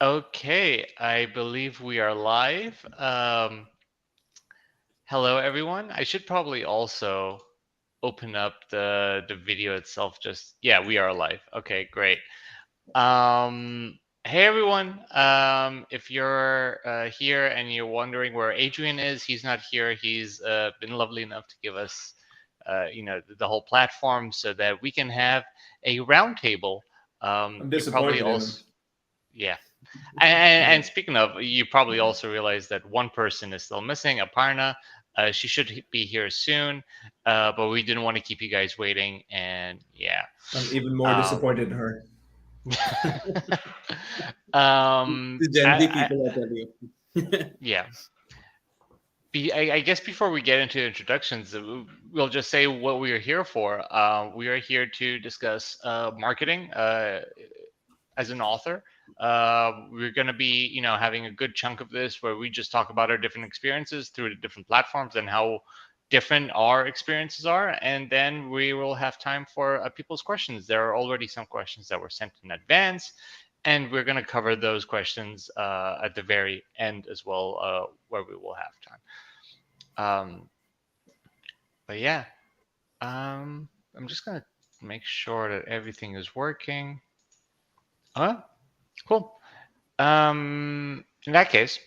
Okay, I believe we are live. Hello, everyone. I should probably also open up the video itself. We are live. Okay, great. Hey, everyone. If you're here and you're wondering where Adrian is, he's not here. He's been lovely enough to give us, the whole platform so that we can have a roundtable. I'm You probably disappointed in him. also, yeah. And Yeah. speaking of, you probably also realize that one person is still missing, Aparna. She should be here soon, but we didn't want to keep you guys waiting. And yeah, I'm even more um, disappointed in her. The Gen Z people, I tell you. yeah. I guess before we get into introductions, we'll just say what we are here for. We are here to discuss marketing as an author. We're going to be, having a good chunk of this where we just talk about our different experiences through the different platforms and how different our experiences are. And then we will have time for people's questions. There are already some questions that were sent in advance, and we're going to cover those questions at the very end as well, where we will have time. Um, but yeah, I'm just going to make sure that everything is working. Cool. In that case,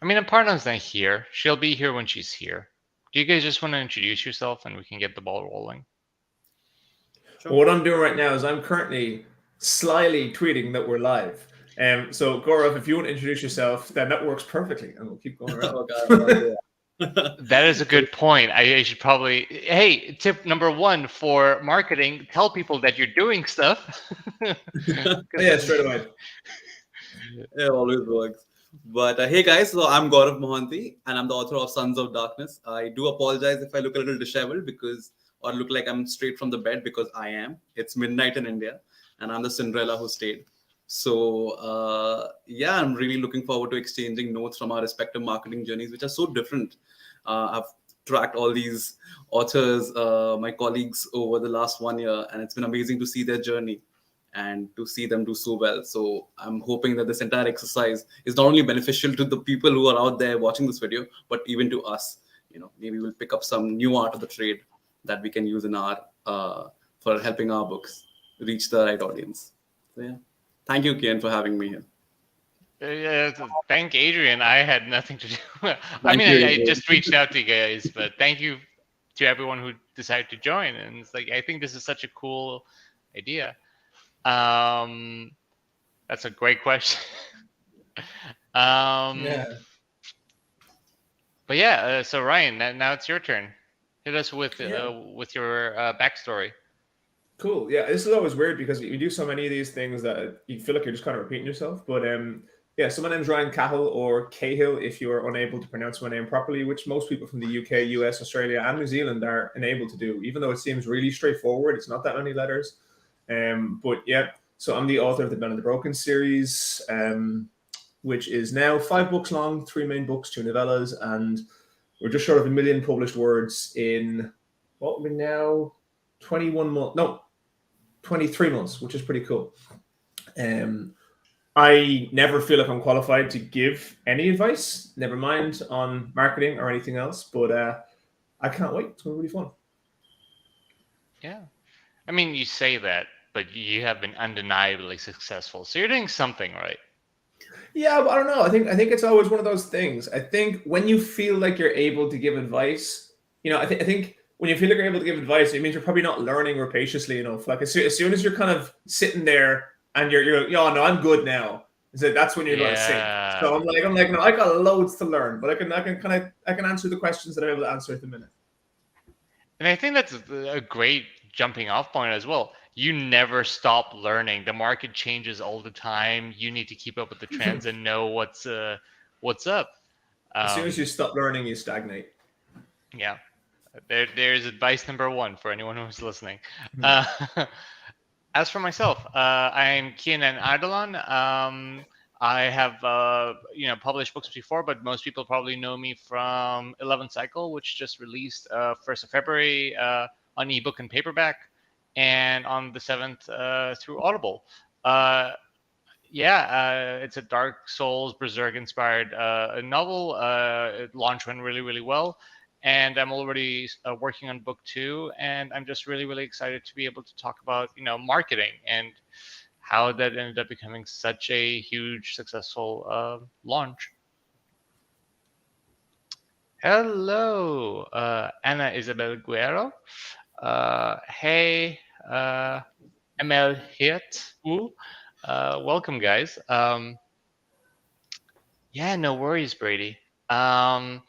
I mean, Aparna's not here. She'll be here when she's here. Do you guys just want to introduce yourself and we can get the ball rolling? Well, what I'm doing right now is I'm currently slyly tweeting that we're live. So Gaurav, if you want to introduce yourself, then that works perfectly, and we'll keep going around. Okay. That is a good point. I should probably. Hey, tip number one for marketing: tell people that you're doing stuff. Yeah, straight away. It always works. But hey guys, so I'm Gourav Mohanty and I'm the author of Sons of Darkness. I do apologize if I look a little disheveled or look like I'm straight from the bed because I am. It's midnight in India and I'm the Cinderella who stayed. So yeah, I'm really looking forward to exchanging notes from our respective marketing journeys, which are so different. I've tracked all these authors, my colleagues over the last 1 year, and it's been amazing to see their journey and to see them do so well. So I'm hoping that this entire exercise is not only beneficial to the people who are out there watching this video, but even to us. Maybe we'll pick up some new art of the trade that we can use in our for helping our books reach the right audience. So yeah, thank you, Kian, for having me here. Thank Adrian. I had nothing to do. I Thank mean, you, I Adrian. just reached out to you guys, but thank you to everyone who decided to join. And it's like I think this is such a cool idea. Um, that's a great question. Yeah. But yeah, so Ryan, now it's your turn. Hit us with Yeah. your backstory. Cool. Yeah, this is always weird because you do so many of these things that you feel like you're just kind of repeating yourself. But yeah, so my name's Ryan Cahill or Cahill if you are unable to pronounce my name properly, which most people from the UK, US, Australia, and New Zealand are unable to do. Even though it seems really straightforward, it's not that many letters. But yeah, so I'm the author of the Ben and the Broken series, which is now 5 books long, 3 main books, 2 novellas, and we're just short of 1 million published words in what we now 21 months. No, 23 months, which is pretty cool. I never feel like I'm qualified to give any advice, never mind on marketing or anything else, but I can't wait. It's going to be really fun. Yeah, I mean, you say that, but you have been undeniably successful, so you're doing something right. Yeah, but I don't know. I think it's always one of those things. I think when you feel like you're able to give advice, I think when you feel like you're able to give advice, it means you're probably not learning rapaciously enough. Like as soon as you're kind of sitting there and you're no, I'm good now. So that's when you're going to sink. So Yeah. I'm like, no, I got loads to learn, but I can answer the questions that I'm able to answer at the minute. And I think that's a great jumping off point as well. You never stop learning. The market changes all the time. You need to keep up with the trends and know what's up. As soon as you Um, stop learning, you stagnate. yeah, there's advice number one for anyone who's listening. Yeah. Uh, as for myself, I'm Kian and Ardalan. I have published books before, but most people probably know me from 11th Cycle, which just released 1st of February on ebook and paperback, and on the 7th through Audible. Uh, Yeah, it's a Dark Souls Berserk inspired novel. It launched went really well, and I'm already working on book 2, and I'm just really excited to be able to talk about marketing and how that ended up becoming such a huge successful launch. Hello, Ana Isabel Guerrero. Hey, Emel Hirt. Welcome, guys. Yeah, no worries, Brady. Um,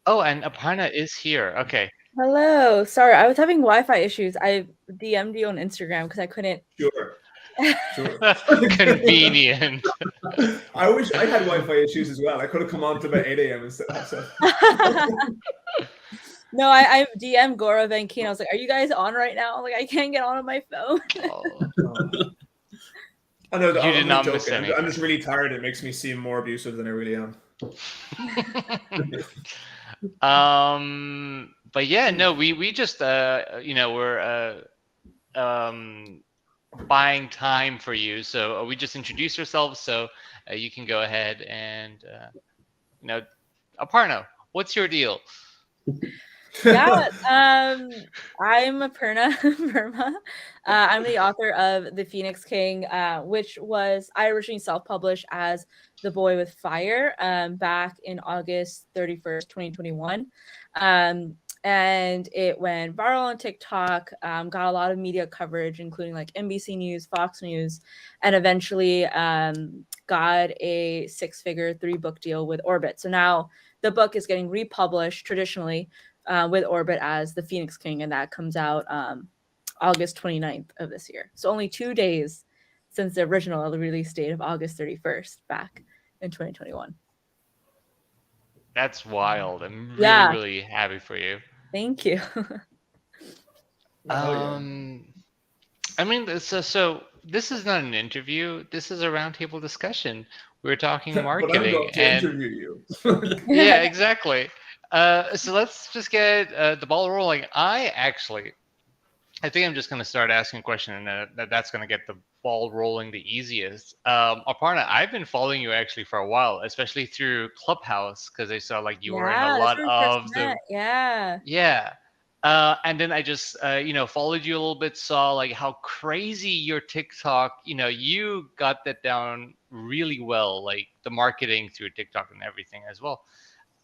oh, and Aparna is here. Okay. Hello. Sorry, I was having Wi-Fi issues. I DM'd you on Instagram because I couldn't. Sure. Convenient. I wish I had Wi-Fi issues as well. I could have come on to about 8 a.m. instead. So. No, I DM'd Gourav and Kian. I was like, "Are you guys on right now?" Like, I can't get on my phone. I know. You did not miss joking. anything. I'm just really tired. It makes me seem more abusive than I really am. But yeah, no, we just we're buying time for you, so we just introduce ourselves, so you can go ahead and Aparna, what's your deal? Yeah, I'm Aparna Verma. I'm the author of The Phoenix King, which was I originally self-published as The Boy with Fire back in August 31st, 2021. And it went viral on TikTok, got a lot of media coverage, including like NBC News, Fox News, and eventually got a 6-figure 3-book deal with Orbit. So now the book is getting republished traditionally with Orbit as The Phoenix King, and that comes out August 29th of this year. So only 2 days since the original release date of August 31st back in 2021. That's wild. I'm really happy for you. Thank you. I mean, so this is not an interview. This is a roundtable discussion. We're talking marketing. But I'm going to interview you. Yeah, exactly. So let's just get the ball rolling. I think I'm just going to start asking a question, and that's going to get the ball rolling the easiest. Aparna, I've been following you actually for a while, especially through Clubhouse, because I saw like you were in a lot of the yeah. And then I just followed you a little bit, saw like how crazy your TikTok. You got that down really well, like the marketing through TikTok and everything as well.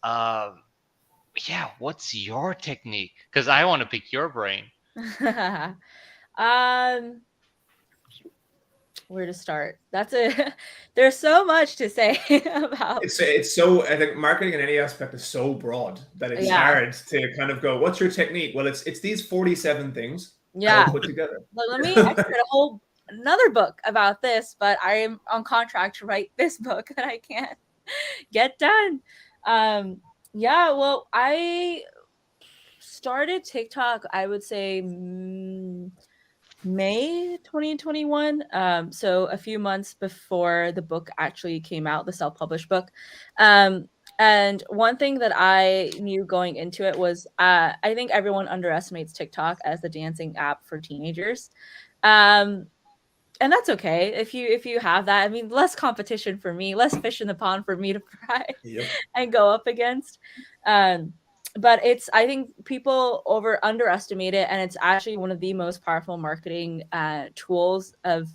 Yeah, what's your technique? Because I want to pick your brain. Where to start? There's so much to say about. It's so, I think marketing in any aspect is so broad that it's hard to kind of go, what's your technique? Well, it's these 47 things all put together. Let me write another book about this, but I am on contract to write this book that I can't get done. Well, I started TikTok, I would say May 2021. So a few months before the book actually came out, the self-published book. And one thing that I knew going into it was I think everyone underestimates TikTok as the dancing app for teenagers. And that's okay if you have that. I mean, less competition for me, less fish in the pond for me to fry and go up against. But I think people underestimate it, and it's actually one of the most powerful marketing tools of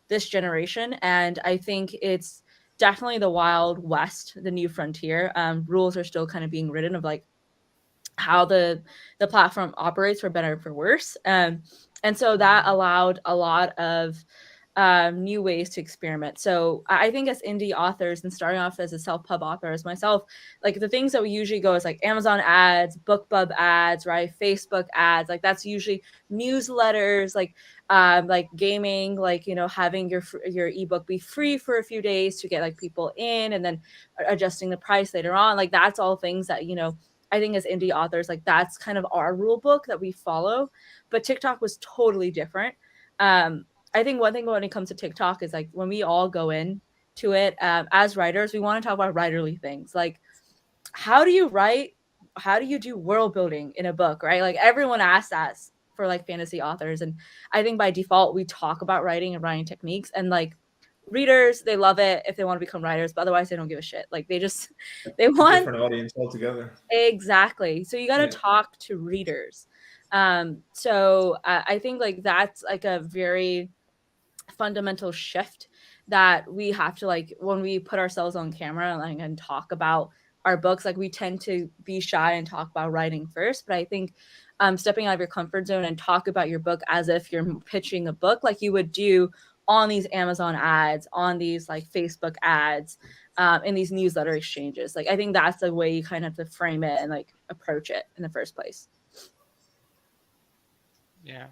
this generation. And I think it's definitely the Wild West, the new frontier. Rules are still kind of being written of like how the platform operates, for better or for worse. And so that allowed a lot of new ways to experiment. So I think as indie authors and starting off as a self-pub author as myself, like the things that we usually go is like Amazon ads, BookBub ads, right? Facebook ads, like that's usually newsletters, like gaming, like, having your ebook be free for a few days to get like people in, and then adjusting the price later on. Like that's all things that, I think as indie authors, like that's kind of our rule book that we follow. But TikTok was totally different. I think one thing when it comes to TikTok is like when we all go in to it as writers, we want to talk about writerly things. Like, how do you write? How do you do world building in a book, right? Like everyone asks that for like fantasy authors. And I think by default, we talk about writing and writing techniques. And like readers, they love it if they want to become writers, but otherwise they don't give a shit. Like they want different audience altogether. Exactly. So you got to talk to readers. So I think like that's like a very fundamental shift that we have to, like, when we put ourselves on camera and talk about our books, like we tend to be shy and talk about writing first. But I think stepping out of your comfort zone and talk about your book as if you're pitching a book, like you would do on these Amazon ads, on these like Facebook ads, in these newsletter exchanges. Like I think that's the way you kind of have to frame it and like approach it in the first place. Yeah.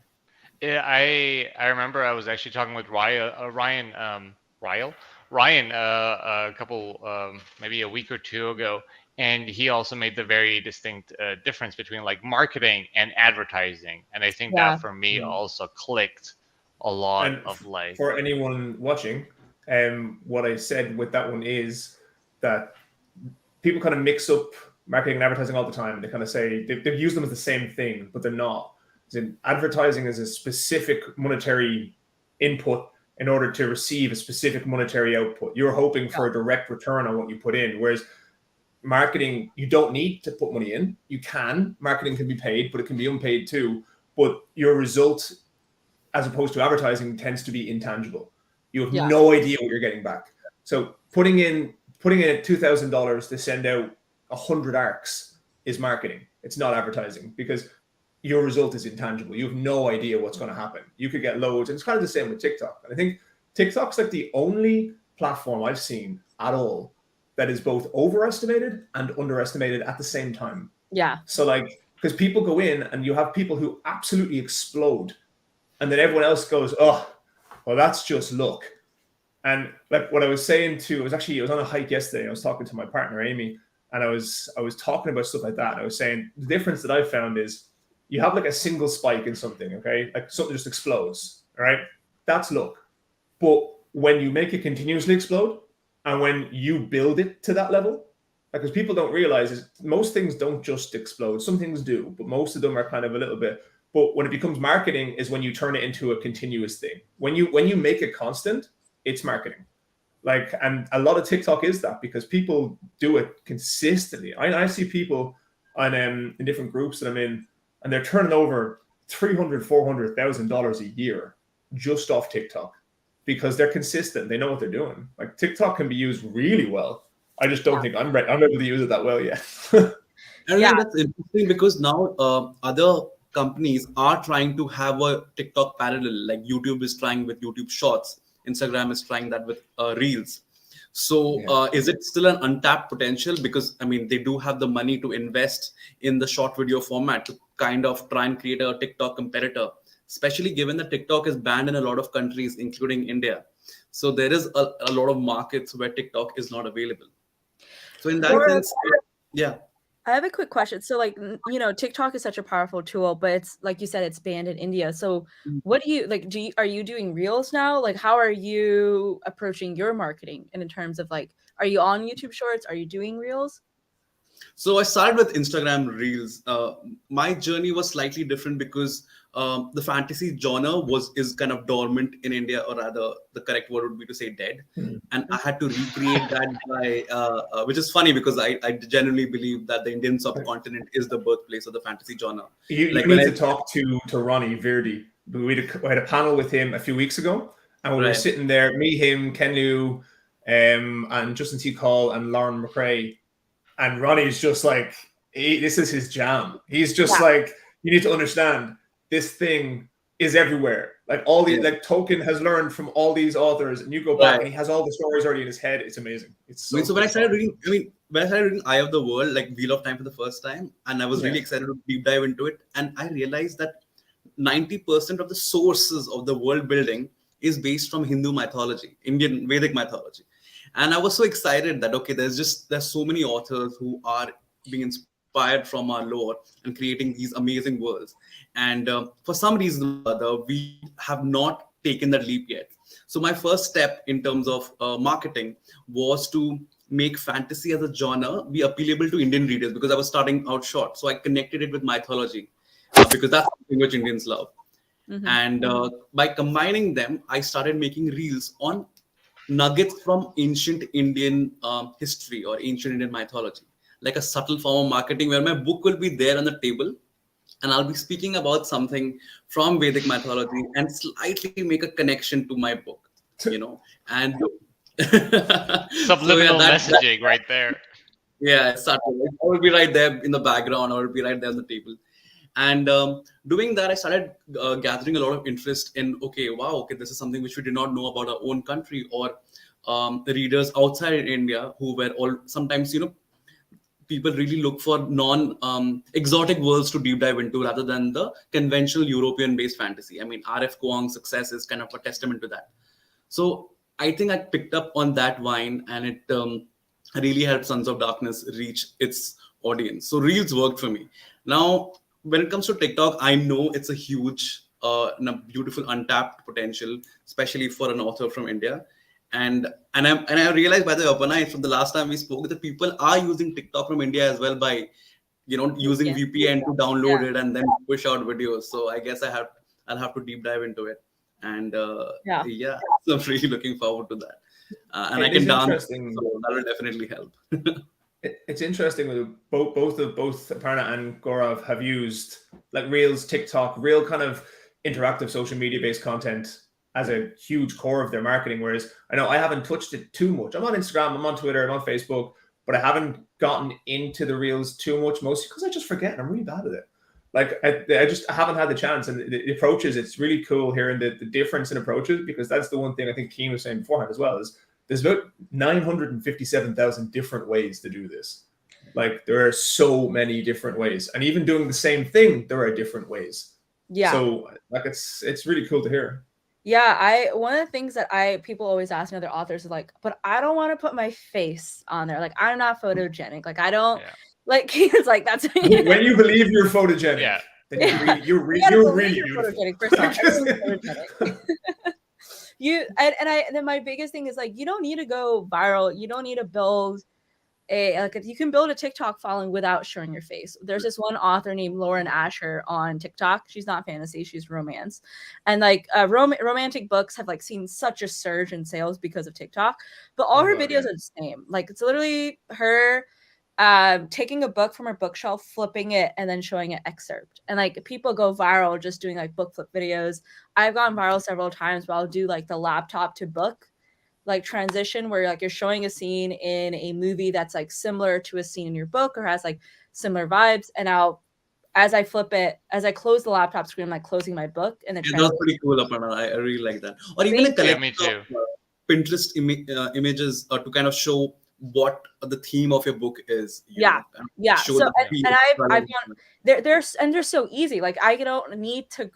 I remember I was actually talking with Ryan a couple maybe a week or two ago, and he also made the very distinct difference between like marketing and advertising, and I think that for me also clicked a lot of like. For anyone watching, what I said with that one is that people kind of mix up marketing and advertising all the time. They kind of say they use them as the same thing, but they're not. Advertising is a specific monetary input in order to receive a specific monetary output. You're hoping for a direct return on what you put in, whereas marketing, you don't need to put money in. You can. Marketing can be paid, but it can be unpaid too. But your result, as opposed to advertising, tends to be intangible. You have no idea what you're getting back. So putting in $2,000 to send out 100 arcs is marketing. It's not advertising, because your result is intangible. You have no idea what's going to happen. You could get loads. And it's kind of the same with TikTok. And I think TikTok's like the only platform I've seen at all that is both overestimated and underestimated at the same time. Yeah. So like, because people go in and you have people who absolutely explode, and then everyone else goes, oh, well, that's just luck. And like what I was saying I was on a hike yesterday. I was talking to my partner, Amy, and I was talking about stuff like that. I was saying the difference that I found is, you have like a single spike in something, okay? Like something just explodes, all right? That's luck. But when you make it continuously explode, and when you build it to that level, like, because people don't realize is most things don't just explode. Some things do, but most of them are kind of a little bit. But when it becomes marketing is when you turn it into a continuous thing. When you make it constant, it's marketing. Like, and a lot of TikTok is that, because people do it consistently. I see people on in different groups that I'm in, and they're turning over $300,000, $400,000 a year just off TikTok, because they're consistent. They know what they're doing. Like, TikTok can be used really well. I just don't think I'm able to use it that well yet. And that's interesting, because now other companies are trying to have a TikTok parallel. Like YouTube is trying with YouTube Shorts. Instagram is trying that with Reels. So is it still an untapped potential? Because, I mean, they do have the money to invest in the short video format to kind of try and create a TikTok competitor, especially given that TikTok is banned in a lot of countries, including India. So there is a lot of markets where TikTok is not available. So in that sense, I have a quick question. So, like, you know, TikTok is such a powerful tool, but it's like you said, it's banned in India. So what do you like? Are you doing Reels now? Like, how are you approaching your marketing? And in terms of like, are you on YouTube Shorts? Are you doing Reels? So I started with Instagram Reels. My journey was slightly different because the fantasy genre is kind of dormant in India, or rather the correct word would be to say dead. And I had to recreate that by, which is funny because I genuinely believe that the Indian subcontinent is the birthplace of the fantasy genre. You need to talk to Ronnie Verdi. We had a panel with him a few weeks ago, and we were sitting there, me, him, Ken Liu, and Justin T. Call and Lauren McRae. And Ronnie's just like, this is his jam. He's just like, you need to understand, this thing is everywhere. Like all these, like Tolkien has learned from all these authors, and you go back and he has all the stories already in his head. It's amazing. It's so so when I started reading Eye of the World, like Wheel of Time for the first time, and I was really excited to deep dive into it. And I realized that 90% of the sources of the world building is based from Hindu mythology, Indian Vedic mythology. And I was so excited that, okay, there's so many authors who are being inspired from our lore and creating these amazing worlds. And for some reason or other, we have not taken that leap yet. So my first step in terms of marketing was to make fantasy as a genre be appealable to Indian readers, because I was starting out short. So I connected it with mythology because that's something which Indians love. And by combining them, I started making reels on nuggets from ancient Indian history or ancient Indian mythology, like a subtle form of marketing where my book will be there on the table and I'll be speaking about something from Vedic mythology and slightly make a connection to my book, and Subliminal messaging right there. Yeah, it's subtle. It will be right there in the background, or it will be right there on the table. And doing that, I started gathering a lot of interest in, okay, this is something which we did not know about our own country, or the readers outside India who were all sometimes, people really look for exotic worlds to deep dive into rather than the conventional European-based fantasy. I mean, R.F. Kuang's success is kind of a testament to that. So I think I picked up on that vine, and it really helped Sons of Darkness reach its audience. So Reels worked for me. Now, when it comes to TikTok, I know it's a huge, and a beautiful untapped potential, especially for an author from India. And I realized, by the way, Aparna, from the last time we spoke, that people are using TikTok from India as well by, using VPN to download it and then push out videos. So I guess I'll have to deep dive into it. And so I'm really looking forward to that. And I can dance, so that will definitely help. It's interesting that both Aparna and Gourav have used like Reels, TikTok, real kind of interactive social media based content as a huge core of their marketing. Whereas I know I haven't touched it too much. I'm on Instagram, I'm on Twitter, I'm on Facebook, but I haven't gotten into the Reels too much, mostly because I just forget. I'm really bad at it. Like I haven't had the chance. And the approaches, it's really cool hearing the difference in approaches, because that's the one thing I think Kian was saying beforehand as well, is there's about 957,000 different ways to do this. Like there are so many different ways, and even doing the same thing, there are different ways. Yeah. So like it's really cool to hear. Yeah, one of the things that people always ask me, other authors, is like, but I don't want to put my face on there. Like I'm not photogenic. Like I don't like. It's like that's when you believe you're photogenic. Then you're really photogenic. First of all, photogenic. And then my biggest thing is like, you don't need to go viral. You don't need to build you can build a TikTok following without showing your face. There's this one author named Lauren Asher on TikTok. She's not fantasy, she's romance. And like romantic books have like seen such a surge in sales because of TikTok, but all her videos are the same. Like it's literally her taking a book from her bookshelf, flipping it, and then showing an excerpt. And like people go viral just doing like book flip videos. I've gone viral several times, but I'll do like the laptop to book like transition where like you're showing a scene in a movie that's like similar to a scene in your book or has like similar vibes. And as I flip it, as I close the laptop screen, I'm like closing my book. And then that's pretty cool, Aparna. I really like that. Or even a collection of Pinterest images to kind of show what the theme of your book is. Yeah. So and I've gone they're so easy. Like I don't need to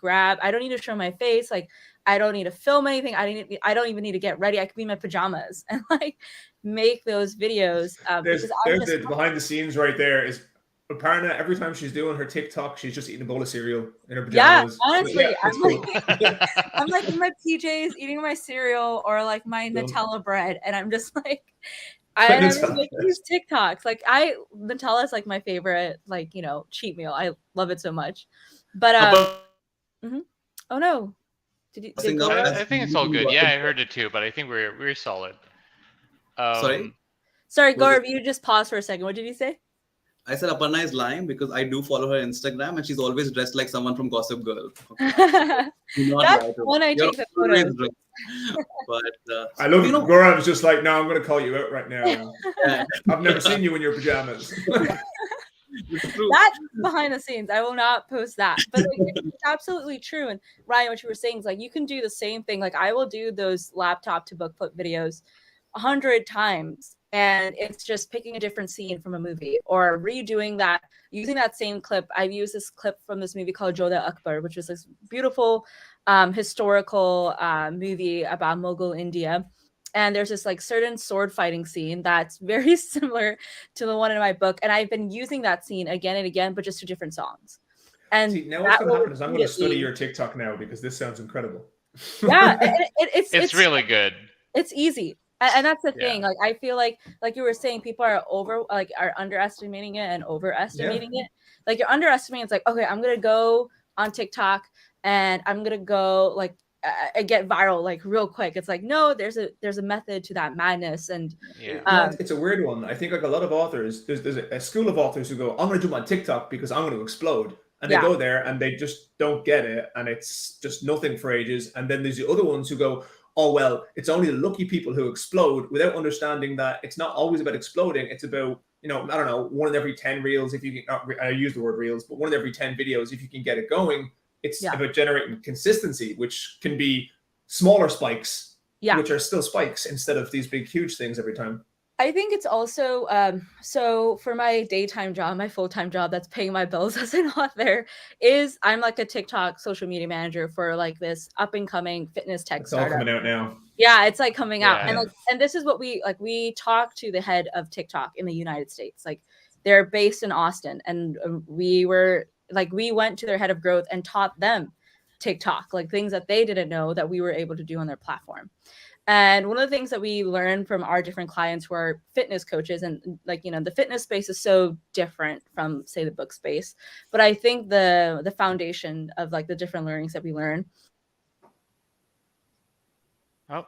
show my face. Like I don't need to film anything. I don't even need to get ready. I could be in my pajamas and like make those videos. There's the behind the scenes right there is Aparna. Every time she's doing her TikTok, she's just eating a bowl of cereal in her pajamas. Yeah, honestly, I'm like in my PJs eating my cereal or like my Nutella bread, and I'm just like. I make these TikToks. Like Nutella is like my favorite, like, cheat meal. I love it so much. But oh no. I think it's all good. Yeah, I heard it too, but I think we're solid. Sorry, Gourav, you just paused for a second. What did you say? I said Aparna is lying because I do follow her Instagram and she's always dressed like someone from Gossip Girl. Okay. That's when I take the photos. But I love Gourav's just like, no, I'm going to call you out right now. I've never seen you in your pajamas. That's behind the scenes. I will not post that. But like, it's absolutely true. And Ryan, what you were saying is like you can do the same thing. Like I will do those laptop to book flip videos 100 times. And it's just picking a different scene from a movie or redoing that, using that same clip. I've used this clip from this movie called Jodha Akbar, which was this beautiful historical movie about Mughal India. And there's this like certain sword fighting scene that's very similar to the one in my book. And I've been using that scene again and again, but just to different songs. And see, now what's going to happen is I'm going to study your TikTok now because this sounds incredible. Yeah, it's really good. It's easy. And that's the thing. Like I feel like you were saying, people are underestimating it and overestimating it. Like you're underestimating. It's like, okay, I'm gonna go on TikTok and I'm gonna go like get viral like real quick. It's like, no, there's a method to that madness. And it's a weird one. I think like a lot of authors, there's a school of authors who go, I'm going to do my TikTok because I'm going to explode. And they go there and they just don't get it. And it's just nothing for ages. And then there's the other ones who go, oh, well, it's only the lucky people who explode, without understanding that it's not always about exploding. It's about, I don't know, 1 in every 10 reels, if you can, I use the word reels, but 1 in every 10 videos, if you can get it going, it's about generating consistency, which can be smaller spikes, which are still spikes instead of these big, huge things every time. I think it's also, so for my daytime job, my full-time job that's paying my bills as an author, is I'm like a TikTok social media manager for like this up and coming fitness tech startup. It's all coming out now. Yeah, it's like coming out. And this is what we talked to the head of TikTok in the United States. Like they're based in Austin, and we went to their head of growth and taught them TikTok, like things that they didn't know that we were able to do on their platform. And one of the things that we learned from our different clients who are fitness coaches, and the fitness space is so different from, say, the book space. But I think the foundation of like the different learnings that we learn. Oh,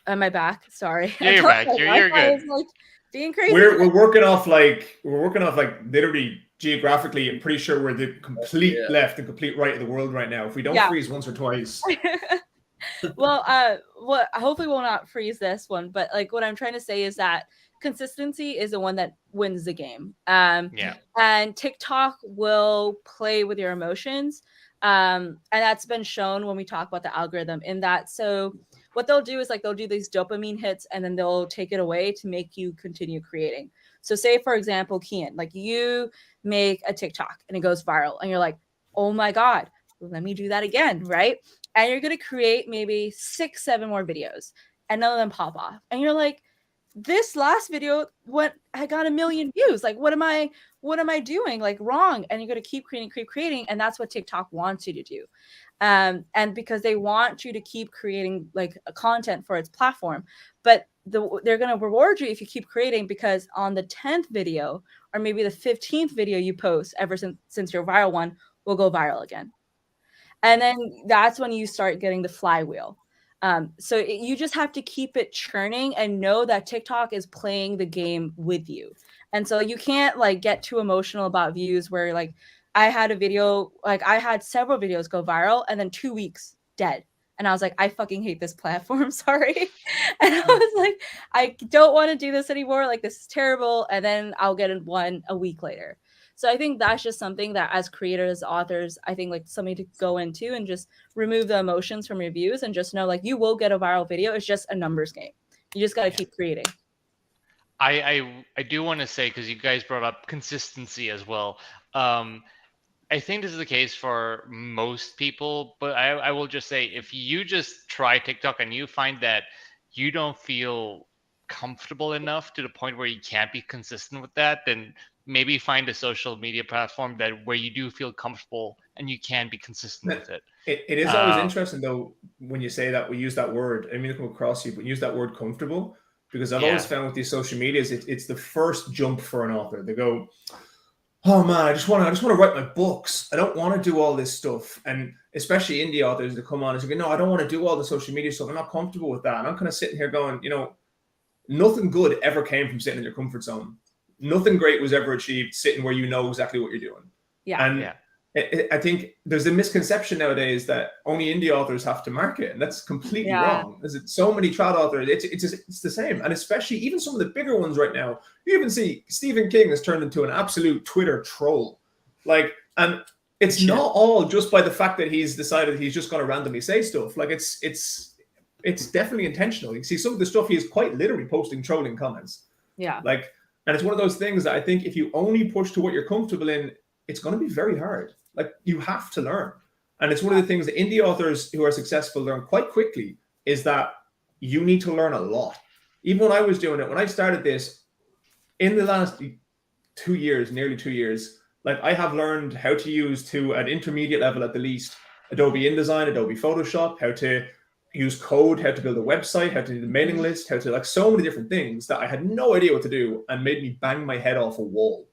am I back? Sorry. Yeah, you're back. You're good. Like being crazy. We're working off like literally geographically. I'm pretty sure we're the complete left and complete right of the world right now. If we don't freeze once or twice. Well, hopefully we'll not freeze this one, but like what I'm trying to say is that consistency is the one that wins the game. And TikTok will play with your emotions. And that's been shown when we talk about the algorithm in that. So what they'll do is like, they'll do these dopamine hits and then they'll take it away to make you continue creating. So say, for example, Kian, like you make a TikTok and it goes viral and you're like, oh my God, let me do that again. Right. And you're going to create maybe 6-7 more videos and none of them pop off. And you're like, this last video, I got 1 million views. Like, what am I doing like wrong? And you're going to keep creating. And that's what TikTok wants you to do. And because they want you to keep creating like a content for its platform, but they're going to reward you if you keep creating, because on the 10th video or maybe the 15th video you post ever since your viral one will go viral again. And then that's when you start getting the flywheel. So you just have to keep it churning and know that TikTok is playing the game with you. And so you can't like get too emotional about views where like I had several videos go viral and then 2 weeks dead. And I was like, I fucking hate this platform. Sorry. And I was like, I don't want to do this anymore. Like, this is terrible. And then I'll get one a week later. So I think that's just something that as creators, authors, I think like something to go into and just remove the emotions from your views and just know like you will get a viral video. It's just a numbers game. You just got to keep creating. I do want to say, because you guys brought up consistency as well. I think this is the case for most people, but I will just say, if you just try TikTok and you find that you don't feel comfortable enough to the point where you can't be consistent with that, then maybe find a social media platform where you do feel comfortable and you can be consistent with it. It is always interesting though, when you say that, we use that word, I mean, to come across you, but use that word comfortable, because I've always found with these social medias, it's the first jump for an author. They go, oh man, I just want to write my books. I don't want to do all this stuff. And especially indie authors that come on and say, no, I don't want to do all the social media stuff. I'm not comfortable with that. And I'm kind of sitting here going, nothing good ever came from sitting in your comfort zone. Nothing great was ever achieved sitting where you know exactly what you're doing. Yeah. And I think there's a misconception nowadays that only indie authors have to market, and that's completely wrong. There's so many trad authors, it's the same. And especially even some of the bigger ones right now, you even see Stephen King has turned into an absolute Twitter troll. Like, and it's not all just by the fact that he's decided he's just going to randomly say stuff. Like, it's definitely intentional. You see some of the stuff he is quite literally posting trolling comments. Yeah. Like, and it's one of those things that I think if you only push to what you're comfortable in, it's going to be very hard. Like, you have to learn. And it's one of the things that indie authors who are successful learn quite quickly, is that you need to learn a lot. Even when I was doing it, when I started this in the last 2 years, nearly 2 years, like, I have learned how to use, to an intermediate level at the least, Adobe InDesign, Adobe Photoshop, how to use code, how to build a website, how to do the mailing list, how to, like, so many different things that I had no idea what to do, and made me bang my head off a wall.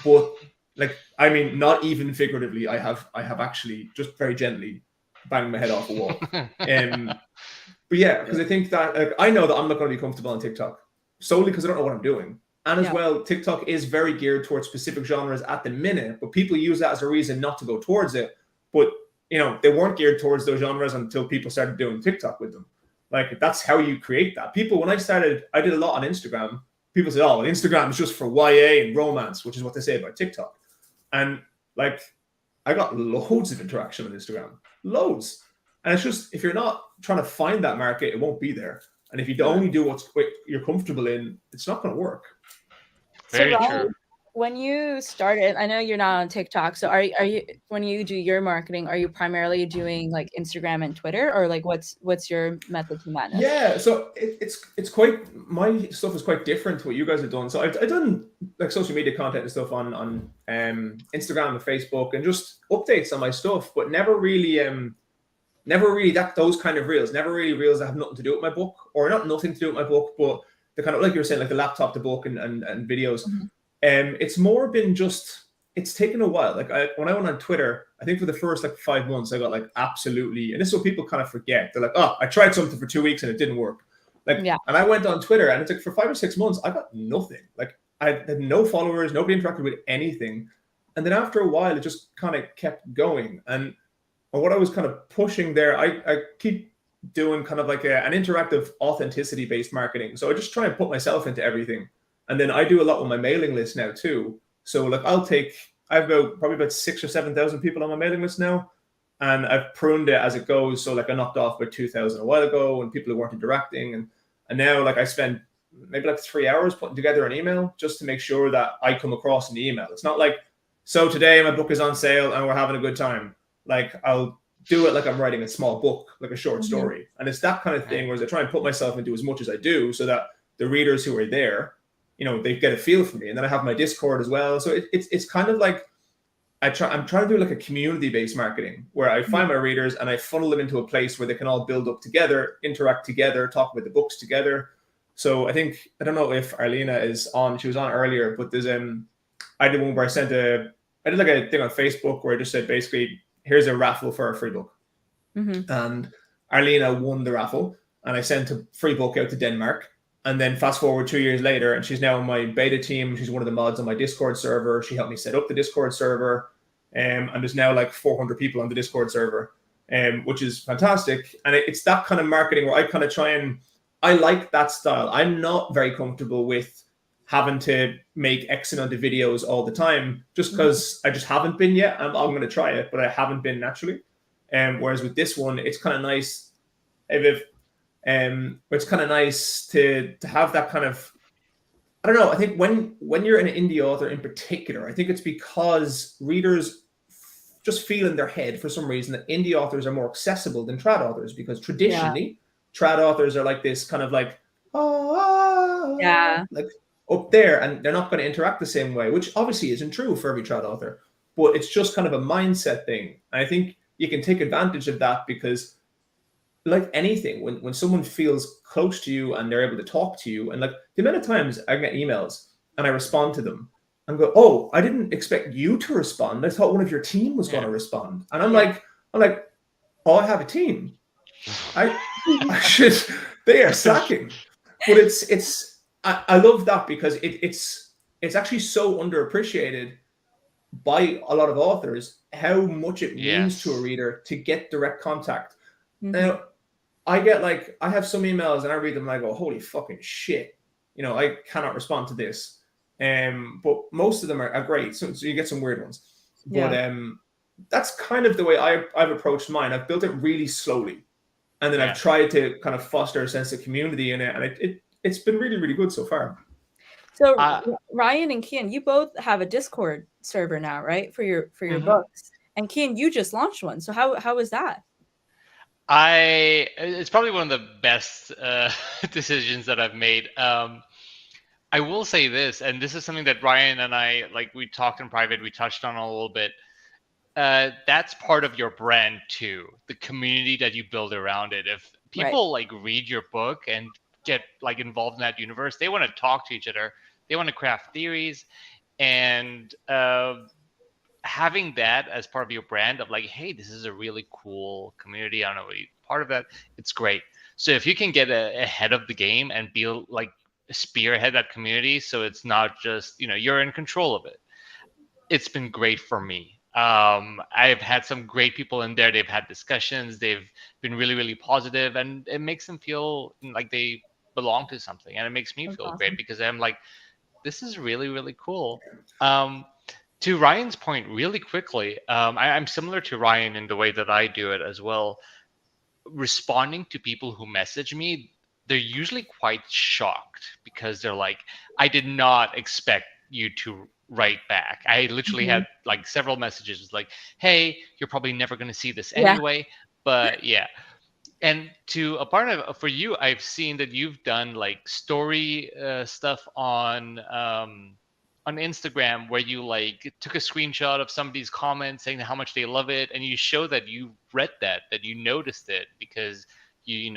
But, like, I mean, not even figuratively, I have actually just very gently bang my head off a wall. But yeah, because I think that I know that I'm not going to be comfortable on TikTok solely because I don't know what I'm doing. And as well, TikTok is very geared towards specific genres at the minute, but people use that as a reason not to go towards it. But, you know, they weren't geared towards those genres until people started doing TikTok with them. Like, that's how you create that. People, when I started, I did a lot on Instagram. People said, oh, well, Instagram is just for YA and romance, which is what they say about TikTok. And, like, I got loads of interaction on Instagram. Loads. And it's just, if you're not trying to find that market, it won't be there. And if you only do what you're comfortable in, it's not going to work. Very true. When you started, I know you're not on TikTok. So are you, when you do your marketing, are you primarily doing like Instagram and Twitter, or like what's your method to madness? Yeah, so it's quite, my stuff is quite different to what you guys have done. So I've done like social media content and stuff on Instagram and Facebook and just updates on my stuff, but never really those kind of reels, never really reels that have nothing to do with my book, or not nothing to do with my book, but the kind of, like you were saying, like the laptop, the book and videos. It's more been just, it's taken a while. Like when I went on Twitter, I think for the first like 5 months, I got like absolutely, and this is what people kind of forget. They're like, oh, I tried something for 2 weeks and it didn't work. Like, and I went on Twitter and it's like for 5 or 6 months, I got nothing. Like I had no followers, nobody interacted with anything. And then after a while, it just kind of kept going. And what I was kind of pushing there, I keep doing kind of like an interactive authenticity based marketing. So I just try and put myself into everything. And then I do a lot with my mailing list now too. So like I have probably about 6,000 or 7,000 people on my mailing list now. And I've pruned it as it goes. So like I knocked off about 2,000 a while ago and people who weren't interacting. And now like I spend maybe like 3 hours putting together an email just to make sure that I come across in the email. It's not like, so today my book is on sale and we're having a good time. Like I'll do it like I'm writing a small book, like a short story. And it's that kind of thing where I try and put myself into as much as I do so that the readers who are there, you know, they get a feel for me. And then I have my Discord as well. So it's kind of like, I'm trying to do like a community-based marketing where I find my readers and I funnel them into a place where they can all build up together, interact together, talk about the books together. So I think, I don't know if Arlena is on, she was on earlier, but there's I did one where I did like a thing on Facebook where I just said, basically, here's a raffle for a free book. And Arlena won the raffle and I sent a free book out to Denmark. And then fast forward 2 years later, and she's now on my beta team. She's one of the mods on my Discord server. She helped me set up the Discord server. And there's now like 400 people on the Discord server, which is fantastic. And it's that kind of marketing where I kind of I like that style. I'm not very comfortable with having to make X amount of videos all the time, just because I just haven't been yet. I'm going to try it, but I haven't been naturally. Whereas with this one, it's kind of nice. It's kind of nice to have that kind of, I don't know. I think when you're an indie author in particular, I think it's because readers just feel in their head for some reason that indie authors are more accessible than trad authors, because traditionally trad authors are like this kind of like, like up there, and they're not going to interact the same way, which obviously isn't true for every trad author, but it's just kind of a mindset thing. And I think you can take advantage of that because, like anything, when someone feels close to you and they're able to talk to you, and like the amount of times I get emails and I respond to them and go, oh, I didn't expect you to respond. I thought one of your team was going to respond. And I'm like, oh, I have a team. I should, they are slacking. But I love that because it's actually so underappreciated by a lot of authors how much it means to a reader to get direct contact. Now, I have some emails and I read them and I go, holy fucking shit. You know, I cannot respond to this. But most of them are great. So you get some weird ones. But that's kind of the way I've approached mine. I've built it really slowly. And then I've tried to kind of foster a sense of community in it. And it's been really, really good so far. So Ryan and Kian, you both have a Discord server now, right? For your books. And Kian, you just launched one. So how was that? It's probably one of the best decisions that I've made. I will say this, and this is something that Ryan and I, like, we talked in private, we touched on a little bit. That's part of your brand too, the community that you build around it. If people like read your book and get like involved in that universe, they want to talk to each other, they want to craft theories, and having that as part of your brand of like, hey, this is a really cool community. I don't know, part of that. It's great. So if you can get ahead of the game and be like spearhead that community, so it's not just, you know, you're in control of it. It's been great for me. I've had some great people in there. They've had discussions. They've been really, really positive, and it makes them feel like they belong to something, and it makes me That's feel awesome. great because I'm like, this is really, really cool. To Ryan's point, really quickly, I'm similar to Ryan in the way that I do it as well. Responding to people who message me, they're usually quite shocked because they're like, I did not expect you to write back. I literally had like several messages like, hey, you're probably never going to see this anyway. But yeah. And to Aparna, for you, I've seen that you've done like story stuff on Instagram where you like took a screenshot of somebody's comment saying how much they love it, and you show that you read that you noticed it because you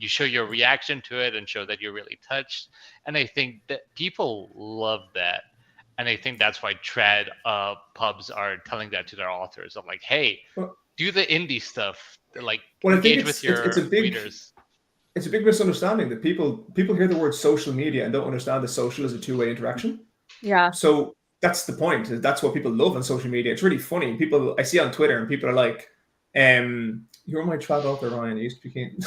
show your reaction to it and show that you're really touched. And I think that people love that, and I think that's why trad pubs are telling that to their authors of like, hey, do the indie stuff, like engage with your readers. It's a big misunderstanding that people hear the word social media and don't understand that social is a two-way interaction. Yeah. So that's the point. That's what people love on social media. It's really funny. People I see on Twitter and people are like, you're my trad author, Ryan. I used to be keen.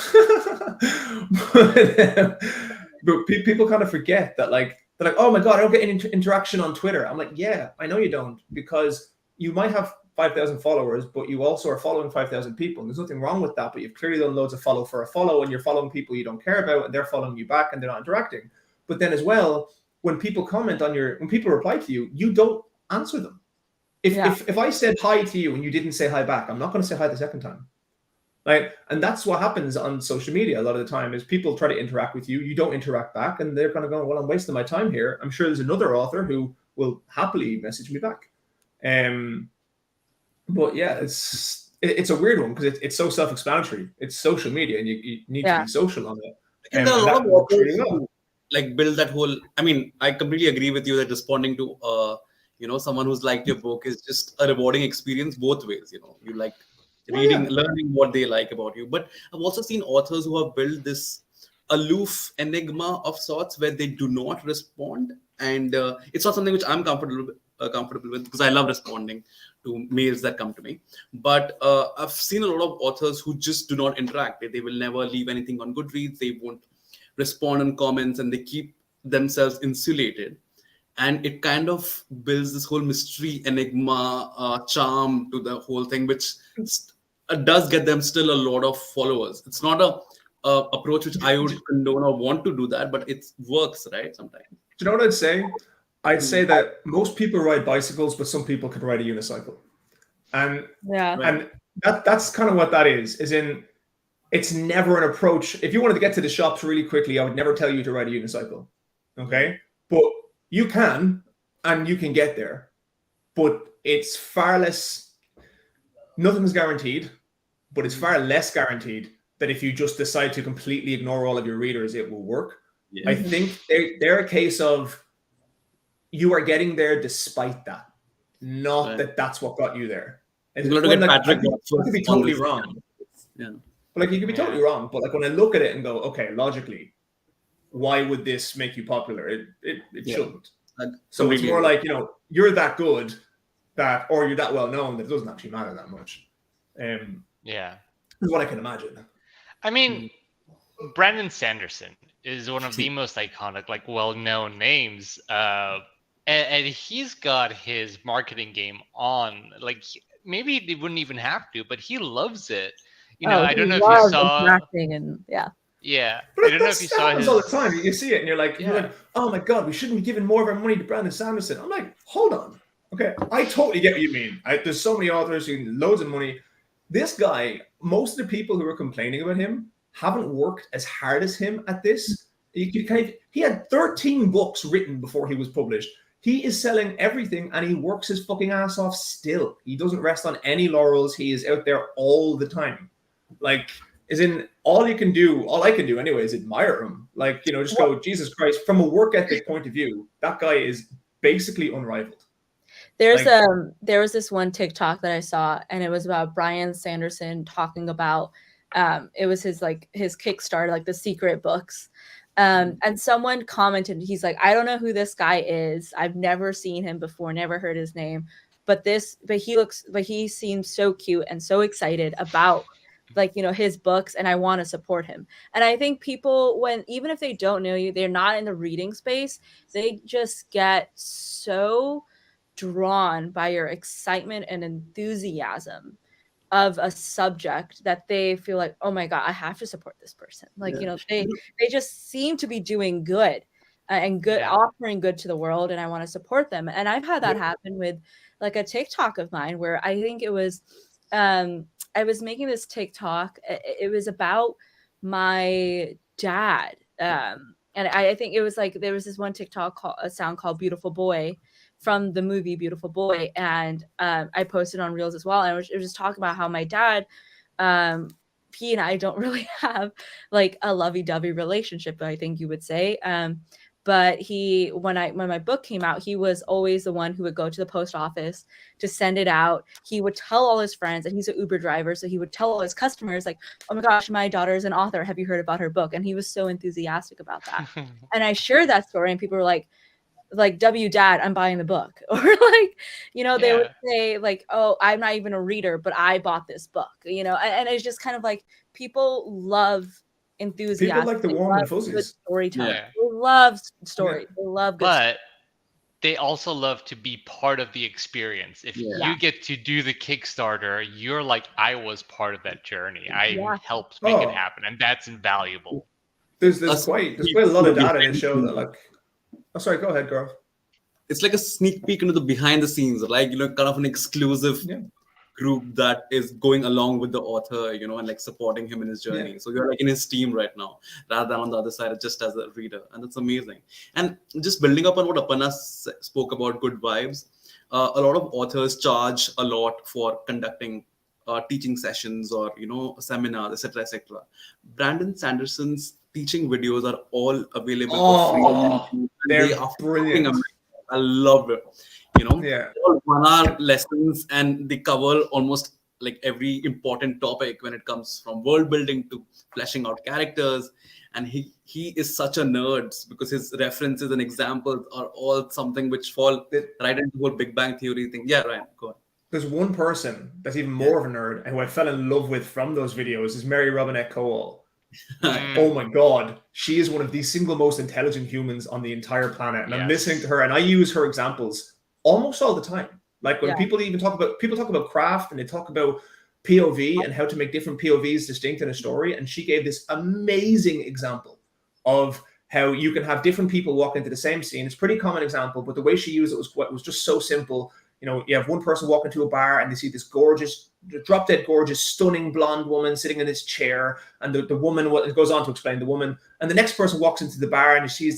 but people kind of forget that, like, they're like, oh my God, I don't get any interaction on Twitter. I'm like, yeah, I know you don't, because you might have 5,000 followers, but you also are following 5,000 people. And there's nothing wrong with that, but you've clearly done loads of follow for a follow, and you're following people you don't care about, and they're following you back, and they're not interacting. But then as well, when people comment on when people reply to you, you don't answer them. If I said hi to you and you didn't say hi back, I'm not going to say hi the second time. Right? And that's what happens on social media a lot of the time is people try to interact with you, you don't interact back, and they're kind of going, well, I'm wasting my time here. I'm sure there's another author who will happily message me back. But yeah, it's a weird one because it's so self-explanatory. It's social media, and you need to be social on it. And there are a lot of authors who like build that whole. I mean, I completely agree with you that responding to someone who's liked your book is just a rewarding experience both ways. You know, you like reading, learning what they like about you. But I've also seen authors who have built this aloof enigma of sorts where they do not respond, and it's not something which I'm comfortable with because I love responding to mails that come to me. But I've seen a lot of authors who just do not interact. They will never leave anything on Goodreads. They won't respond in comments, and they keep themselves insulated. And it kind of builds this whole mystery, enigma, charm to the whole thing, which does get them still a lot of followers. It's not a approach which I would condone or want to do that, but it works, right? Sometimes. Do you know what I'd say? I'd say that most people ride bicycles, but some people can ride a unicycle. And that's kind of what that is in it's never an approach. If you wanted to get to the shops really quickly, I would never tell you to ride a unicycle. Okay? But you can, and you can get there. But it's far less, nothing's guaranteed, but it's far less guaranteed that if you just decide to completely ignore all of your readers, it will work. Yeah. I think they're a case of you are getting there despite that, not that that's what got you there. And you to get Patrick, I could be totally wrong. Yeah. But like you could be totally wrong. But like when I look at it and go, okay, logically, why would this make you popular? It shouldn't. So it's more like, you're that good or you're that well known that it doesn't actually matter that much. Is what I can imagine. I mean, Brandon Sanderson is one of the most iconic, like well-known names. And he's got his marketing game on. Like maybe they wouldn't even have to, but he loves it. I don't know if you saw acting and Yeah, but I don't know if you saw his all the time. You see it, and you're like, oh my God, we shouldn't be giving more of our money to Brandon Sanderson. I'm like, hold on, okay, I totally get what you mean. There's so many authors who need loads of money. This guy, most of the people who are complaining about him haven't worked as hard as him at this. He had 13 books written before he was published. He is selling everything, and he works his fucking ass off still. He doesn't rest on any laurels. He is out there all the time. Like, as in, all I can do anyway is admire him. Like, just go, Jesus Christ. From a work ethic point of view, that guy is basically unrivaled. There's Like- there was this one TikTok that I saw, and it was about Brian Sanderson talking about it was his Kickstarter, like the secret books. And someone commented, he's like, I don't know who this guy is. I've never seen him before, never heard his name. But he seems so cute and so excited about his books, and I want to support him. And I think people, even if they don't know you, they're not in the reading space, they just get so drawn by your excitement and enthusiasm of a subject that they feel like, oh my God, I have to support this person. They just seem to be doing good and good, offering good to the world, and I want to support them. And I've had that happen with like a TikTok of mine where I think it was I was making this TikTok. It was about my dad. And I think it was like there was this one TikTok a sound called Beautiful Boy from the movie Beautiful Boy. And I posted on Reels as well. And it was just talking about how my dad, he and I don't really have like a lovey-dovey relationship, I think you would say. But when my book came out, he was always the one who would go to the post office to send it out. He would tell all his friends, and he's an Uber driver, so he would tell all his customers, like, oh my gosh, my daughter is an author. Have you heard about her book? And he was so enthusiastic about that. And I shared that story, and people were like, W dad, I'm buying the book. Or they would say like, oh, I'm not even a reader, but I bought this book, and it's just kind of like people love enthusiasm. People like the warm and fuzzies. Storytelling. They love stories. They love good But they also love to be part of the experience. If you get to do the Kickstarter, you're like, I was part of that journey. I helped make it happen, and that's invaluable. There's quite a lot of data in the show that like. Oh, sorry. Go ahead, Gaurav. It's like a sneak peek into the behind the scenes, like kind of an exclusive group that is going along with the author, and like supporting him in his journey. So you're like in his team right now, rather than on the other side, just as a reader, and that's amazing. And just building up on what Aparna spoke about, good vibes. A lot of authors charge a lot for conducting teaching sessions or seminars, etc., etc. Brandon Sanderson's teaching videos are all available for free. They are brilliant. I love it. They're all 1 hour lessons, and they cover almost like every important topic when it comes from world building to fleshing out characters. And he is such a nerd because his references and examples are all something which fall right into the whole Big Bang Theory thing. Yeah, Ryan, go on. There's one person that's even more of a nerd and who I fell in love with from those videos is Mary Robinette Kowal. Oh my God, she is one of the single most intelligent humans on the entire planet, and I'm listening to her, and I use her examples almost all the time. Like when people talk about craft, and they talk about POV and how to make different POVs distinct in a story, and she gave this amazing example of how you can have different people walk into the same scene. It's a pretty common example, but the way she used it was just so simple. You have one person walk into a bar and they see this gorgeous, drop-dead gorgeous, stunning blonde woman sitting in this chair, and the woman, it goes on to explain the woman, and the next person walks into the bar and she sees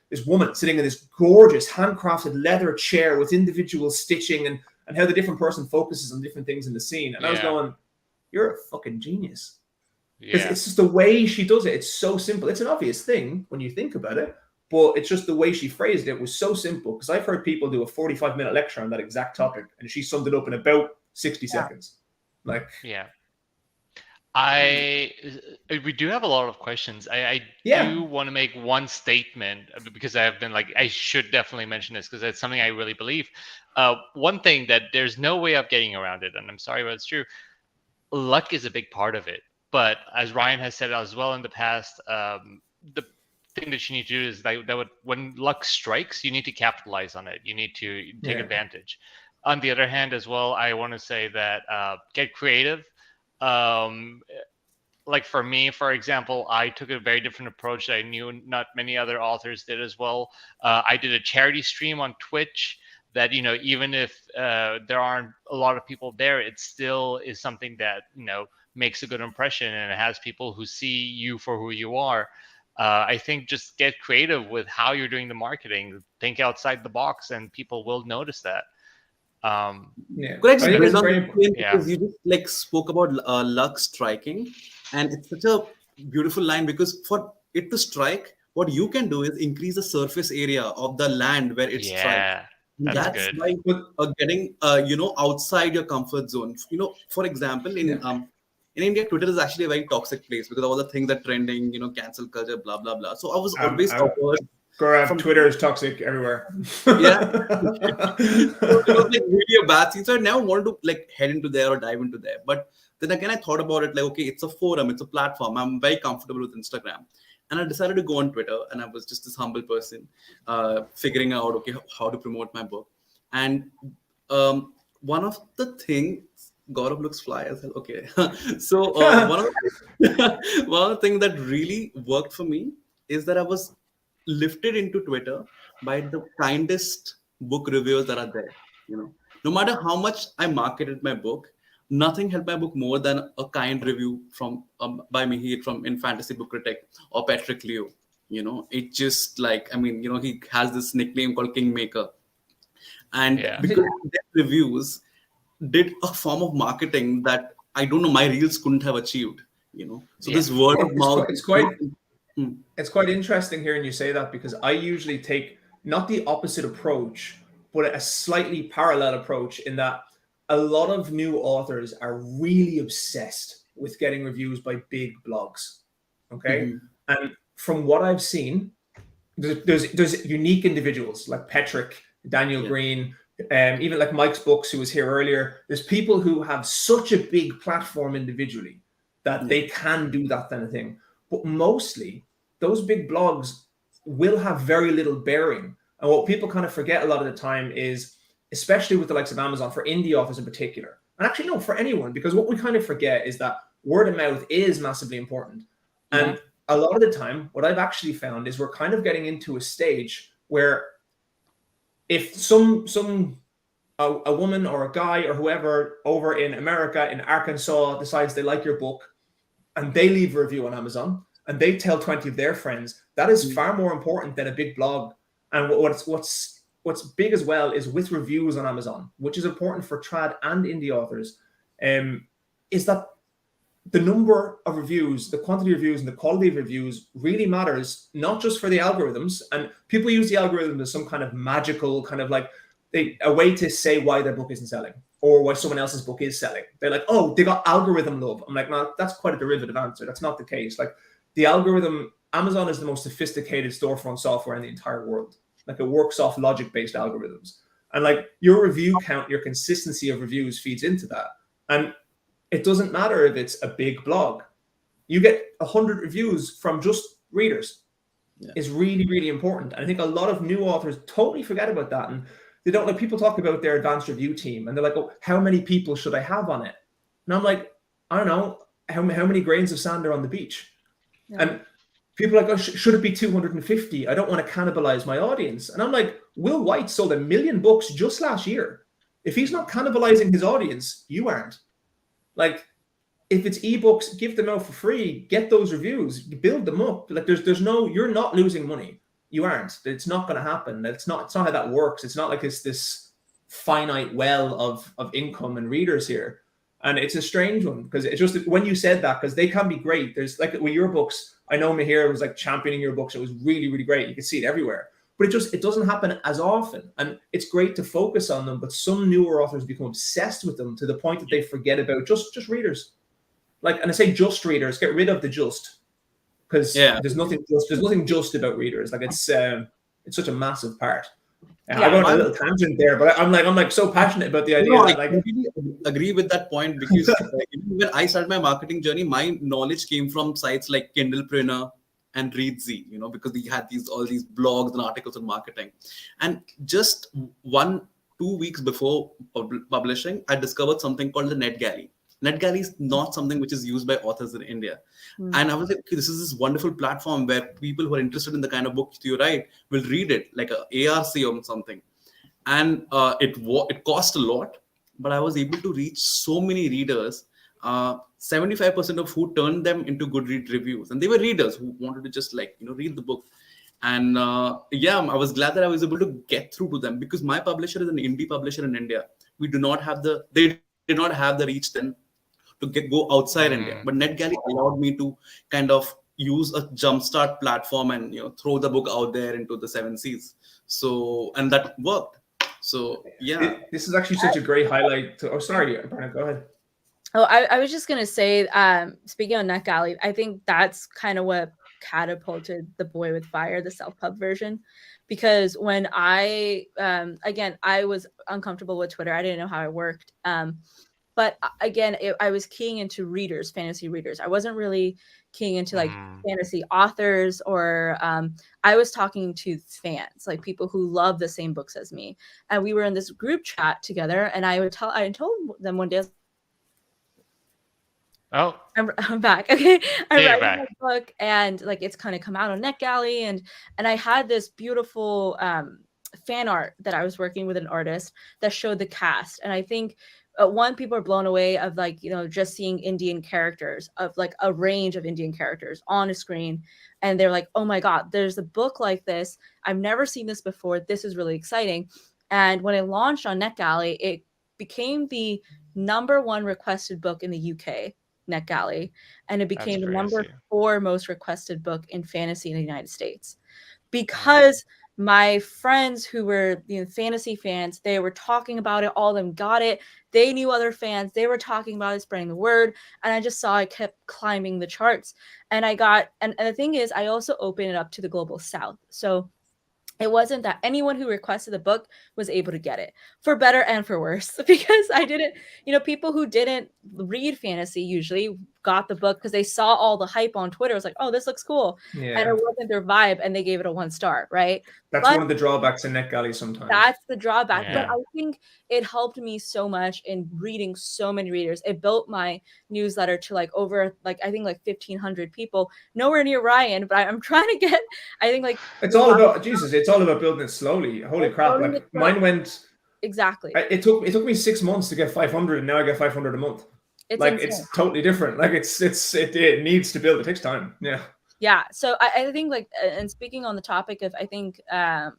this woman sitting in this gorgeous handcrafted leather chair with individual stitching, and how the different person focuses on different things in the scene. And I was going, you're a fucking genius. Because it's just the way she does it. It's so simple. It's an obvious thing when you think about it, but it's just the way she phrased it was so simple. Because I've heard people do a 45-minute lecture on that exact topic, and she summed it up in about 60 seconds. We do have a lot of questions. I do want to make one statement because I've been like, I should definitely mention this because it's something I really believe. One thing that there's no way of getting around it, and I'm sorry, but it's true. Luck is a big part of it. But as Ryan has said as well in the past, the thing that you need to do is when luck strikes, you need to capitalize on it. You need to take advantage. On the other hand, as well, I want to say that get creative. Like for me, for example, I took a very different approach that I knew not many other authors did as well. I did a charity stream on Twitch that, even if there aren't a lot of people there, it still is something that, makes a good impression, and it has people who see you for who you are. I think just get creative with how you're doing the marketing. Think outside the box, and people will notice that. Could I just build on because you just spoke about luck striking, and it's such a beautiful line because for it to strike, what you can do is increase the surface area of the land where it strikes. That's good. like getting outside your comfort zone. For example, in India, Twitter is actually a very toxic place because all the things are trending, cancel culture, blah blah blah. So I was always averse. Gaurav, Twitter is toxic everywhere. Yeah. So it was like really a bad thing. So I never wanted to like head into there or dive into there. But then again, I thought about it like, okay, it's a forum, it's a platform. I'm very comfortable with Instagram. And I decided to go on Twitter, and I was just this humble person, figuring out, okay, how to promote my book. And one of the things, Gaurav looks fly as hell. Okay. So one of the things that really worked for me is that I was lifted into Twitter by the kindest book reviewers that are there. No matter how much I marketed my book, nothing helped my book more than a kind review from by Mihir from in Fantasy Book Critic or Patrick Leo. It just like, he has this nickname called Kingmaker, and because their reviews did a form of marketing that I don't know my reels couldn't have achieved. So this word of mouth. It's quite interesting hearing you say that, because I usually take not the opposite approach, but a slightly parallel approach, in that a lot of new authors are really obsessed with getting reviews by big blogs. Okay. And from what I've seen, there's unique individuals like Patrick, Daniel Green, even like Mike's Books, who was here earlier. There's people who have such a big platform individually that they can do that kind of thing. But mostly those big blogs will have very little bearing. And what people kind of forget a lot of the time is, especially with the likes of Amazon, for indie authors in particular, and actually no, for anyone, because what we kind of forget is that word of mouth is massively important. And a lot of the time, what I've actually found is we're kind of getting into a stage where if a woman or a guy or whoever over in America, in Arkansas, decides they like your book and they leave a review on Amazon and they tell 20 of their friends, that is far more important than a big blog. And what's big as well is with reviews on Amazon, which is important for trad and indie authors, is that the number of reviews, the quantity of reviews and the quality of reviews really matters, not just for the algorithms. And people use the algorithm as some kind of magical kind of like a way to say why their book isn't selling or why someone else's book is selling. They're like, oh, they got algorithm love. I'm like, no, that's quite a derivative answer. That's not the case. Like the algorithm, Amazon is the most sophisticated storefront software in the entire world. Like it works off logic-based algorithms. And like your review count, your consistency of reviews feeds into that. And it doesn't matter if it's a big blog. You get 100 reviews from just readers. Is really, really important. And I think a lot of new authors totally forget about that. And they don't, like, people talk about their advanced review team and they're like, oh, how many people should I have on it? And I'm like, I don't know, how many grains of sand are on the beach? And people are like, oh, should it be 250? I don't want to cannibalize my audience. And I'm like, Will White sold 1 million books just last year. If he's not cannibalizing his audience, you aren't. Like, if it's ebooks, give them out for free, get those reviews, build them up. Like there's no, you're not losing money. You aren't. It's not going to happen. It's not how that works. It's not like it's this finite well of income and readers here. And it's a strange one, because it's just when you said that, because they can be great. There's like with your books, I know Mihir was like championing your books. It was really, really great. You could see it everywhere. But it doesn't happen as often. And it's great to focus on them, but some newer authors become obsessed with them to the point that they forget about just readers. Like, and I say just readers, get rid of the just, because there's nothing just about readers. Like it's such a massive part. I got a little tangent there, but I'm like so passionate about the idea. I completely agree with that point, because when I started my marketing journey, my knowledge came from sites like Kindlepreneur and ReadZ, because we had all these blogs and articles on marketing. And just 1-2 weeks before publishing, I discovered something called the NetGalley. NetGalley is not something which is used by authors in India. And I was like, okay, this is this wonderful platform where people who are interested in the kind of books you write will read it, like a ARC or something. And it cost a lot, but I was able to reach so many readers, 75% of who turned them into good reviews. And they were readers who wanted to just read the book. And I was glad that I was able to get through to them, because my publisher is an indie publisher in India. They did not have the reach then to go outside India. But NetGalley allowed me to kind of use a jumpstart platform and throw the book out there into the 7 seas. So, and that worked. So yeah, This is actually such a great highlight. Oh, sorry, Aparna, go ahead. Oh, I was just gonna say, speaking on NetGalley, I think that's kind of what catapulted The Boy with Fire, the self-pub version, because when I again, I was uncomfortable with Twitter. I didn't know how it worked. But again, I was keying into readers, fantasy readers. I wasn't really keying into like fantasy authors, or I was talking to fans, like people who love the same books as me. And we were in this group chat together, and I told them one day, Oh, I'm back. Okay, I'm you're writing back. my book, and like it's kind of come out on NetGalley, and I had this beautiful fan art that I was working with an artist that showed the cast, and I think one, people are blown away of like, just seeing Indian characters, of like a range of Indian characters on a screen, and they're like, oh my god, there's a book like this. I've never seen this before. This is really exciting. And when it launched on NetGalley, it became the #1 requested book in the UK. NetGalley, and it became the #4 most requested book in fantasy in the United States, because my friends who were fantasy fans, they were talking about it. All of them got it. They knew other fans. They were talking about it, spreading the word, and I just saw it kept climbing the charts. And I got, and the thing is, I also opened it up to the global South, so it wasn't that anyone who requested the book was able to get it, for better and for worse, because I didn't, people who didn't read fantasy usually got the book because they saw all the hype on Twitter. It was like, oh, this looks cool. Yeah. And it wasn't their vibe, and they gave it a 1 star, right? That's one of the drawbacks in NetGalley sometimes. That's the drawback. Yeah. But I think it helped me so much in reading so many readers. It built my newsletter to like over, like, I think like 1,500 people. Nowhere near Ryan, but I'm trying to get, I think like... It's all about, Jesus, it's all about building it slowly. Holy crap. Like mine went... Exactly. It took me 6 months to get 500, and now I get 500 a month. It's totally different. Like it needs to build. It takes time. Yeah. Yeah. So I think like, and speaking on the topic of, I think Ryan,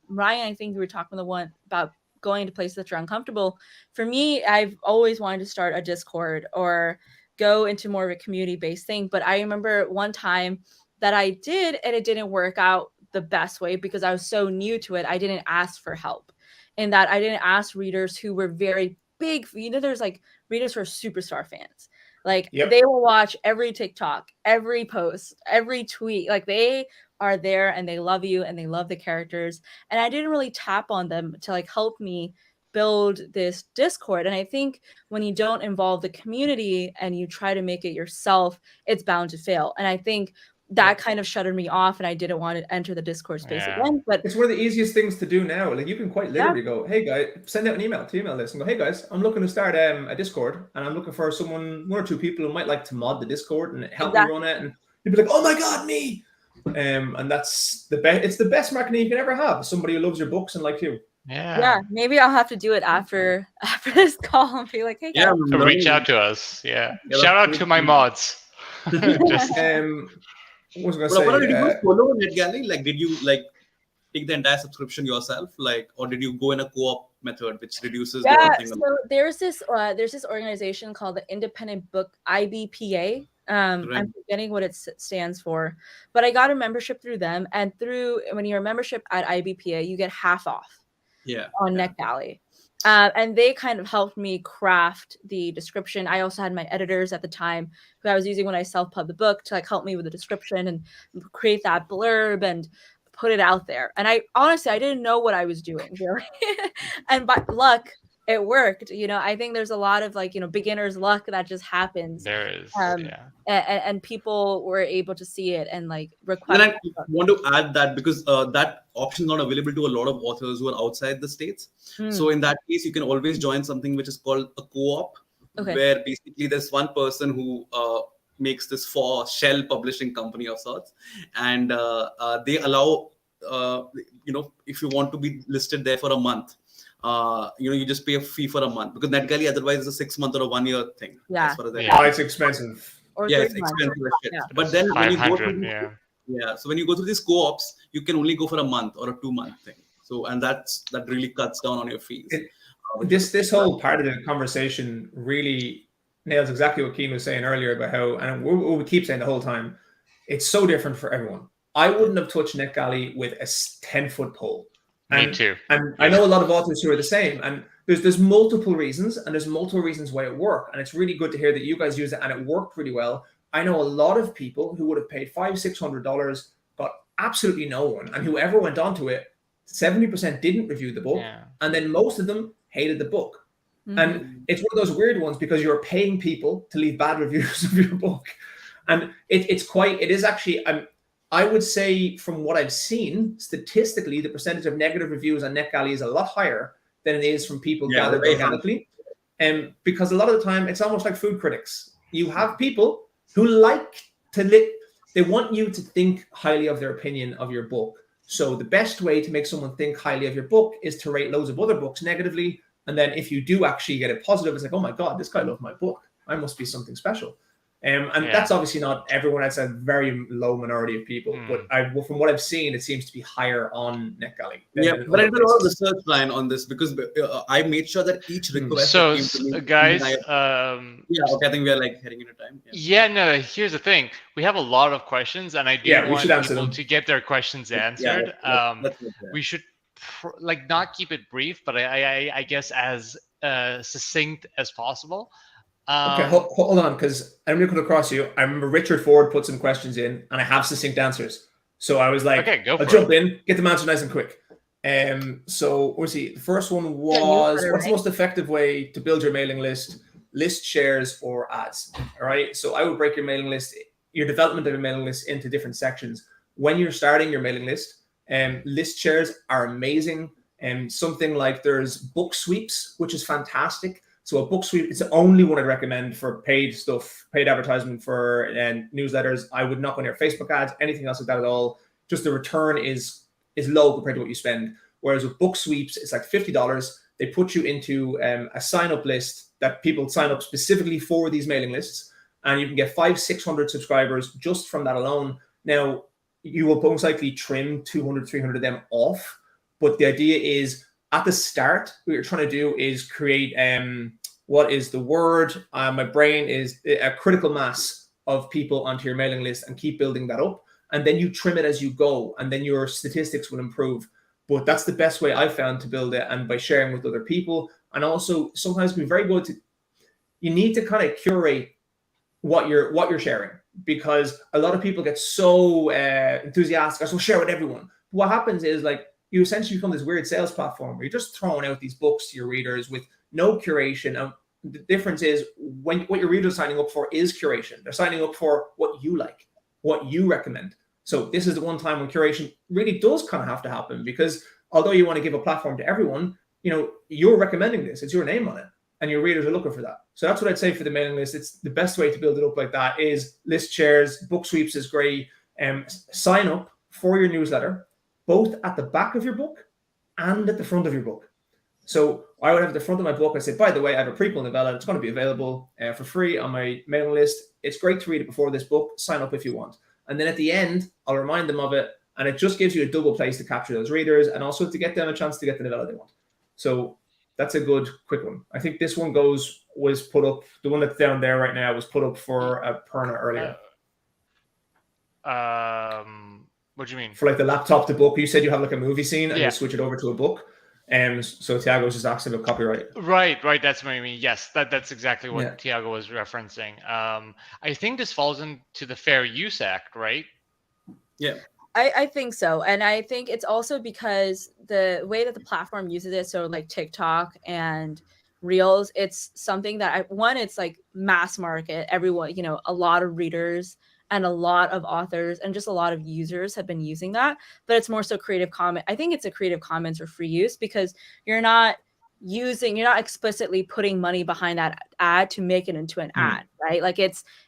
I think you were talking the one about going to places that you're uncomfortable. For me, I've always wanted to start a Discord or go into more of a community-based thing. But I remember one time that I did, and it didn't work out the best way because I was so new to it. I didn't ask for help, in that I didn't ask readers who were very big. There's like readers who are superstar fans. Like they will watch every TikTok, every post, every tweet. Like they are there and they love you and they love the characters. And I didn't really tap on them to like help me build this Discord. And I think when you don't involve the community and you try to make it yourself, it's bound to fail. And I think that kind of shuttered me off, and I didn't want to enter the Discord space again. But it's one of the easiest things to do now. Like you can quite literally go, hey guys, send out an email to email list and go, hey guys, I'm looking to start a Discord, and I'm looking for someone, 1 or 2 people who might like to mod the Discord and help me run it. And you'd be like, oh my god, me. And that's the best. It's the best marketing you can ever have. Somebody who loves your books and like you. Yeah, maybe I'll have to do it after this call and be like, hey guys. Reach out to us. Shout out to my mods. Just what was I going to say? Did you follow NetGalley? Like, did you like take the entire subscription yourself, like, or did you go in a co-op method which reduces? So there's this organization called the Independent Book IBPA. I'm forgetting what it stands for, but I got a membership through them, and when you're a membership at IBPA, you get half off. On NetGalley. And they kind of helped me craft the description. I also had my editors at the time who I was using when I self-pub the book to like help me with the description and create that blurb and put it out there. And I honestly, I didn't know what I was doing really. And by luck, it worked. I think there's a lot of like, beginner's luck that just happens. There is. And people were able to see it and like request. And I want to add that because that option is not available to a lot of authors who are outside the States. So in that case, you can always join something which is called a co-op, where basically there's one person who makes this for shell publishing company of sorts, and they allow if you want to be listed there for a month. You just pay a fee for a month, because NetGalley otherwise is a 6-month or a 1-year thing. As far as it's expensive. It's expensive. But then when you go through, so when you go through these co-ops, you can only go for a month or a 2-month thing. So that really cuts down on your fees. This whole part of the conversation really nails exactly what Kian was saying earlier about how, and we keep saying the whole time, it's so different for everyone. I wouldn't have touched NetGalley with a 10-foot pole. Me too. And I know a lot of authors who are the same. And there's multiple reasons, and there's multiple reasons why it worked. And it's really good to hear that you guys use it and it worked really well. I know a lot of people who would have paid $500-600, got absolutely no one, and whoever went onto it, 70% didn't review the book, and then most of them hated the book. And it's one of those weird ones because you're paying people to leave bad reviews of your book, and it is actually. I would say from what I've seen, statistically, the percentage of negative reviews on NetGalley is a lot higher than it is from people gathered organically. And because a lot of the time, it's almost like food critics. You have people who like to they want you to think highly of their opinion of your book. So the best way to make someone think highly of your book is to rate loads of other books negatively. And then if you do actually get it positive, it's like, oh my God, this guy loved my book. I must be something special. And that's obviously not everyone. That's a very low minority of people. But from what I've seen, it seems to be higher on NetGalley. But I did a lot of research, Ryan, on this because I made sure that each request. So, came to me, guys, okay, I think we are like heading into time. No. Here's the thing: we have a lot of questions, and I do want people to get their questions answered. We should not keep it brief, but I guess as succinct as possible. Okay, hold on, because I'm going to come across you. I remember Richard Ford put some questions in, and I have succinct answers. So I was like, okay, I'll jump in, get them answered nice and quick. So let's see. The first one was, what's the most effective way to build your mailing list? List shares or ads? All right. So I would break your mailing list, your development of your mailing list into different sections. When you're starting your mailing list, list shares are amazing. Something like there's book sweeps, which is fantastic. So a book sweep, it's the only one I'd recommend for paid stuff, paid advertisement for newsletters. I would not go near Facebook ads, anything else like that at all. Just the return is low compared to what you spend. Whereas with book sweeps, it's like $50. They put you into a sign-up list that people sign up specifically for these mailing lists. And you can get 500-600 subscribers just from that alone. Now, you will most likely trim 200-300 of them off. But the idea is, at the start, what you're trying to do is create what is the word? My brain is a critical mass of people onto your mailing list and keep building that up. And then you trim it as you go, and then your statistics will improve. But that's the best way I've found to build it, and by sharing with other people. And also sometimes be very good to, you need to kind of curate what you're sharing, because a lot of people get so enthusiastic, so share with everyone. What happens is you essentially become this weird sales platform where you're just throwing out these books to your readers with no curation. And the difference is what your readers are signing up for is curation. They're signing up for what you like, what you recommend. So this is the one time when curation really does kind of have to happen, because although you want to give a platform to everyone, you're recommending this. It's your name on it, and your readers are looking for that. So that's what I'd say for the mailing list. It's the best way to build it up like that is list shares. Book sweeps is great. Sign up for your newsletter, both at the back of your book and at the front of your book. So I would have at the front of my book, I say, by the way, I have a prequel novella. It's going to be available for free on my mailing list. It's great to read it before this book. Sign up if you want. And then at the end, I'll remind them of it. And it just gives you a double place to capture those readers and also to get them a chance to get the novella they want. So that's a good quick one. I think this one was put up, the one that's down there right now was put up for Aparna earlier. What do you mean? For the laptop to book, you said you have a movie scene and you switch it over to a book. So Tiago's just asking about copyright. Right. That's what I mean. Yes, that's exactly what Tiago was referencing. I think this falls into the Fair Use Act, right? Yeah. I think so. And I think it's also because the way that the platform uses it, so TikTok and Reels, it's something that it's mass market. Everyone, a lot of readers and a lot of authors and just a lot of users have been using that, but it's more so Creative Commons. I think it's a Creative Commons or free use, because you're not explicitly putting money behind that ad to make it into an ad, right?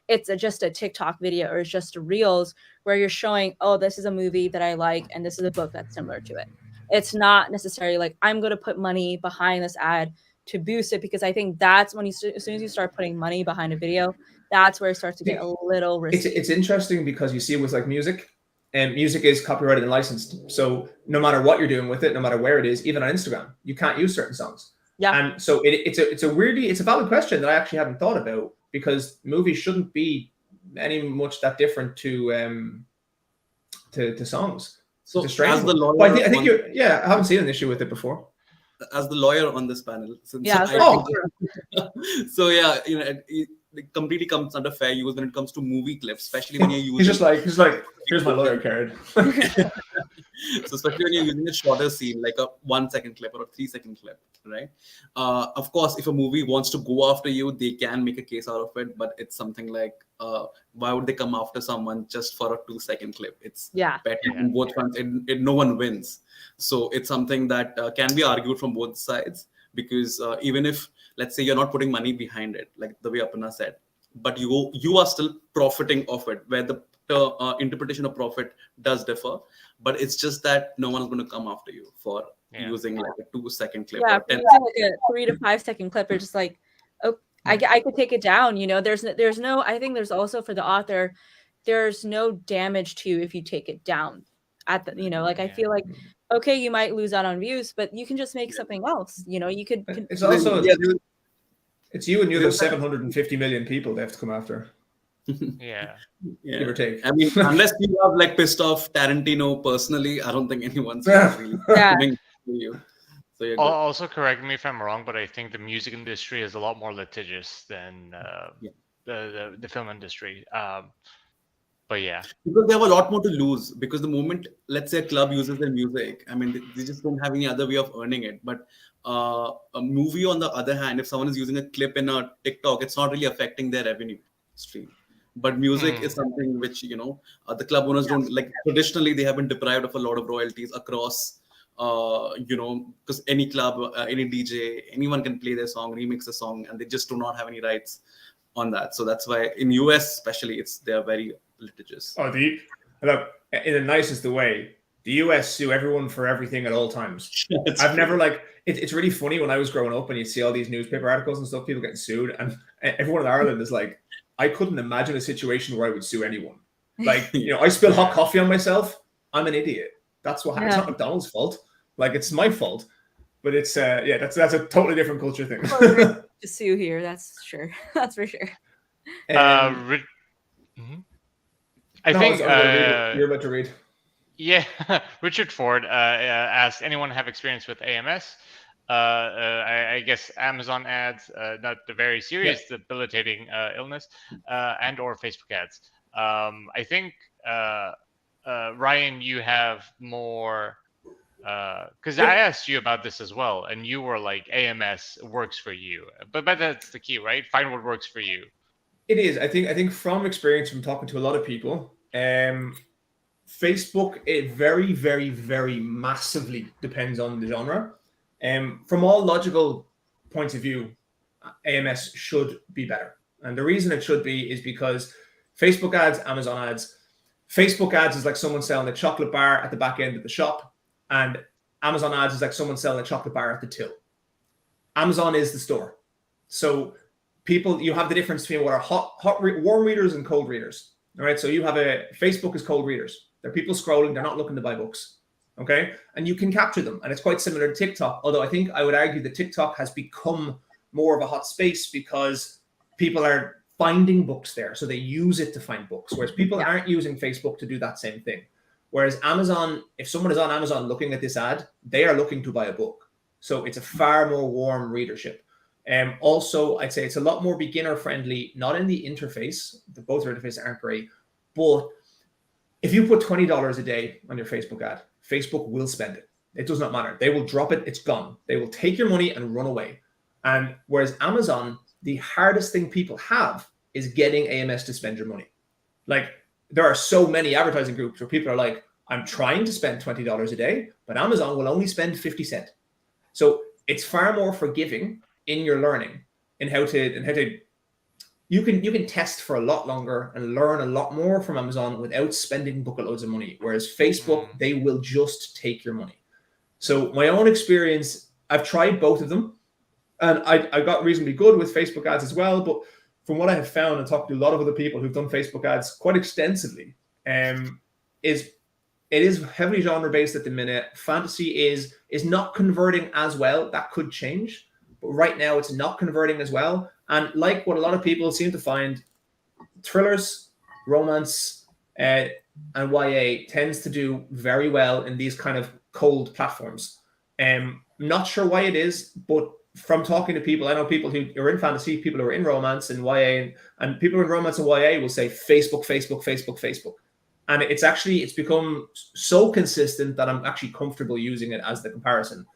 It's just a TikTok video or it's just a Reels where you're showing, oh, this is a movie that I like and this is a book that's similar to it. It's not necessarily I'm going to put money behind this ad to boost it, because I think that's when as soon as you start putting money behind a video, that's where it starts to get a little risky. It's interesting because you see with music, and music is copyrighted and licensed. So no matter what you're doing with it, no matter where it is, even on Instagram, you can't use certain songs. Yeah. And so it's a valid question that I actually haven't thought about, because movies shouldn't be any much that different to songs. So it's a strange as the one. lawyer, But I think you're, yeah, I haven't seen an issue with it before. as the lawyer on this panel, since Yeah, so yeah, it completely comes under fair use when it comes to movie clips, especially when you're using. He's just like, here's my lawyer card. So especially when you're using a shorter scene, like a 1 second clip or a 3 second clip, right? Of course, if a movie wants to go after you, they can make a case out of it, but it's something like, why would they come after someone just for a 2 second clip? It's better on both fronts. No one wins. So it's something that can be argued from both sides, because even if, let's say, you're not putting money behind it, like the way Aparna said, but you are still profiting off it, where the interpretation of profit does differ, but it's just that no one is going to come after you for using like a 2 second clip. Yeah, or 10 like a 3 to 5 second clip, or just like, oh, I could take it down. There's no. I think there's also for the author, there's no damage to you if you take it down. At the I feel like, okay, you might lose out on views, but you can just make something else. You could. It's also it's you and the other 750 million people they have to come after. Yeah. Give or take. I mean, unless you have like pissed off Tarantino personally, I don't think anyone's really coming to you. So you're good. Also, correct me if I'm wrong, but I think the music industry is a lot more litigious than the film industry. But yeah, because they have a lot more to lose. Because the moment, let's say, a club uses their music, I mean, they just don't have any other way of earning it. But a movie, on the other hand, if someone is using a clip in a TikTok, it's not really affecting their revenue stream. But music is something which the club owners don't like. Traditionally, they have been deprived of a lot of royalties across. Because any club, any DJ, anyone can play their song, remix a song, and they just do not have any rights on that. So that's why in US especially, they are very litigious. Oh, look, in the nicest way, the US sue everyone for everything at all times. I've never it's really funny when I was growing up and you see all these newspaper articles and stuff, people getting sued, and everyone in Ireland is like, I couldn't imagine a situation where I would sue anyone. Like, I spill hot coffee on myself, I'm an idiot. That's what happens. It's not McDonald's fault. Like, it's my fault. But it's that's a totally different culture thing. To sue here, that's sure. That's for sure. I think you're about to read. Yeah, Richard Ford asked, anyone have experience with AMS? I guess Amazon ads, not the very serious debilitating illness, and or Facebook ads. I think Ryan, you have more, because I asked you about this as well, and you were like, AMS works for you, but that's the key, right? Find what works for you. It is. I think from experience, from talking to a lot of people, Facebook, it very, very, very massively depends on the genre. From all logical points of view, AMS should be better. And the reason it should be is because Facebook ads, Amazon ads. Facebook ads is like someone selling a chocolate bar at the back end of the shop, and Amazon ads is like someone selling a chocolate bar at the till. Amazon is the store. So you have the difference between what are warm readers and cold readers. All right. So you have Facebook is cold readers. They're people scrolling. They're not looking to buy books. Okay. And you can capture them. And it's quite similar to TikTok. Although I think I would argue that TikTok has become more of a hot space because people are finding books there. So they use it to find books, whereas people aren't using Facebook to do that same thing. Whereas Amazon, if someone is on Amazon looking at this ad, they are looking to buy a book. So it's a far more warm readership. Also, I'd say it's a lot more beginner friendly, not in the interface. Both interfaces aren't great. But if you put $20 a day on your Facebook ad, Facebook will spend it. It does not matter. They will drop it. It's gone. They will take your money and run away. And whereas Amazon, the hardest thing people have is getting AMS to spend your money. Like, there are so many advertising groups where people are like, I'm trying to spend $20 a day, but Amazon will only spend 50 cents. So it's far more forgiving in your learning in how to you can test for a lot longer and learn a lot more from Amazon without spending bucket loads of money. Whereas Facebook, they will just take your money. So my own experience, I've tried both of them, and I got reasonably good with Facebook ads as well. But from what I have found and talked to a lot of other people who've done Facebook ads quite extensively, it is heavily genre based at the minute. Fantasy is not converting as well. That could change, but right now it's not converting as well. And like what a lot of people seem to find, thrillers, romance, and YA tends to do very well in these kind of cold platforms. Not sure why it is, but from talking to people, I know people who are in fantasy, people who are in romance and YA, and people in romance and YA will say Facebook, Facebook, Facebook, Facebook. And it's become so consistent that I'm actually comfortable using it as the comparison.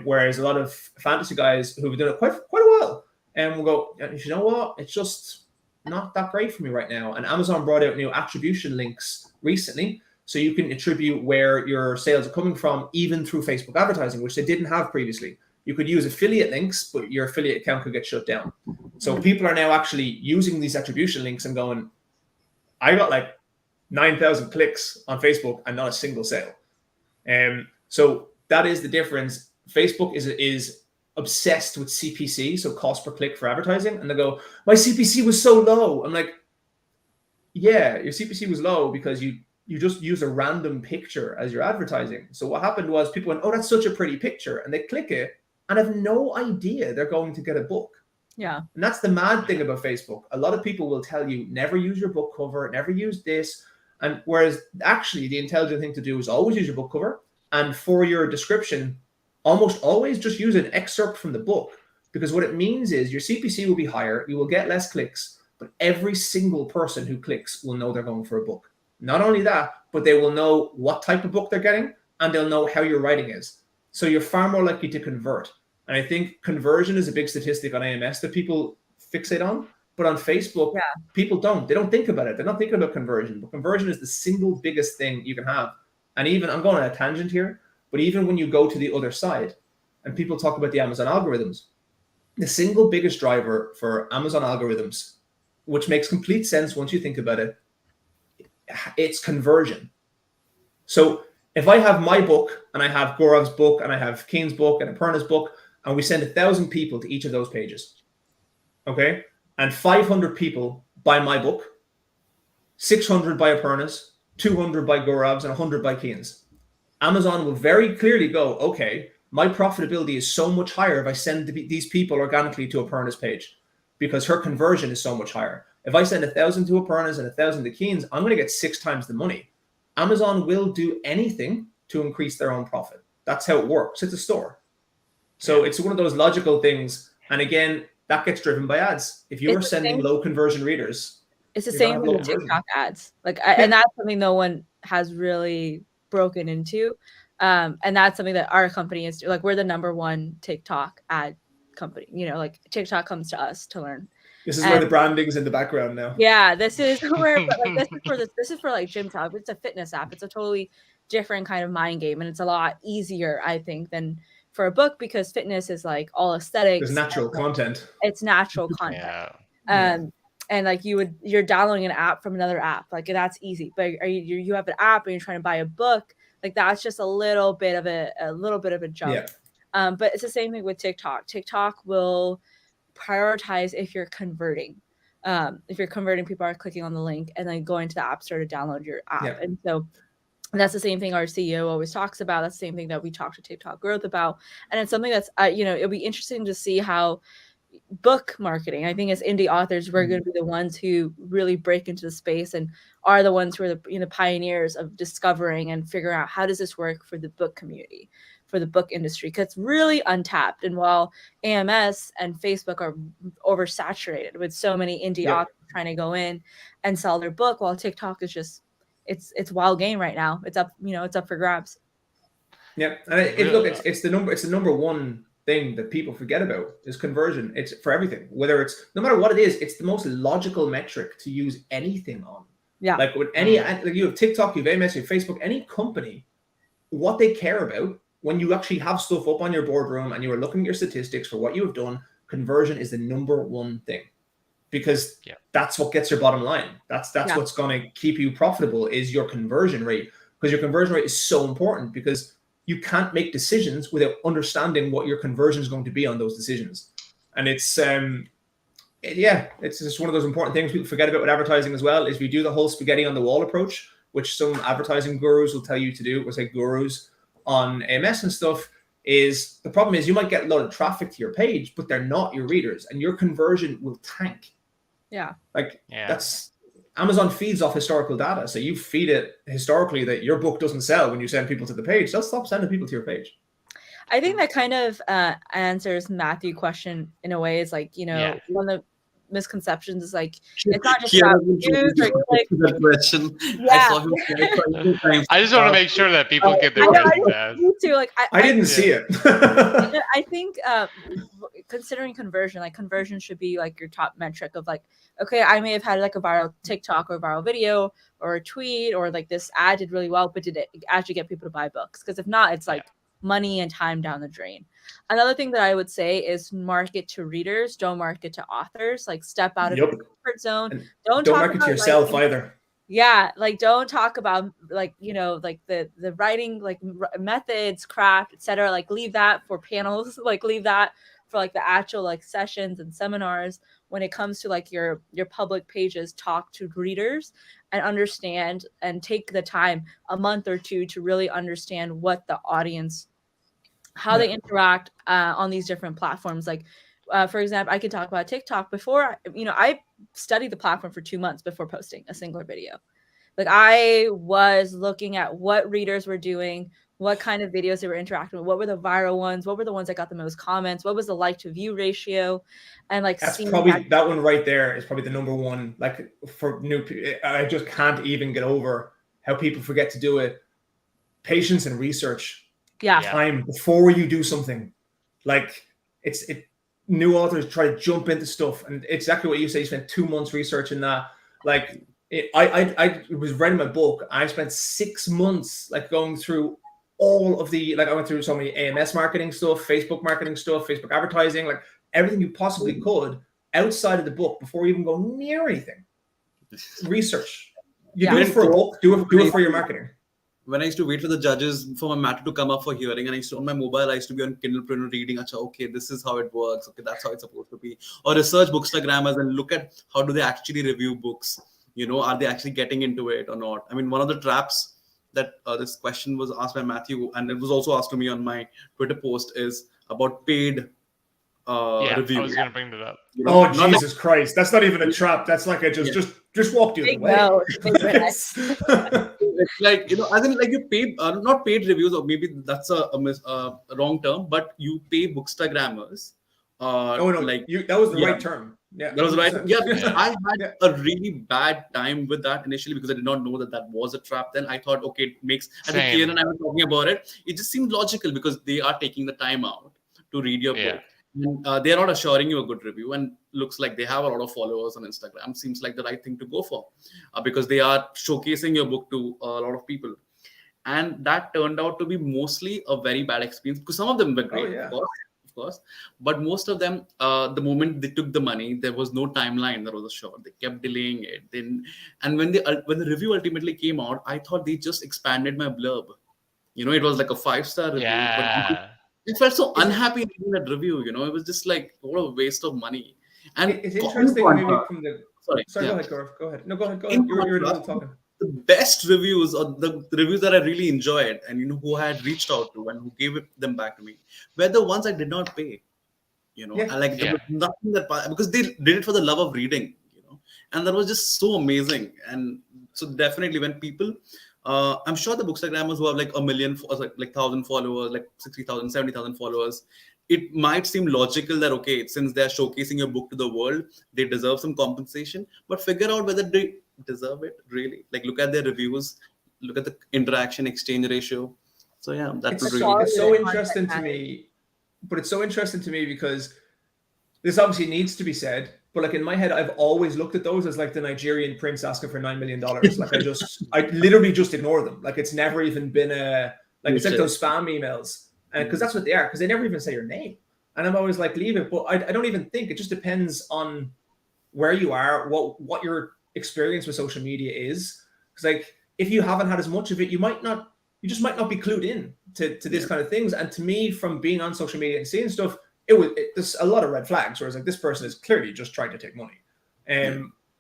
Whereas a lot of fantasy guys who've done it quite a while will go, you know what, it's just not that great for me right now. And Amazon brought out new attribution links recently, so you can attribute where your sales are coming from, even through Facebook advertising, which they didn't have previously. You could use affiliate links, but your affiliate account could get shut down. So people are now actually using these attribution links and going, I got like 9,000 clicks on Facebook and not a single sale. So that is the difference. Facebook is obsessed with CPC, so cost per click for advertising, and they go, my CPC was so low. I'm like, yeah, your CPC was low because you just use a random picture as your advertising. So what happened was people went, oh, that's such a pretty picture, and they click it and have no idea they're going to get a book. Yeah. And that's the mad thing about Facebook. A lot of people will tell you, never use your book cover, never use this. And whereas actually the intelligent thing to do is always use your book cover. And for your description, almost always just use an excerpt from the book. Because what it means is your CPC will be higher, you will get less clicks, but every single person who clicks will know they're going for a book. Not only that, but they will know what type of book they're getting, and they'll know how your writing is. So you're far more likely to convert. And I think conversion is a big statistic on AMS that people fixate on. But on Facebook, people don't. They don't think about it. They're not thinking about conversion. But conversion is the single biggest thing you can have. And even, I'm going on a tangent here, but even when you go to the other side and people talk about the Amazon algorithms, the single biggest driver for Amazon algorithms, which makes complete sense once you think about it, it's conversion. So if I have my book and I have Gourav's book and I have Kian's book and Aparna's book, and we send 1,000 people to each of those pages, okay? And 500 people buy my book, 600 buy Aparna's, 200 buy Gourav's, and 100 buy Kian's. Amazon will very clearly go, okay, my profitability is so much higher if I send these people organically to Aparna's page because her conversion is so much higher. If I send 1,000 to Aparna's and 1,000 to Kian's, I'm going to get 6 times the money. Amazon will do anything to increase their own profit. That's how it works. It's a store. So it's one of those logical things. And again, that gets driven by ads. If you are sending low conversion readers, it's the same with TikTok ads. And that's something no one has really broken into. And that's something that our company is like, we're the #1 TikTok ad company. You know, like TikTok comes to us to learn. This is where the branding's in the background now. Yeah, this is where, but like this is for like gym talk. It's a fitness app. It's a totally different kind of mind game, and it's a lot easier, I think, than for a book because fitness is like all aesthetics. There's natural content. It's natural content. And like you're downloading an app from another app, like that's easy. But you have an app and you're trying to buy a book, like that's just a little bit of a jump. Yeah. But it's the same thing with TikTok. TikTok will prioritize if you're converting. If you're converting, people are clicking on the link and then going to the app store to download your app. Yeah. And so that's the same thing our CEO always talks about. That's the same thing that we talk to TikTok growth about. And it's something that's, it'll be interesting to see how book marketing, I think as indie authors, we're going to be the ones who really break into the space and are the ones who are the pioneers of discovering and figuring out how does this work for the book community, for the book industry, because it's really untapped. And while AMS and Facebook are oversaturated with so many indie authors trying to go in and sell their book, while TikTok is just, it's wild game right now. It's up, it's up for grabs. Yeah, and it's the number one thing that people forget about is conversion. It's for everything, whether it's no matter what it is, it's the most logical metric to use anything on. Yeah, like with any, like you have TikTok, you have AMS, you have Facebook, any company, what they care about when you actually have stuff up on your boardroom and you are looking at your statistics for what you have done, conversion is the number one thing. Because that's what gets your bottom line. That's what's going to keep you profitable is your conversion rate. Because your conversion rate is so important because you can't make decisions without understanding what your conversion is going to be on those decisions. And it's just one of those important things people forget about with advertising as well, is we do the whole spaghetti on the wall approach, which some advertising gurus will tell you to do. We'll say gurus on AMS and stuff. Is the problem is you might get a lot of traffic to your page, but they're not your readers, and your conversion will tank. Yeah. That's Amazon feeds off historical data. So you feed it historically that your book doesn't sell when you send people to the page. They'll stop sending people to your page. I think that kind of answers Matthew's question in a way. Is like, you know, one of the misconceptions is like it's not just about views. Like, that question. Yeah. I saw him two times. I just want to make sure that people get their questions asked. Me too. Like I didn't see it. I think considering conversion, like conversion should be like your top metric of like, okay, I may have had like a viral TikTok or viral video or a tweet or like this ad did really well, but did it actually get people to buy books? Because if not, it's like money and time down the drain. Another thing that I would say is market to readers, don't market to authors. Like step out of your comfort zone. And don't market to yourself either. Yeah, like don't talk about like, you know, like the writing like methods, craft, etc. Like leave that for panels, like leave that for like the actual like sessions and seminars. When it comes to like your public pages, talk to readers and understand and take the time, a month or two, to really understand what the audience, how they interact on these different platforms. Like for example, I could talk about TikTok. Before, you know, I studied the platform for 2 months before posting a single video. Like I was looking at what readers were doing, what kind of videos they were interacting with, what were the viral ones, what were the ones that got the most comments, what was the like to view ratio, and like that's probably that one right there is probably the number one. Like for new people, I just can't even get over how people forget to do it. Patience and research. Time before you do something. Like new authors try to jump into stuff, and it's exactly what you say. You spent 2 months researching that. Like I was writing my book. I spent 6 months like going through all of the, like I went through so many AMS marketing stuff, Facebook marketing stuff, Facebook advertising, like everything you possibly could outside of the book before you even go near anything. Research. You do it for a book, do it for your marketing. When I used to wait for the judges for my matter to come up for hearing, and I used to on my mobile, I used to be on Kindle Print reading, okay, this is how it works. Okay, that's how it's supposed to be. Or research bookstagrammers and look at how do they actually review books. You know, are they actually getting into it or not? I mean, one of the traps that this question was asked by Matthew, and it was also asked to me on my Twitter post, is about paid review. I was going to bring that up. You know, oh, Jesus Christ. That's not even a trap. That's like a just walk the other way. No, it's like, you know, I think like you pay, not paid reviews, or maybe that's a wrong term, but you pay bookstagrammers. That was the right term. Yeah, that was right. Yeah, I had a really bad time with that initially because I did not know that was a trap. Then I thought, okay, it makes. I think Kian and I were talking about it. It just seemed logical because they are taking the time out to read your book. And, they are not assuring you a good review, and looks like they have a lot of followers on Instagram. Seems like the right thing to go for because they are showcasing your book to a lot of people. And that turned out to be mostly a very bad experience because some of them were great, of course. But most of them, the moment they took the money, there was no timeline that was assured. They kept delaying it. And when the review ultimately came out, I thought they just expanded my blurb. You know, it was like a 5-star review. But I felt so unhappy reading that review. You know, it was just like what a waste of money. And it's interesting. Maybe from the sorry, go ahead, Gaurav. Go ahead. No, go ahead. You're talking. The best reviews, or the reviews that I really enjoyed, and you know who I had reached out to and who gave them back to me, were the ones I did not pay. You know, I like there was nothing that, because they did it for the love of reading. You know, and that was just so amazing. And so definitely when people. I'm sure the bookstagrammers who have like 1 million, like 1,000 followers, like 60,000, 70,000 followers, it might seem logical that, okay, since they're showcasing your book to the world, they deserve some compensation, but figure out whether they deserve it really. Like look at their reviews, look at the interaction exchange ratio. So yeah, that's really. It's so interesting to me, but it's so interesting to me because this obviously needs to be said. But like in my head, I've always looked at those as like the Nigerian prince asking for $9 million. Like I literally just ignore them. Like it's never even been it's like those spam emails, and because that's what they are. Because they never even say your name, and I'm always like, leave it. But I don't even think. It just depends on where you are, what your experience with social media is. Because like if you haven't had as much of it, you just might not be clued in to this kind of things. And to me, from being on social media and seeing stuff. There's a lot of red flags, whereas like this person is clearly just trying to take money.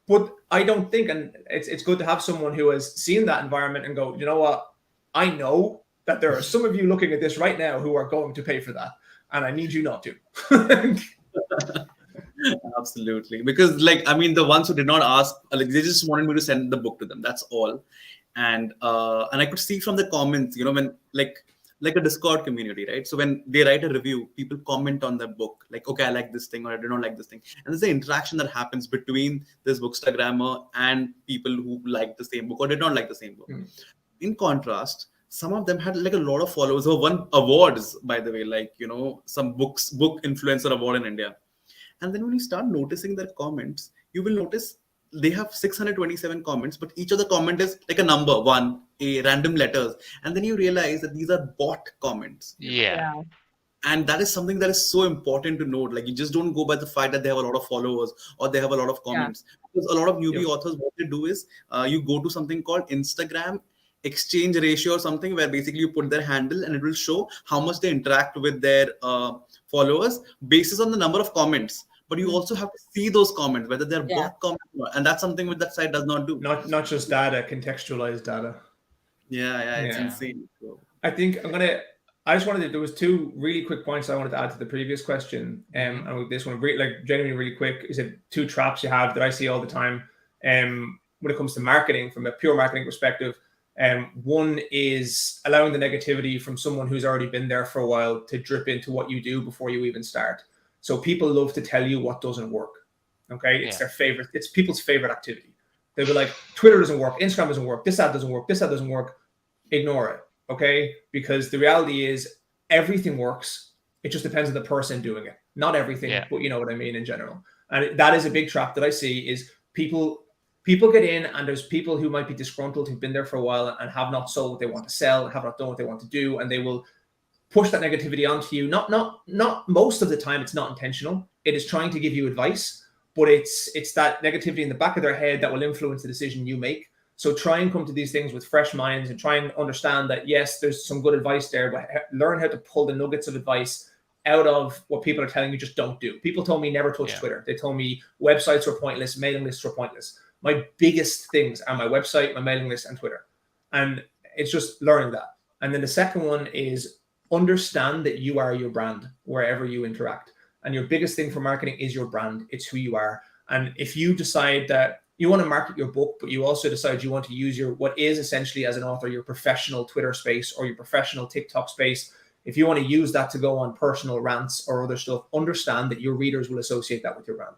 But I don't think, and it's good to have someone who has seen that environment and go, you know what? I know that there are some of you looking at this right now who are going to pay for that, and I need you not to. Absolutely. Because like, I mean, the ones who did not ask, like they just wanted me to send the book to them. That's all. And I could see from the comments, when like a Discord community, right? So when they write a review, people comment on the book, like, okay, I like this thing or I do not like this thing. And there's the interaction that happens between this bookstagrammer and people who like the same book or did not like the same book. In contrast, some of them had like a lot of followers who won awards, by the way, like, some book influencer award in India. And then when you start noticing their comments, you will notice they have 627 comments, but each of the comment is like a number, one, a random letters. And then you realize that these are bot comments. Yeah. And that is something that is so important to note. Like, you just don't go by the fact that they have a lot of followers or they have a lot of comments. Because a lot of newbie authors, what they do is you go to something called Instagram exchange ratio or something, where basically you put their handle and it will show how much they interact with their followers basis on the number of comments. But you also have to see those comments, whether they're bot comments or not. And that's something that site does not do. Not just data, contextualized data. Yeah, it's insane. So, I think there was two really quick points I wanted to add to the previous question. And with this one, genuinely really quick, is it two traps you have that I see all the time when it comes to marketing from a pure marketing perspective. One is allowing the negativity from someone who's already been there for a while to drip into what you do before you even start. So people love to tell you what doesn't work. Okay, it's their favorite. It's people's favorite activity. They'll be like, Twitter doesn't work, Instagram doesn't work, this ad doesn't work, this ad doesn't work. Ignore it. Okay, because the reality is everything works. It just depends on the person doing it. Not everything, but you know what I mean in general. And that is a big trap that I see is people get in, and there's people who might be disgruntled, who've been there for a while and have not sold what they want to sell, have not done what they want to do, and they will push that negativity onto you. Not most of the time, it's not intentional. It is trying to give you advice, but it's that negativity in the back of their head that will influence the decision you make. So try and come to these things with fresh minds and try and understand that, yes, there's some good advice there, but learn how to pull the nuggets of advice out of what people are telling you just don't do. People told me never touch Twitter. They told me websites were pointless, mailing lists were pointless. My biggest things are my website, my mailing list, and Twitter. And it's just learning that. And then the second one is understand that you are your brand wherever you interact. And your biggest thing for marketing is your brand. It's who you are. And if you decide that you want to market your book, but you also decide you want to use what is essentially as an author, your professional Twitter space or your professional TikTok space, if you want to use that to go on personal rants or other stuff, understand that your readers will associate that with your brand.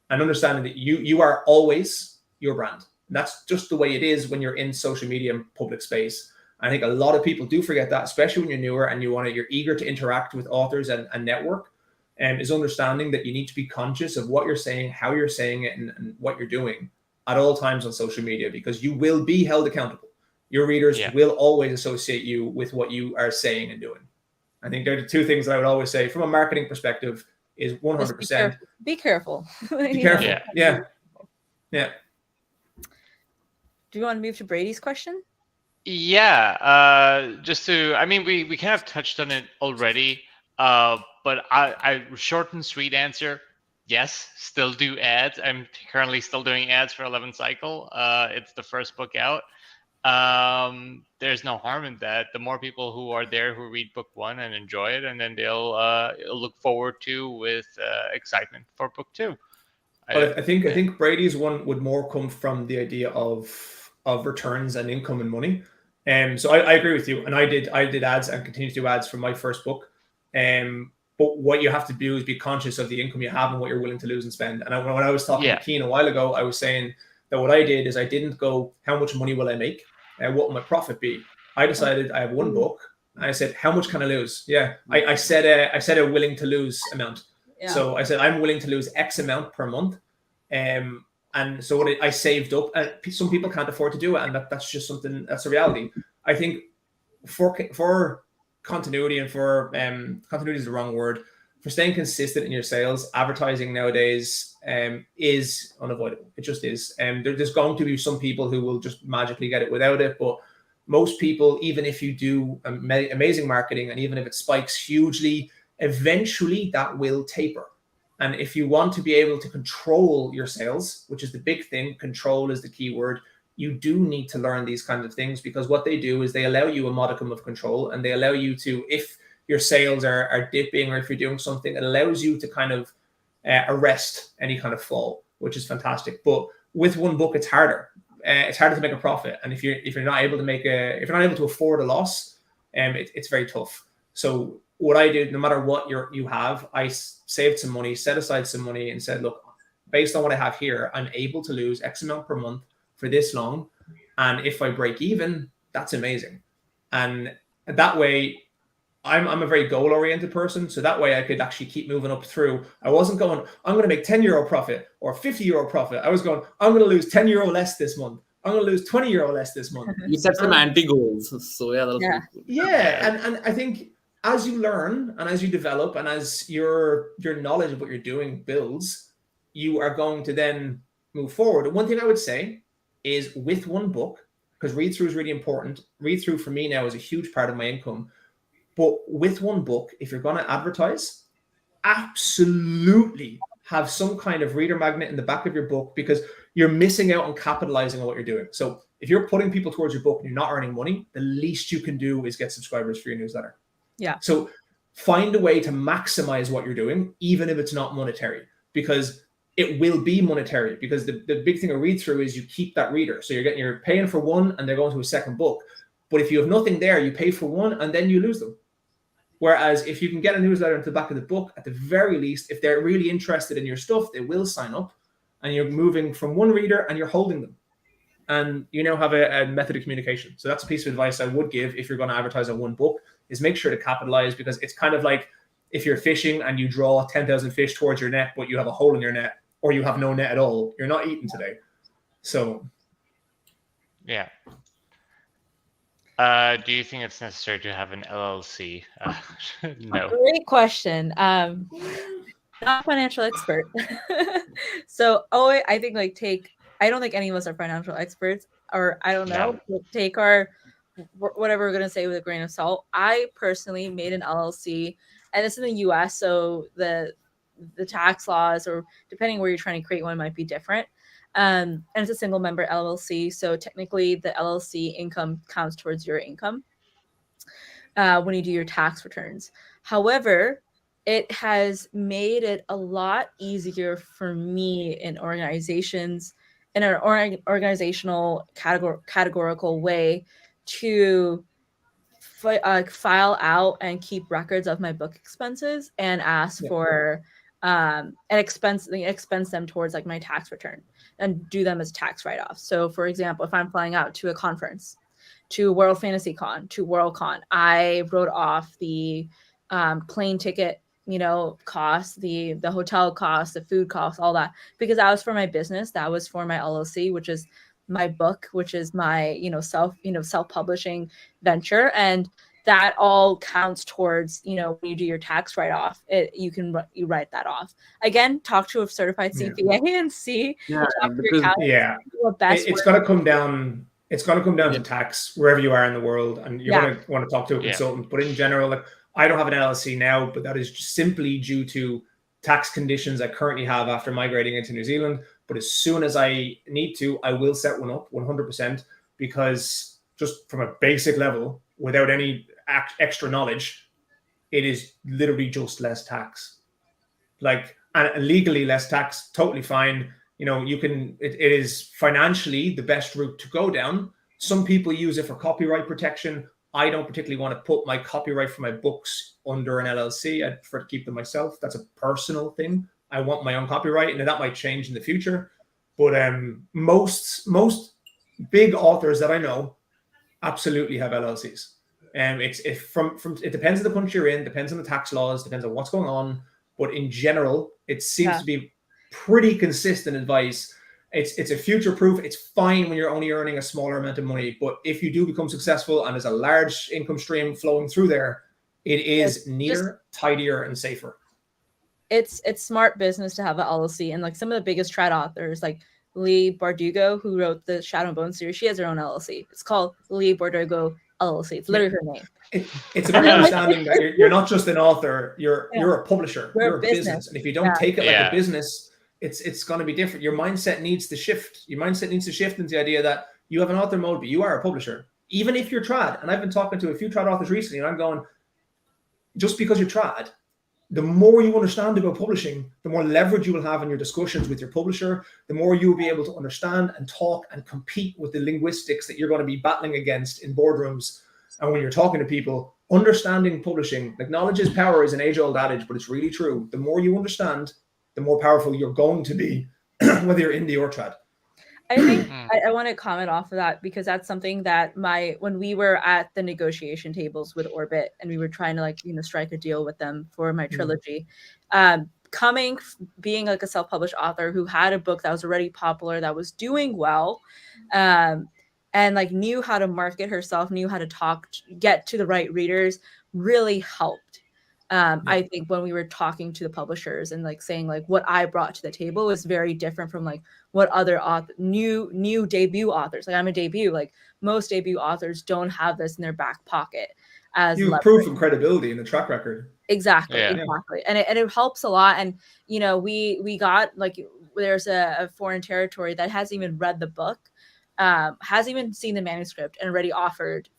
And understanding that you are always your brand. That's just the way it is when you're in social media and public space. I think a lot of people do forget that, especially when you're newer and you're eager to interact with authors and network, is understanding that you need to be conscious of what you're saying, how you're saying it, and what you're doing at all times on social media, because you will be held accountable. Your readers will always associate you with what you are saying and doing. I think they're the two things that I would always say from a marketing perspective is 100%. Be careful. Be careful. Yeah. Do you want to move to Brady's question? Yeah. We kind of touched on it already, but I short and sweet answer. Yes, still do ads. I'm currently still doing ads for 11th Cycle. It's the first book out. There's no harm in that. The more people who are there who read book one and enjoy it, and then they'll look forward to with excitement for book two. But I think Brady's one would more come from the idea of returns and income and money. So I agree with you. And I did ads and continue to do ads for my first book. But what you have to do is be conscious of the income you have and what you're willing to lose and spend. And when I was talking to Kian a while ago, I was saying that what I did is I didn't go, how much money will I make? And what will my profit be? I decided I have one book. And I said, how much can I lose? Yeah. I said a willing to lose amount. Yeah. So I said, I'm willing to lose X amount per month. And so what I saved up, and some people can't afford to do it. And that's just something, that's a reality. I think for continuity, and for continuity is the wrong word, for staying consistent in your sales, advertising nowadays is unavoidable. It just is. There's going to be some people who will just magically get it without it, but most people, even if you do amazing marketing and even if it spikes hugely, eventually that will taper. And if you want to be able to control your sales, which is the big thing, control is the key word, you do need to learn these kinds of things, because what they do is they allow you a modicum of control, and they allow you to, if your sales are dipping or if you're doing something, it allows you to kind of arrest any kind of fall, which is fantastic. But with one book, it's harder. It's harder to make a profit, and if you're not able to afford a loss, it's very tough. So what I did, no matter what you have, I saved some money, set aside some money, and said, look, based on what I have here, I'm able to lose X amount per month for this long, and if I break even, that's amazing. And that way, I'm a very goal-oriented person, so that way I could actually keep moving up through. I wasn't going, I'm going to make 10 euro profit or 50 euro profit. I was going, I'm going to lose 10 euro less this month. I'm going to lose 20 euro less this month. You set some anti-goals. So yeah, that was pretty cool. Yeah, and I think as you learn and as you develop and as your knowledge of what you're doing builds, you are going to then move forward. And one thing I would say is with one book, because read-through is really important. Read-through for me now is a huge part of my income. But with one book, if you're going to advertise, absolutely have some kind of reader magnet in the back of your book, because you're missing out on capitalizing on what you're doing. So if you're putting people towards your book and you're not earning money, the least you can do is get subscribers for your newsletter. Yeah. So find a way to maximize what you're doing, even if it's not monetary, because it will be monetary. Because the big thing of read through is you keep that reader. So you're paying for one and they're going to a second book. But if you have nothing there, you pay for one and then you lose them. Whereas if you can get a newsletter into the back of the book, at the very least, if they're really interested in your stuff, they will sign up, and you're moving from one reader and you're holding them. And you now have a method of communication. So that's a piece of advice I would give if you're going to advertise on one book, is make sure to capitalize, because it's kind of like if you're fishing and you draw 10,000 fish towards your net, but you have a hole in your net, or you have no net at all, you're not eating today. So. Yeah. Do you think it's necessary to have an LLC? No. Great question. Not a financial expert. So, I think I don't think any of us are financial experts, or I don't know. No. Take our whatever we're going to say with a grain of salt. I personally made an LLC, and this is in the US, so the tax laws, or depending where you're trying to create one, might be different. And it's a single member LLC. So technically the LLC income counts towards your income when you do your tax returns. However, it has made it a lot easier for me in organizations, in an organizational categorical way, to file out and keep records of my book expenses and ask for and expense them towards like my tax return and do them as tax write-offs. So for example, if I'm flying out to a conference, to World Fantasy Con, to Worldcon, I wrote off the plane ticket, cost, the hotel cost, the food cost, all that, because that was for my business. That was for my LLC, which is my book, which is my, self-publishing venture. And that all counts towards, when you do your tax write-off, you write that off. Again, talk to a certified CPA and see. It's going to come down. It's going to come down to tax wherever you are in the world, and you're going to want to talk to a consultant. But in general, I don't have an LLC now, but that is simply due to tax conditions I currently have after migrating into New Zealand. But as soon as I need to, I will set one up 100%, because just from a basic level, without any extra knowledge, it is literally just less tax. And legally less tax, totally fine. It is financially the best route to go down. Some people use it for copyright protection. I don't particularly want to put my copyright for my books under an LLC. I prefer to keep them myself. That's a personal thing. I want my own copyright, and that might change in the future. But most big authors that I know absolutely have LLCs. It depends on the country you're in, depends on the tax laws, depends on what's going on. But in general, it seems to be pretty consistent advice. It's a future proof. It's fine when you're only earning a smaller amount of money, but if you do become successful and there's a large income stream flowing through there, it is neater, tidier, and safer. It's smart business to have an LLC, and like some of the biggest trad authors, like Leigh Bardugo, who wrote the Shadow and Bone series, she has her own LLC. It's called Leigh Bardugo LLC. It's literally her name. It's about understanding that you're not just an author. You're a publisher. You're a business, and if you don't take it like a business, it's going to be different. Your mindset needs to shift. Your mindset needs to shift into the idea that you have an author mode, but you are a publisher. Even if you're trad, and I've been talking to a few trad authors recently, and I'm going, just because you're trad the more you understand about publishing, the more leverage you will have in your discussions with your publisher, the more you'll be able to understand and talk and compete with the linguistics that you're going to be battling against in boardrooms. And when you're talking to people, understanding publishing, like knowledge is power is an age-old adage, but it's really true. The more you understand, the more powerful you're going to be, whether you're indie or trad. I think I want to comment off of that because that's something that when we were at the negotiation tables with Orbit and we were trying to like, strike a deal with them for my trilogy, being like a self-published author who had a book that was already popular, that was doing well, and like knew how to market herself, knew how to talk, get to the right readers, really helped. I think when we were talking to the publishers and like saying like what I brought to the table was very different from like what other new debut authors, like I'm a debut, like most debut authors don't have this in their back pocket as you have proof and credibility in the track record. Exactly. And it helps a lot. And we got like there's a foreign territory that hasn't even read the book, hasn't even seen the manuscript and already offered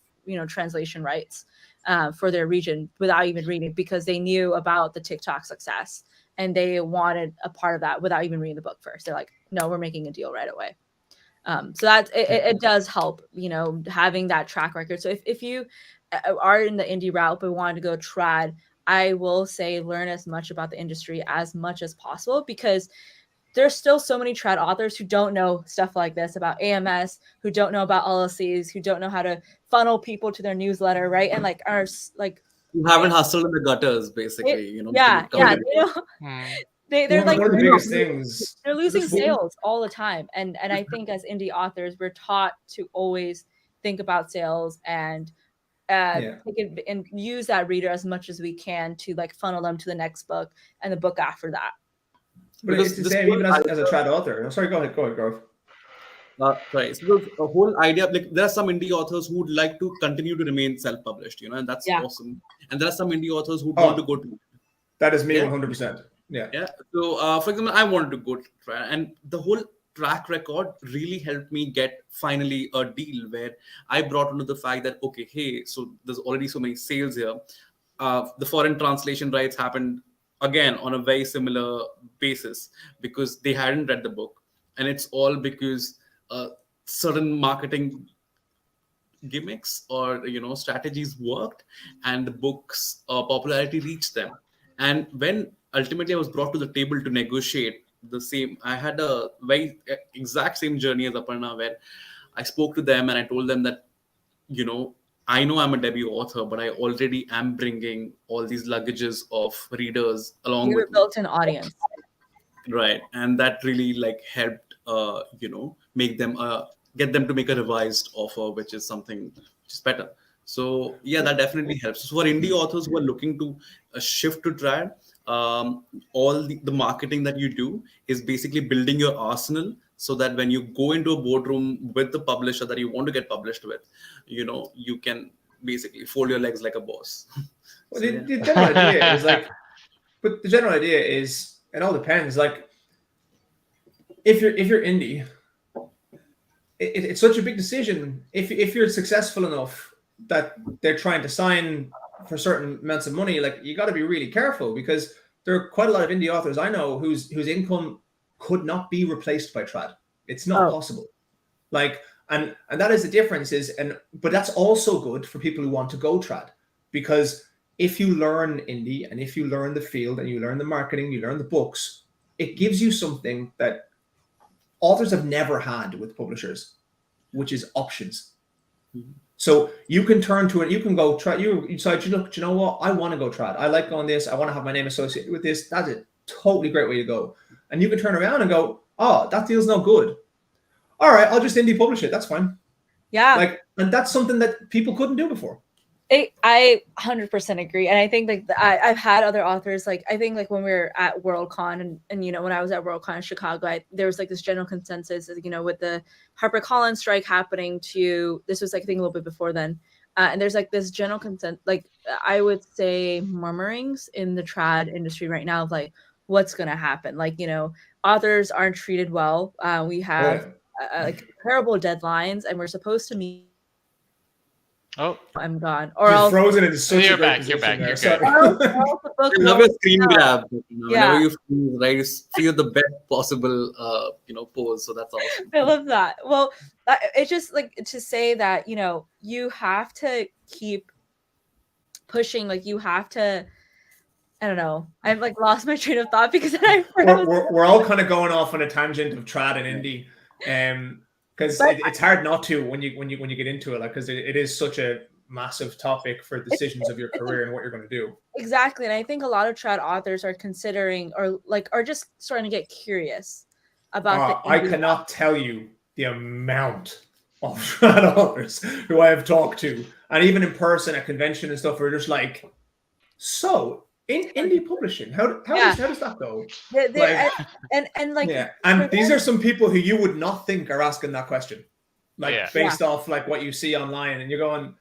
translation rights for their region without even reading it because they knew about the TikTok success and they wanted a part of that without even reading the book first. They're like, no, we're making a deal right away. So that it does help, having that track record. So if you are in the indie route but want to go trad, I will say learn as much about the industry as much as possible because there's still so many trad authors who don't know stuff like this about AMS, who don't know about LLCs, who don't know how to funnel people to their newsletter, right? And like are like who haven't hustled in the gutters, basically. They're like one of the biggest things. They're losing sales all the time, and I think as indie authors, we're taught to always think about sales and and use that reader as much as we can to like funnel them to the next book and the book after that. But it's the same even as a trad author. I'm sorry, go ahead, Gaurav. Right. So the whole idea, like there are some indie authors who would like to continue to remain self-published, and that's awesome. And there are some indie authors who want to go to. That is me, 100%. Yeah. So, for example, I wanted to go to trad, and the whole track record really helped me get finally a deal where I brought into the fact that okay, hey, so there's already so many sales here. The foreign translation rights happened again on a very similar basis because they hadn't read the book, and it's all because certain marketing gimmicks or strategies worked and the book's popularity reached them. And when ultimately I was brought to the table to negotiate the same, I had a very exact same journey as Aparna, where I spoke to them and I told them that I know I'm a debut author, but I already am bringing all these luggages of readers along with built-in audience, right? And that really like helped make them get them to make a revised offer, which is something which is better. So that definitely helps. So for indie authors who are looking to shift to trad, all the marketing that you do is basically building your arsenal so that when you go into a boardroom with the publisher that you want to get published with, you can basically fold your legs like a boss. Well, the general idea is like, but the general idea is it all depends. Like, if you're indie, it's such a big decision. If you're successful enough that they're trying to sign for certain amounts of money, like you got to be really careful because there are quite a lot of indie authors I know whose income could not be replaced by trad. It's not possible. Like, and that is the difference but that's also good for people who want to go trad, because if you learn indie and if you learn the field and you learn the marketing, you learn the books, it gives you something that authors have never had with publishers, which is options. Mm-hmm. So you can turn to it, you can go try, you decide, you know what, I want to go trad. I like going this, I want to have my name associated with this. That's a totally great way to go. And you can turn around and go, oh, that deal's no good. All right, I'll just indie publish it. That's fine. Yeah. And that's something that people couldn't do before. I 100% agree. And I think like I've had other authors, like I think like when we were at Worldcon and when I was at Worldcon in Chicago, there was like this general consensus, with the HarperCollins strike happening this was like I think a little bit before then. And there's like this general consent, like I would say murmurings in the trad industry right now of like what's going to happen. Like, authors aren't treated well. We have like terrible deadlines and we're supposed to meet Oh, I'm gone. Or You're else, frozen in such You're a great back, position you're back, there. you're Sorry. good. or else the book I love won't your screen come out. grab. Whenever Yeah. you freeze, right, you feel the best possible, pose. So that's awesome. I love that. Well, it's just like to say that, you have to keep pushing. Like, you have to, I don't know. I've like lost my train of thought because then I froze. We're all kind of going off on a tangent of trad and indie, because it's hard not to when you get into it, like, because it is such a massive topic for decisions of your career and what you're going to do. Exactly. And I think a lot of trad authors are considering or are just starting to get curious about the I indie cannot tell you the amount of trad authors who I have talked to, and even in person at convention and stuff, are just like, so in indie publishing, how does that go? They're, and like, Yeah, and these are some people who you would not think are asking that question, like, Yeah. based off like what you see online, and you're going,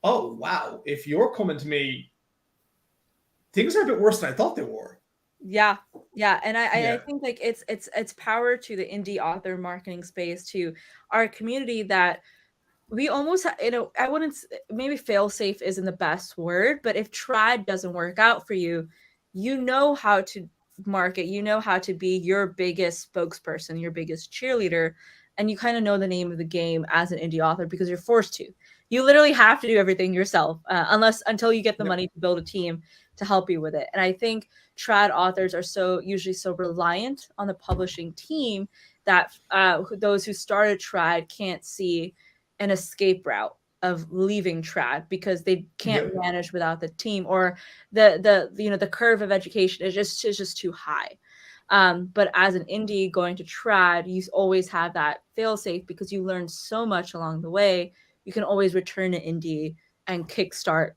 oh wow, if you're coming to me, things are a bit worse than I thought they were. Yeah. And I Yeah. think like it's power to the indie author marketing space, to our community, that we almost I wouldn't, maybe fail safe isn't the best word, but if trad doesn't work out for you, you know how to market, you know how to be your biggest spokesperson, your biggest cheerleader, and you kind of know the name of the game as an indie author because you're forced to. You literally have to do everything yourself, until you get the money to build a team to help you with it. And I think trad authors are usually so reliant on the publishing team that those who started trad can't see an escape route of leaving trad because they can't manage without the team, or the curve of education is just too high. But as an indie going to trad, you always have that fail safe because you learn so much along the way. You can always return to indie and kickstart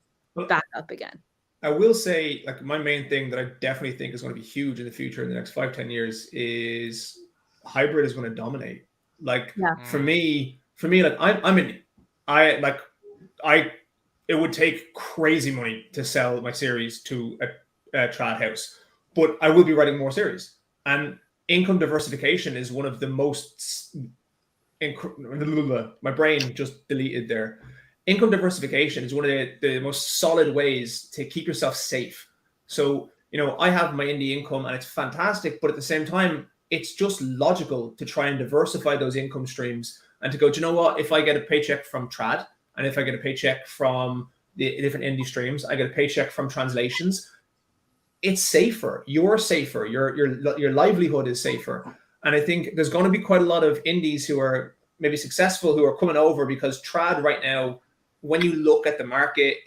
back up again. I will say, like, my main thing that I definitely think is going to be huge in the future in the next 5-10 years is hybrid is going to dominate. Like, for me, like, it would take crazy money to sell my series to a trad house, but I will be writing more series, and income diversification is one of the most my brain just deleted there. Income diversification is one of the most solid ways to keep yourself safe. So, I have my indie income and it's fantastic, but at the same time, it's just logical to try and diversify those income streams and to go, do you know what? If I get a paycheck from trad, and if I get a paycheck from the different indie streams, I get a paycheck from translations, it's safer. You're safer. Your livelihood is safer. And I think there's going to be quite a lot of indies who are maybe successful who are coming over because trad right now, when you look at the market,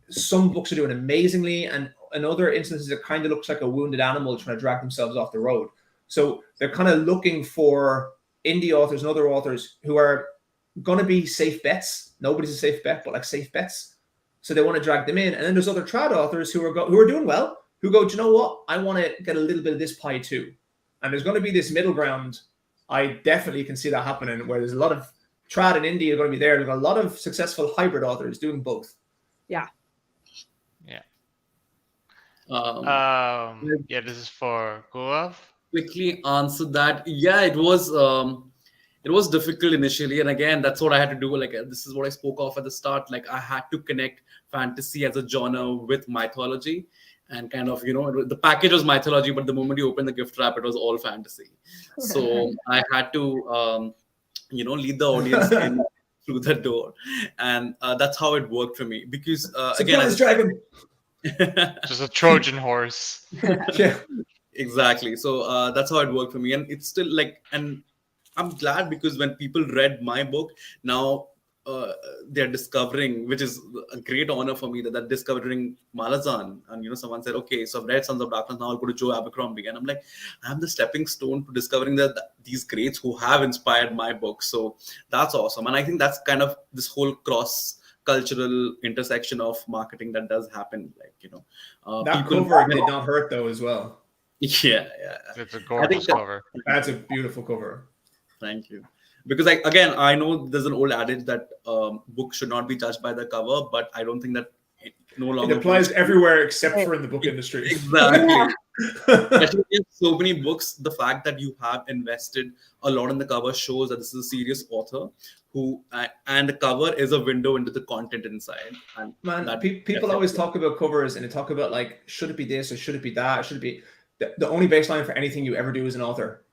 some books are doing amazingly, and in other instances, it kind of looks like a wounded animal trying to drag themselves off the road. So they're kind of looking for indie authors and other authors who are going to be safe bets. Nobody's a safe bet, but like safe bets. So they want to drag them in. And then there's other trad authors who are doing well, who go, do you know what? I want to get a little bit of this pie too. And there's going to be this middle ground. I definitely can see that happening, where there's a lot of trad and indie are going to be there. There's a lot of successful hybrid authors doing both. Yeah. This is for Gourav. Quickly answer that. Yeah, it was difficult initially, and again, that's what I had to do. Like, this is what I spoke of at the start. Like, I had to connect fantasy as a genre with mythology, and kind of, the package was mythology, but the moment you open the gift wrap, it was all fantasy. So I had to lead the audience in through the door, and that's how it worked for me. Because again, this dragon. Just a Trojan horse. Yeah. Exactly. So that's how it worked for me, and it's still like, and I'm glad because when people read my book, now they're discovering, which is a great honor for me, that they're discovering Malazan. And someone said, okay, so I've read Sons of Darkness, now I'll go to Joe Abercrombie, and I'm like, I'm the stepping stone to discovering that these greats who have inspired my book. So that's awesome, and I think that's kind of this whole cross cultural intersection of marketing that does happen. Like, that cover did not hurt though as well. Yeah. It's a gorgeous cover. That's a beautiful cover. Thank you. Because I know there's an old adage that books should not be judged by the cover, but I don't think that no longer. It applies everywhere except for in the book industry. Exactly. Especially in so many books, the fact that you have invested a lot in the cover shows that this is a serious author who, and the cover is a window into the content inside. And Man, people always talk about covers and they talk about like, should it be this or should it be that? Should it be the only baseline for anything you ever do as an author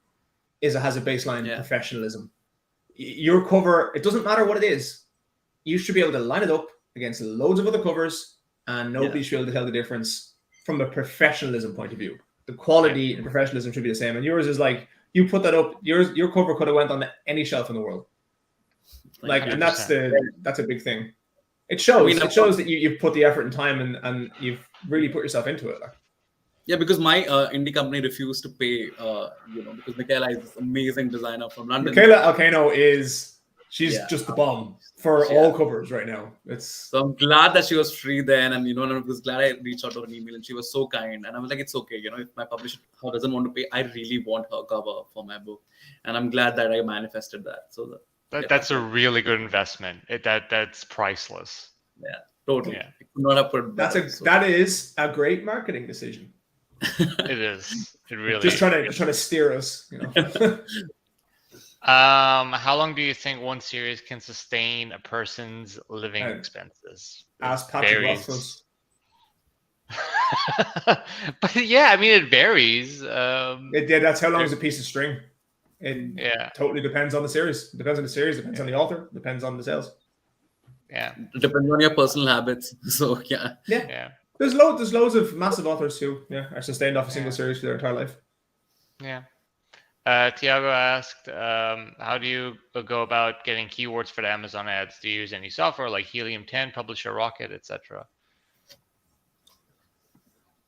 is it has a baseline professionalism. Your cover, it doesn't matter what it is. You should be able to line it up against loads of other covers and nobody should be able to tell the difference from a professionalism point of view. The quality and professionalism should be the same. And yours is like, you put that up, your cover could have went on any shelf in the world. Like, 100%. And that's a big thing. It shows. It shows that you've put the effort and time and you've really put yourself into it. Yeah, because my indie company refused to pay, because Michaela is this amazing designer from London. Michaela Alcano she's just the bomb for all covers right now. So I'm glad that she was free then, and I was glad I reached out to her email, and she was so kind. And I was like, it's okay, if my publisher doesn't want to pay, I really want her cover for my book, and I'm glad that I manifested that. So that's a really good investment. That's priceless. Yeah, totally. Yeah. I could not have put that is a great marketing decision. It is. It really just trying to steer us. How long do you think one series can sustain a person's living expenses? Ask Patrick Rothfuss. But yeah, I mean, it varies. That's how long is a piece of string. It totally depends on the series. It depends on the series. Depends on the author. Depends on the sales. Yeah, it depends on your personal habits. So yeah. There's loads of massive authors who are sustained off a single series for their entire life. Yeah. Tiago asked, how do you go about getting keywords for the Amazon ads? Do you use any software like Helium 10, Publisher Rocket, etc.?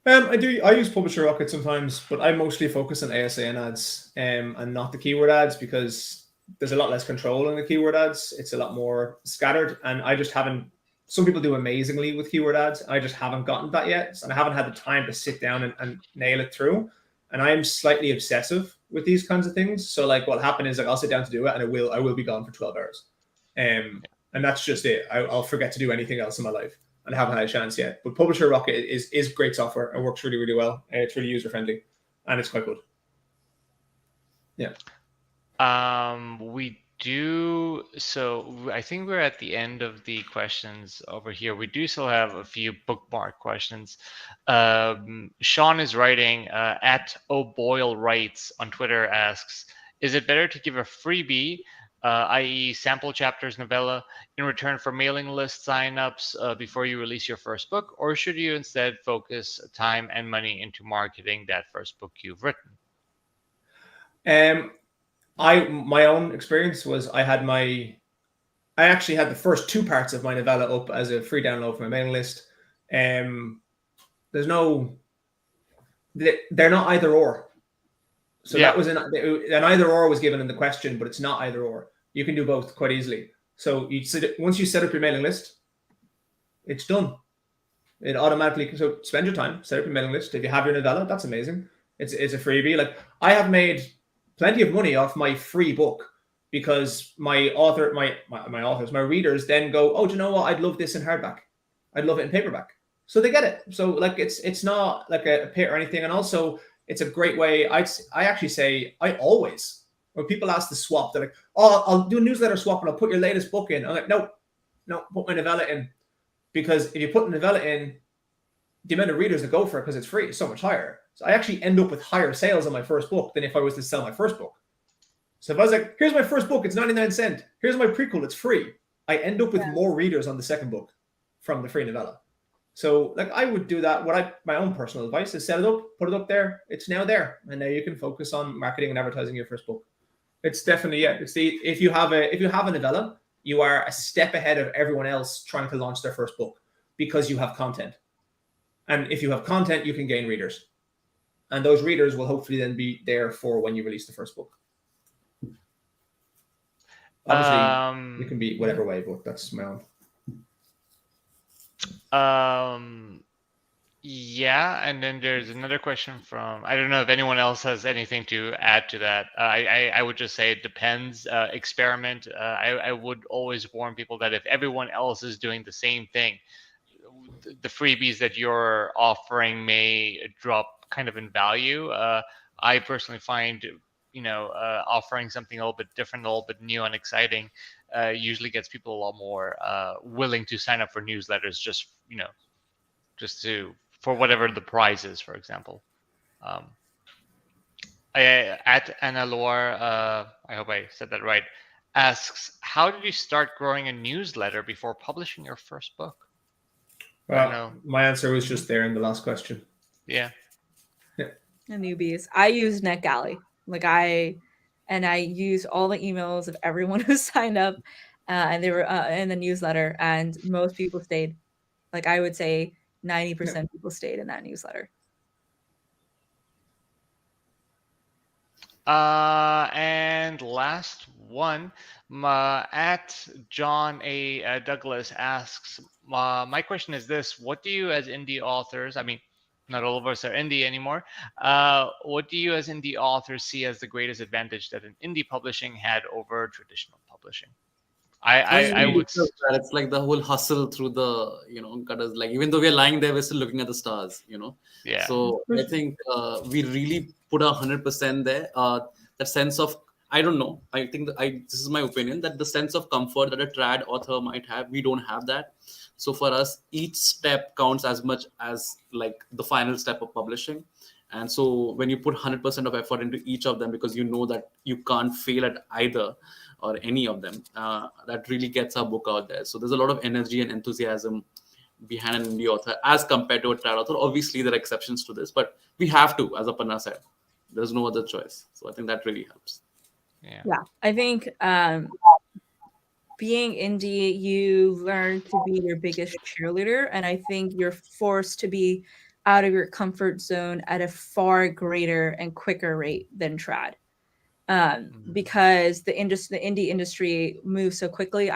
I use Publisher Rocket sometimes, but I mostly focus on ASAN ads and not the keyword ads because there's a lot less control in the keyword ads. It's a lot more scattered, and I just haven't. Some people do amazingly with keyword ads. I just haven't gotten that yet, and I haven't had the time to sit down and nail it through. And I'm slightly obsessive with these kinds of things. So like what'll happen is like I'll sit down to do it and I will be gone for 12 hours. And that's just it. I'll forget to do anything else in my life and I haven't had a chance yet. But Publisher Rocket is great software. It works really, really well. It's really user friendly and it's quite good. Yeah. We do. So I think we're at the end of the questions over here. We do still have a few bookmark questions. Sean is writing at O'Boyle Writes on Twitter asks, is it better to give a freebie, i.e. sample chapters novella, in return for mailing list signups before you release your first book, or should you instead focus time and money into marketing that first book you've written? My own experience was I actually had the first two parts of my novella up as a free download from my mailing list. They're not either or. So that was an either or was given in the question, but it's not either or. You can do both quite easily. So once you set up your mailing list, it's done. It automatically, so spend your time, set up your mailing list. If you have your novella, that's amazing. It's a freebie. Like I have made plenty of money off my free book because my readers then go, oh, do you know what? I'd love this in hardback. I'd love it in paperback. So they get it. So like it's not like a pit or anything. And also it's a great way. I actually say I always, when people ask the swap, they're like, oh, I'll do a newsletter swap and I'll put your latest book in. I'm like, no, put my novella in. Because if you put the novella in, the amount of readers that go for it because it's free is so much higher. So I actually end up with higher sales on my first book than if I was to sell my first book. So if I was like, here's my first book, it's 99 cents. Here's my prequel, it's free. I end up with more readers on the second book from the free novella. So like I would do that. My own personal advice is set it up, put it up there. It's now there. And now you can focus on marketing and advertising your first book. It's definitely, if you have a novella, you are a step ahead of everyone else trying to launch their first book because you have content. And if you have content, you can gain readers. And those readers will hopefully then be there for when you release the first book. Obviously, it can be whatever way, but that's my own. Yeah, and then there's another question from, I don't know if anyone else has anything to add to that. I would just say it depends, experiment. I would always warn people that if everyone else is doing the same thing, the freebies that you're offering may drop kind of in value. I personally find, offering something a little bit different, a little bit new and exciting, usually gets people a lot more willing to sign up for newsletters just for whatever the prize is, for example. At Annalore, I hope I said that right, asks, how did you start growing a newsletter before publishing your first book? Well, my answer was just there in the last question. Yeah. The newbies. I use NetGalley. I use all the emails of everyone who signed up, and they were in the newsletter, and most people stayed. I would say 90% of people stayed in that newsletter. And last one, at John A. Douglas asks, my question is this: what do you as indie authors, I mean, not all of us are indie anymore, what do you as indie authors see as the greatest advantage that an indie publishing had over traditional publishing? I would. It's like the whole hustle through the gutters. Even though we're lying there, we're still looking at the stars. Yeah. So I think we really put 100% there. That sense of, I don't know. I think this is my opinion, that the sense of comfort that a trad author might have, we don't have that. So for us, each step counts as much as the final step of publishing. And so when you put 100% of effort into each of them, because you know that you can't fail at either or any of them, that really gets our book out there. So there's a lot of energy and enthusiasm behind an indie author as compared to a trad author. Obviously, there are exceptions to this, but we have to, as Aparna said. There's no other choice. So I think that really helps. Yeah. I think being indie, you learn to be your biggest cheerleader. And I think you're forced to be out of your comfort zone at a far greater and quicker rate than trad. Because the indie industry moves so quickly.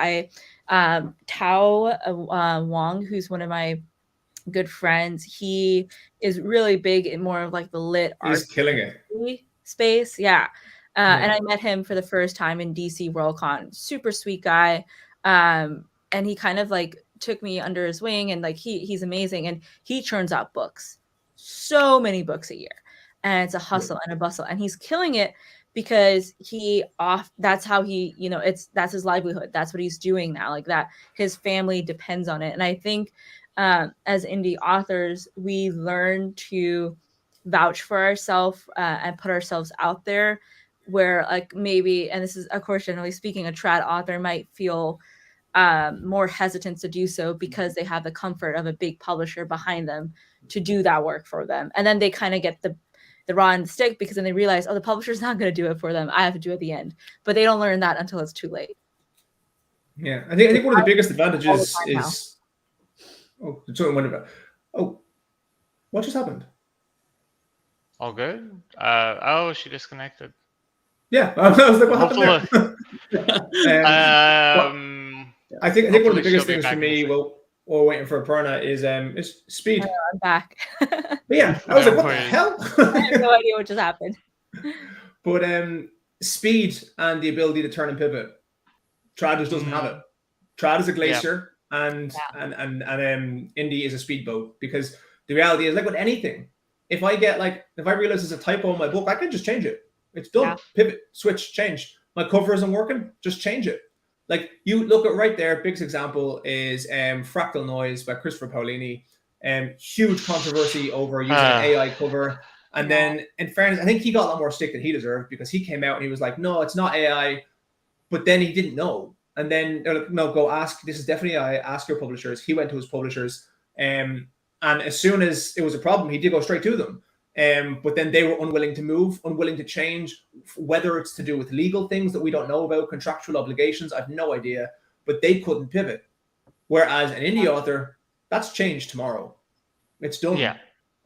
Tao Wong, who's one of my good friends, he is really big in more of the lit art. He's killing it. Space. Yeah. And I met him for the first time in DC Worldcon. Super sweet guy. And he kind of took me under his wing, and he's amazing, and he churns out books, so many books a year, and it's a hustle and a bustle, and he's killing it because that's how he, that's his livelihood. That's what he's doing now. That his family depends on it. And I think as indie authors, we learn to vouch for ourselves and put ourselves out there, where maybe, and this is of course generally speaking, a trad author might feel more hesitant to do so because they have the comfort of a big publisher behind them to do that work for them. And then they kind of get the raw end stick, because then they realize, the publisher's not going to do it for them. I have to do it at the end. But they don't learn that until it's too late. Yeah, I think one of the biggest advantages is what just happened? All good? She disconnected. Yeah, I was like, what happened there? I think one of the biggest things for me, while waiting for Aparna, is speed. I'm back. But yeah, I was like, what the hell? I have no idea what just happened. But speed and the ability to turn and pivot. Trad just doesn't have it. Trad is a glacier, and indie is a speedboat. Because the reality is, with anything, if I realize there's a typo in my book, I can just change it. It's done. Yeah. Pivot, switch, change. My cover isn't working, just change it. You look at right there, biggest example is Fractal Noise by Christopher Paolini. Huge controversy over using an AI cover. And then, in fairness, I think he got a lot more stick than he deserved, because he came out and he was like, no, it's not AI. But then he didn't know. And then they're like, no, go ask. This is definitely AI. Ask your publishers. He went to his publishers. And as soon as it was a problem, he did go straight to them. But then they were unwilling to move, unwilling to change, whether it's to do with legal things that we don't know about, contractual obligations, I've no idea, but they couldn't pivot. Whereas an indie author, that's changed tomorrow. It's done. Yeah.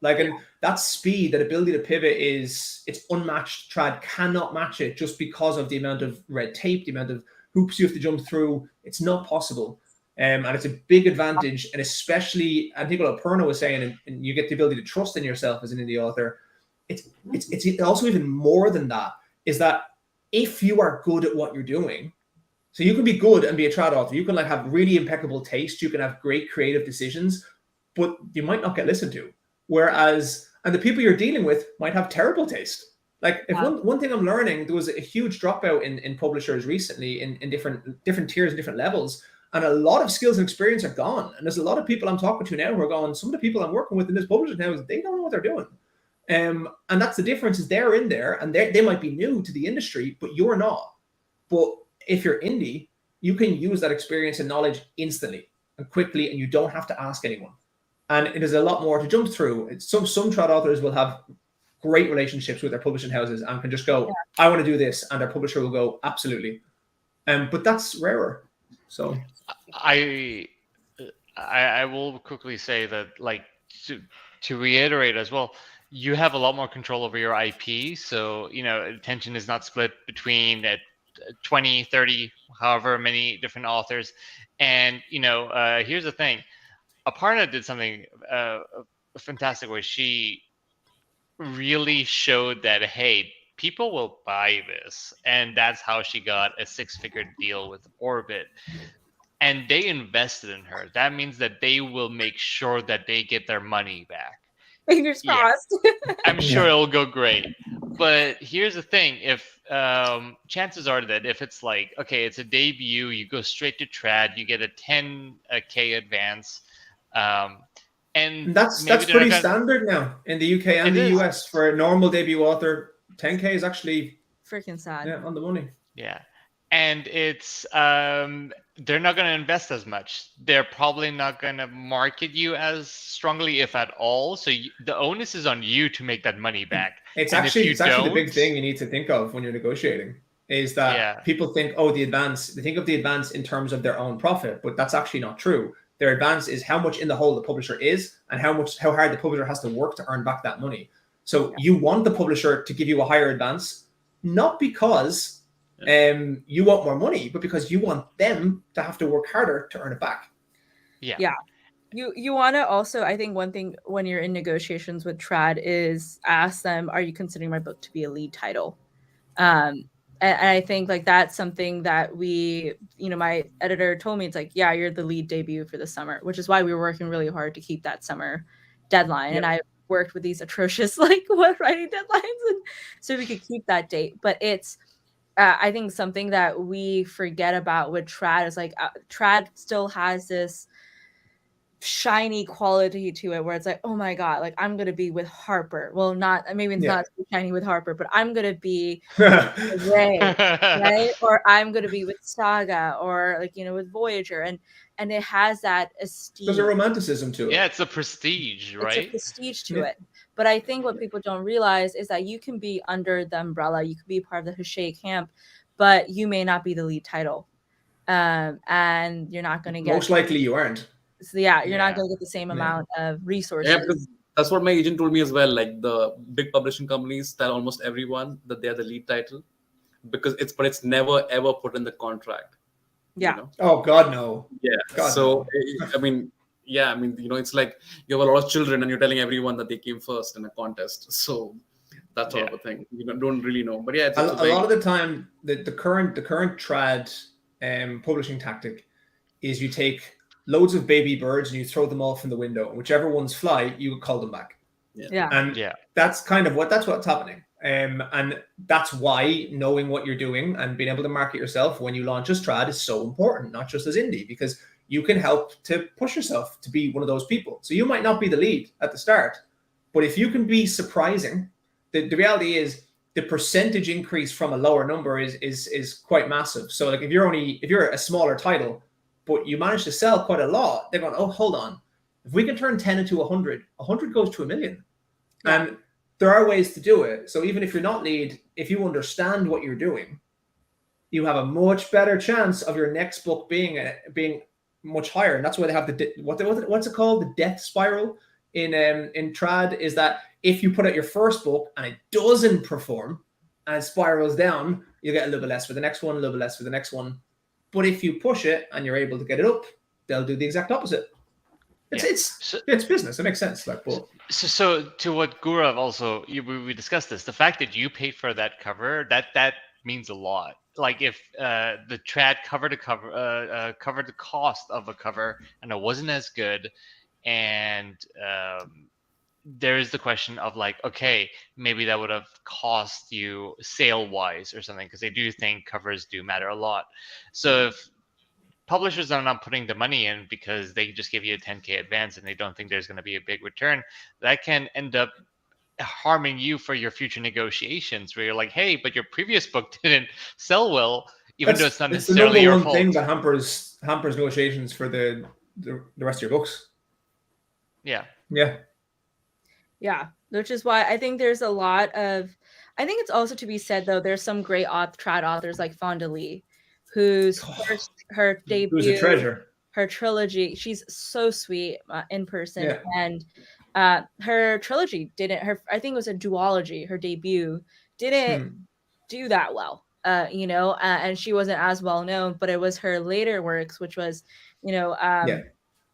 And that speed, that ability to pivot it's unmatched. Trad cannot match it, just because of the amount of red tape, the amount of hoops you have to jump through. It's not possible. And it's a big advantage, and especially, I think what Aparna was saying, and you get the ability to trust in yourself as an indie author. It's also even more than that, is that if you are good at what you're doing, so you can be good and be a trad author, you can have really impeccable taste, you can have great creative decisions, but you might not get listened to. Whereas, and the people you're dealing with might have terrible taste. Like if one thing I'm learning, there was a huge dropout in publishers recently in different tiers and different levels. And a lot of skills and experience are gone. And there's a lot of people I'm talking to now who are going, some of the people I'm working with in this publisher now, they don't know what they're doing. And that's the difference, is they're in there and they might be new to the industry, but you're not. But if you're indie, you can use that experience and knowledge instantly and quickly, and you don't have to ask anyone. And it is a lot more to jump through. Some trad authors will have great relationships with their publishing houses and can just go, I want to do this, and their publisher will go, absolutely. But that's rarer. So I will quickly say that, like, to reiterate as well, you have a lot more control over your IP. So, attention is not split between 20, 30, however many different authors. And, here's the thing. Aparna did something fantastic where she really showed that, hey, people will buy this. And that's how she got a 6-figure deal with Orbit. And they invested in her. That means that they will make sure that they get their money back. Fingers crossed. I'm sure it'll go great. But here's the thing. If chances are that if it's like, okay, it's a debut, you go straight to trad, you get a 10K advance. And that's pretty standard now in the UK and the US for a normal debut author. 10K is actually freaking sad. Yeah, on the money. Yeah. And it's they're not going to invest as much. They're probably not going to market you as strongly, if at all. So the onus is on you to make that money back. It's actually the big thing you need to think of when you're negotiating, is that people think, they think of the advance in terms of their own profit, but that's actually not true. Their advance is how much in the hole the publisher is and how hard the publisher has to work to earn back that money. So you want the publisher to give you a higher advance, not because you want more money, but because you want them to have to work harder to earn it back. Yeah. You want to also, I think one thing when you're in negotiations with trad is ask them, are you considering my book to be a lead title? And I think like that's something that my editor told me, it's like, yeah, you're the lead debut for the summer, which is why we were working really hard to keep that summer deadline. Yep. And I worked with these atrocious writing deadlines, and so we could keep that date. But it's I think something that we forget about with trad is like trad still has this shiny quality to it where it's like, oh my god, like I'm gonna be with Harper. Well, not so shiny with Harper, but I'm gonna be Ray, right? Or I'm gonna be with Saga, or with Voyager, and it has that esteem. There's a romanticism to it. Yeah, it's a prestige, right? It's a prestige to it. But I think what people don't realize is that you can be under the umbrella, you can be part of the Hachette camp, but you may not be the lead title, and you're not going to get. Most likely, you aren't. So you're not going to get the same amount of resources. Yeah, because that's what my agent told me as well. Like the big publishing companies tell almost everyone that they're the lead title, because it's never ever put in the contract. Yeah. Oh God, no. Yeah. God, so no. It's like you have a lot of children and you're telling everyone that they came first in a contest. So that sort of a thing. You don't really know. But yeah, a lot of the time, the current trad publishing tactic is you take loads of baby birds and you throw them all from the window. Whichever ones fly, you call them back. Yeah. And that's kind of what's happening. And that's why knowing what you're doing and being able to market yourself when you launch as trad is so important, not just as indie, because you can help to push yourself to be one of those people. So you might not be the lead at the start, but if you can be surprising, the reality is the percentage increase from a lower number is quite massive. So like if you're a smaller title, but you manage to sell quite a lot, they're going, oh, hold on. If we can turn 10 into 100, 100 goes to 1 million. Yeah. And there are ways to do it. So even if you're not lead, if you understand what you're doing, you have a much better chance of your next book being much higher. And that's why they have what's it called? The death spiral in trad, is that if you put out your first book and it doesn't perform and it spirals down, you get a little bit less for the next one, a little bit less for the next one. But if you push it and you're able to get it up, they'll do the exact opposite. It's business. It makes sense. So to what Gourav also, we discussed this, the fact that you paid for that cover, that means a lot. Like if the trad covered the cost of a cover and it wasn't as good, and there is the question of like, okay, maybe that would have cost you sale wise or something, because they do think covers do matter a lot. So if publishers are not putting the money in because they just give you a 10K advance and they don't think there's going to be a big return, that can end up harming you for your future negotiations, where you're like, hey, but your previous book didn't sell well, even though it's not It's the necessarily number your one fault. thing that hampers negotiations for the rest of your books. Yeah. Yeah, which is why I think there's a lot of. I think it's also to be said though. There's some great trad authors like Fonda Lee, whose first her debut, Who's a treasure. Her trilogy. She's so sweet in person, Yeah. and her trilogy didn't. I think it was a duology. Her debut didn't do that well. And she wasn't as well known, but it was her later works, which was,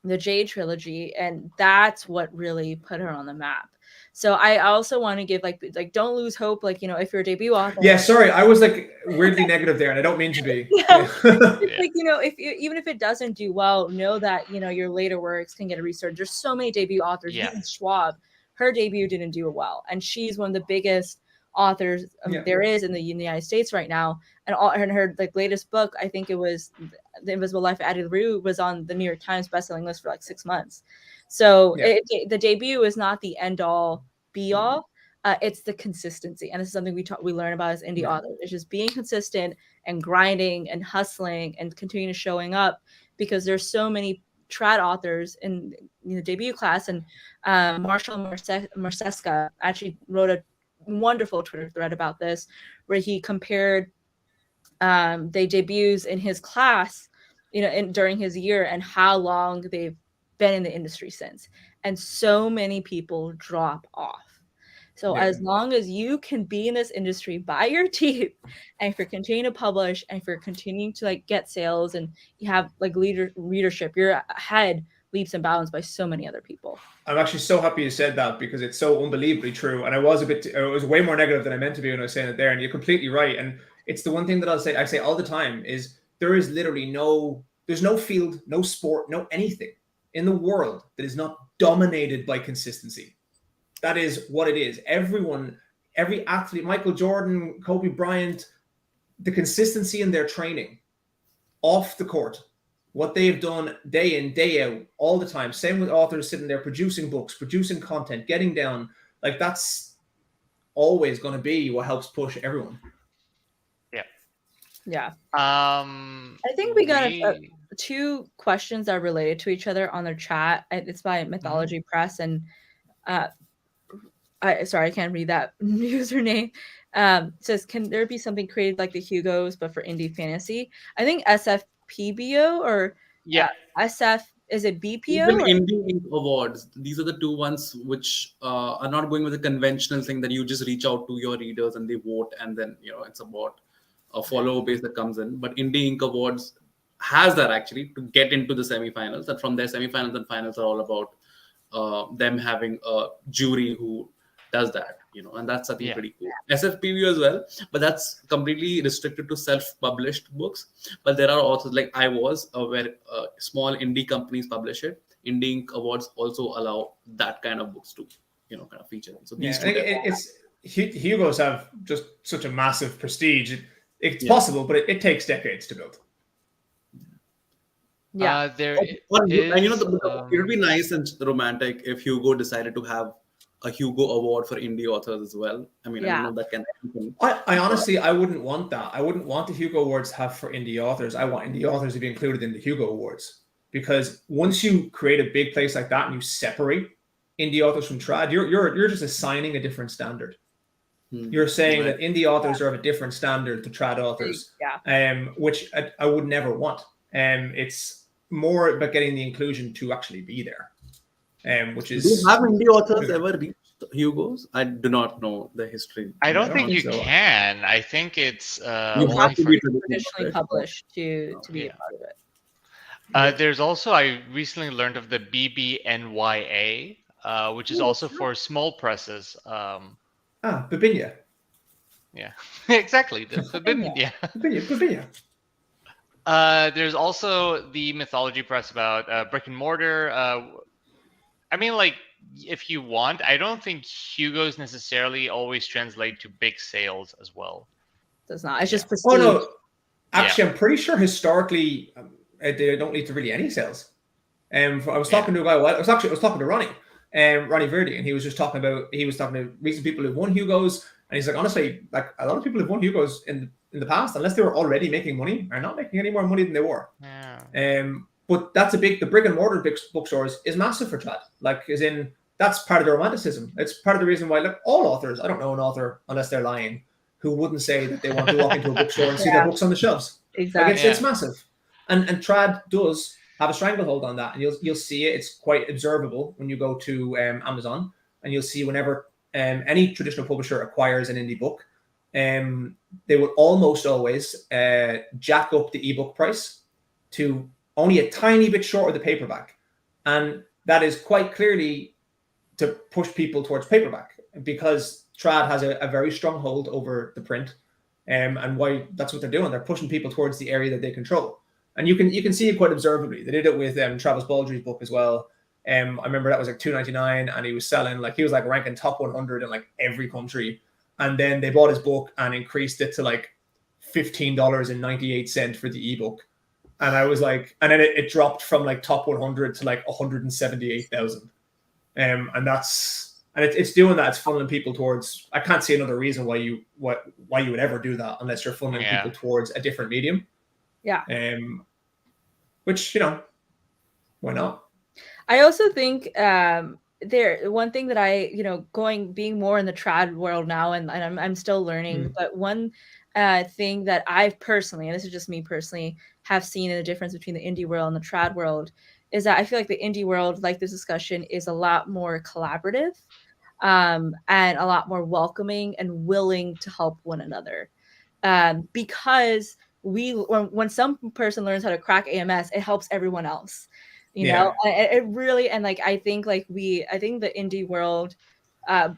the Jade trilogy, and that's what really put her on the map. So I also want to give like don't lose hope, like, if you're a debut author. Yeah, sorry, I was like weirdly negative there, and I don't mean to be. It's like, even if it doesn't do well, know that your later works can get a resurgence. There's so many debut authors. Yeah. Even Schwab, her debut didn't do well, and she's one of the biggest authors there is in the United States right now. And her like latest book, I think it was The Invisible Life of Addie LaRue, was on the New York Times bestselling list for like 6 months. So the debut is not the end all be all. It's the consistency, and this is something we learn about as indie authors. It's just being consistent and grinding and hustling and continuing to showing up, because there's so many trad authors in the debut class. And Marshall Marceska actually wrote a wonderful Twitter thread about this, where he compared the debuts in his class, during his year, and how long they've been in the industry since. And so many people drop off. So as long as you can be in this industry by your teeth, and if you're continuing to publish, and if you're continuing to like get sales, and you have like readership, you're ahead leaps and bounds by so many other people. I'm actually so happy you said that, because it's so unbelievably true. And I was way more negative than I meant to be when I was saying it there. And you're completely right. And it's the one thing that I say all the time is there is literally there's no field, no sport, no anything in the world that is not dominated by consistency. That is what it is. Every athlete, Michael Jordan, Kobe Bryant, the consistency in their training off the court, what they've done day in, day out, all the time. Same with authors sitting there producing books, producing content, getting down. Like, that's always going to be what helps push everyone. Yeah. I think we got two questions that are related to each other on their chat. It's by Mythology Press, and I can't read that username. Says, can there be something created like the Hugos but for indie fantasy? I think SFPBO or SF, is it BPO? Even Indie Ink Awards. These are the two ones which are not going with the conventional thing that you just reach out to your readers and they vote, and then it's about a follower base that comes in. But Indie Ink Awards has that actually to get into the semifinals, and from their semifinals and finals are all about them having a jury who does that, and that's something pretty cool. SFPBO as well, but that's completely restricted to self-published books. But there are authors like I was, where small indie companies publish it. Indie Ink Awards also allow that kind of books to, kind of feature. So these two. Hugos have just such a massive prestige. It's possible, but it takes decades to build. There and it would be nice and romantic if Hugo decided to have a Hugo Award for indie authors as well. I mean, I don't know if that can happen. I honestly, I wouldn't want that. I wouldn't want the Hugo Awards to have for indie authors. I want indie authors to be included in the Hugo Awards, because once you create a big place like that and you separate indie authors from trad, you're just assigning a different standard. You're saying that indie authors are of a different standard to trad authors, which I would never want. It's more about getting the inclusion to actually be there. Which is, do have indie authors ever reached Hugos? I do not know the history. I don't think you can. I think it's you have to be traditionally published to be a part of it. There's also, I recently learned of the BBNYA, which is also for small presses. Babinia. Yeah, exactly. The Babinia. Babinia. There's also the Mythology Press about brick and mortar. I mean, like, if you want, I don't think Hugos necessarily always translate to big sales as well. Does not. It's Yeah. just prestige. Oh no, actually, I'm pretty sure historically they don't lead to really any sales. I was talking to a guy. I was talking to Ronnie, Ronnie Verdi, and he was talking to recent people who've won Hugos, and he's like, honestly, like a lot of people who've won Hugos in the past, unless they were already making money, are not making any more money than they were. Yeah. But that's the brick and mortar bookstores is massive for trad. Like, as in, that's part of the romanticism. It's part of the reason why, look, all authors, I don't know an author, unless they're lying, who wouldn't say that they want to walk into a bookstore and see their books on the shelves. Exactly. Like, it's massive. And trad does have a stranglehold on that. And you'll see it. It's quite observable when you go to Amazon, and you'll see whenever any traditional publisher acquires an indie book, they will almost always jack up the ebook price to only a tiny bit short of the paperback. And that is quite clearly to push people towards paperback, because trad has a very strong hold over the print, and why that's what they're doing. They're pushing people towards the area that they control. And you can see it quite observably. They did it with Travis Baldry's book as well. I remember that was like $2.99, and he was ranking top 100 in like every country. And then they bought his book and increased it to like $15.98 for the ebook. And I was like, and then it dropped from like top 100 to like 178,000. And it's doing that. It's funneling people towards. I can't see another reason why you would ever do that unless you're funneling people towards a different medium. Yeah. Which, why not? I also think one thing that I, being more in the trad world now, and I'm still learning, but one thing that I've personally, and this is just me personally, have seen in the difference between the indie world and the trad world is that I feel like the indie world, like this discussion, is a lot more collaborative and a lot more welcoming and willing to help one another. Because when some person learns how to crack AMS, it helps everyone else. You know, it really, and like I think the indie world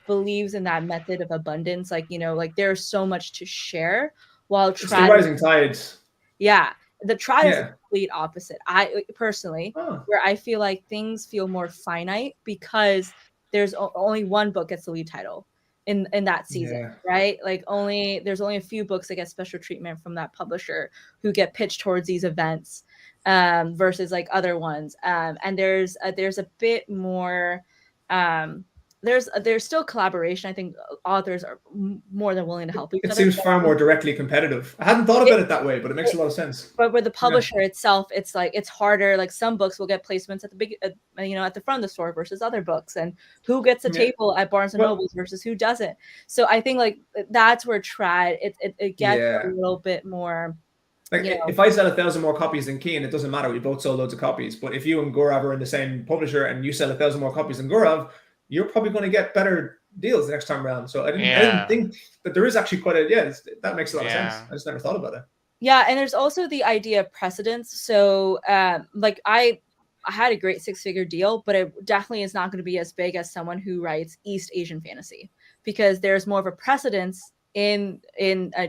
believes in that method of abundance. Like, like there's so much to share, while it's the rising tides. Yeah, the trad is the complete opposite. I personally, where I feel like things feel more finite because there's only one book gets the lead title in that season, right? Like there's only a few books that get special treatment from that publisher who get pitched towards these events versus like other ones. And there's a bit more there's still collaboration. I think authors are more than willing to help each other. It seems far more directly competitive. I hadn't thought about it that way, but it makes a lot of sense. But with the publisher itself, it's like it's harder. Like some books will get placements at the at the front of the store versus other books, and who gets a table at Barnes and Nobles versus who doesn't. So I think like that's where trad it gets a little bit more. Like if I sell 1,000 more copies than Kian, it doesn't matter. We both sold loads of copies. But if you and Gourav are in the same publisher and you sell 1,000 more copies than Gourav, you're probably going to get better deals the next time around. So I didn't think that there is actually quite that makes a lot of sense. I just never thought about it. Yeah, and there's also the idea of precedence. So like I had a great 6-figure deal, but it definitely is not going to be as big as someone who writes East Asian fantasy, because there's more of a precedence in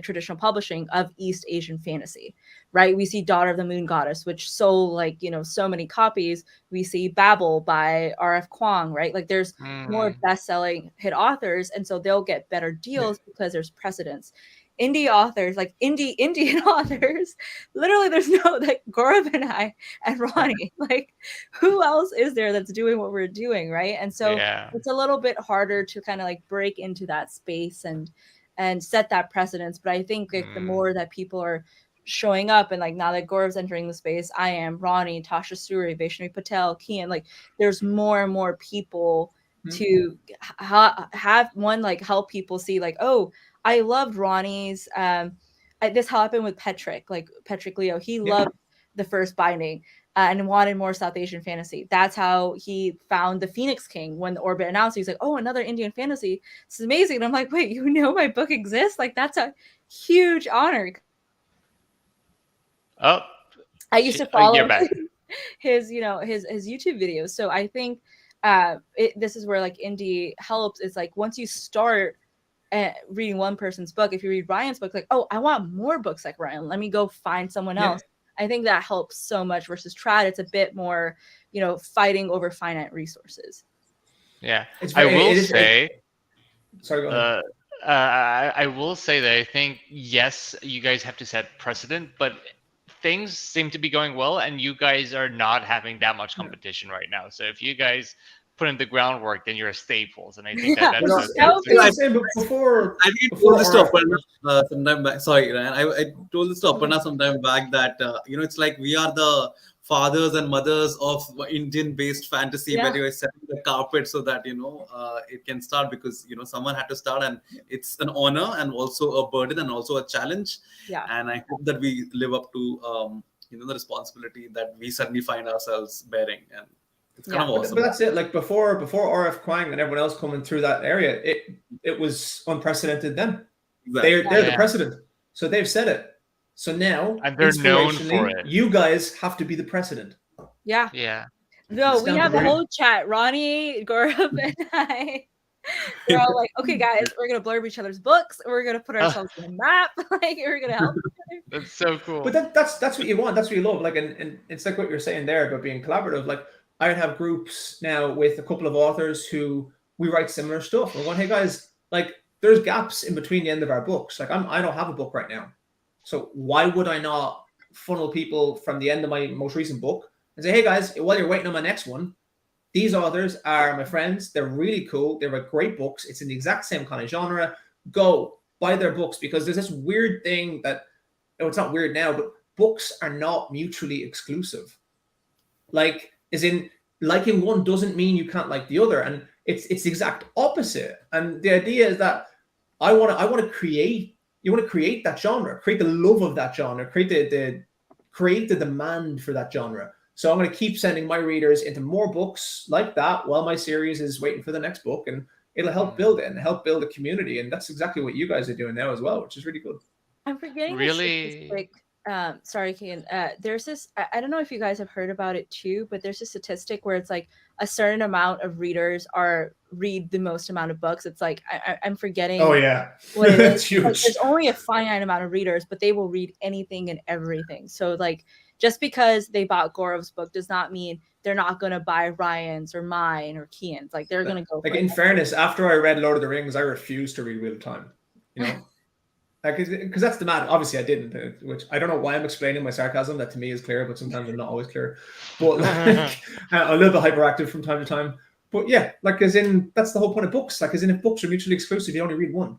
traditional publishing of East Asian fantasy, right? We see Daughter of the Moon Goddess, which sold like, so many copies. We see Babel by R.F. Kuang, right? Like there's more best-selling hit authors, and so they'll get better deals because there's precedence. Indie authors, like Indian authors, literally there's no, like Gourav and I and Ronnie, like who else is there that's doing what we're doing, right? And so it's a little bit harder to kind of like break into that space and set that precedence. But I think like the more that people are showing up, and like now that Gourav's entering the space, I am, Ronnie, Tasha Suri, Vaishnavi Patel, Kian, like there's more and more people to have one, like help people see like, oh, I loved Ronnie's this happened with Petrick Leo. He loved the first binding and wanted more South Asian fantasy. That's how he found the Phoenix King when the Orbit announced. He's like, oh, another Indian fantasy. It's amazing. And I'm like, wait, my book exists? Like that's a huge honor. Oh, I used to follow his YouTube videos. So I think this is where like indie helps. Is like once you start reading one person's book, if you read Ryan's book, like, oh, I want more books like Ryan, let me go find someone else. I think that helps so much versus trad. It's a bit more, fighting over finite resources. Yeah, It's I very, will it is, say. sorry, go ahead. I will say that I think yes, you guys have to set precedent, but things seem to be going well, and you guys are not having that much competition right now. So if you guys put in the groundwork, then you're staples, and I think Yeah. that's Well, a that would be- I'm saying, but before I think I before told this to RF Aparna sometime back. Sorry, Ryan. I told this to Aparna sometime back that it's like we are the fathers and mothers of Indian-based fantasy, Yeah. where you're setting the carpet so that it can start, because someone had to start, and it's an honor and also a burden and also a challenge. Yeah. And I hope that we live up to the responsibility that we suddenly find ourselves bearing, and it's kind of awesome. But that's it. Like before RF Kwang and everyone else coming through that area, it was unprecedented then. Exactly. They're the precedent. So they've said it. So now, and they're known for inspirationally, it. you guys have to be the precedent. Yeah. Yeah. No, It's we down have to a brain. whole chat. Ronnie, Gaurav, and I. We're all like, okay, guys, we're gonna blurb each other's books. We're gonna put ourselves on a map. Like, we're gonna help each other. That's so cool. But that's what you want. That's what you love. Like, and it's like what you're saying there about being collaborative. Like, I'd have groups now with a couple of authors who we write similar stuff. We're going, hey guys, like, there's gaps in between the end of our books. Like, I don't have a book right now, so why would I not funnel people from the end of my most recent book and say, hey guys, while you're waiting on my next one, these authors are my friends. They're really cool. They write great books. It's in the exact same kind of genre. Go buy their books, because there's this weird thing that, it's not weird now, but books are not mutually exclusive. Like, as in, liking one doesn't mean you can't like the other, and it's the exact opposite. And the idea is that I want to create. You want to create that genre, create the love of that genre, create the demand for that genre. So I'm going to keep sending my readers into more books like that while my series is waiting for the next book, and it'll help build it and help build a community. And that's exactly what you guys are doing now as well, which is really good. I'm forgetting Really? sorry, Kian. There's this, I don't know if you guys have heard about it too, but there's a statistic where it's like a certain amount of readers read the most amount of books. It's like, I'm forgetting. Oh yeah, what it that's is. huge. Like, there's only a finite amount of readers, but they will read anything and everything. So like, just because they bought Gourav's book does not mean they're not going to buy Ryan's or mine or Kian's. Like, they're going to go. Like, in fairness, after I read Lord of the Rings, I refused to read Wheel of Time. Like, because that's the matter. Obviously, I didn't, which I don't know why I'm explaining my sarcasm. That to me is clear, but sometimes I'm not always clear. But like, a little bit hyperactive from time to time. But yeah, like, as in, that's the whole point of books. Like, as in, if books are mutually exclusive, you only read one.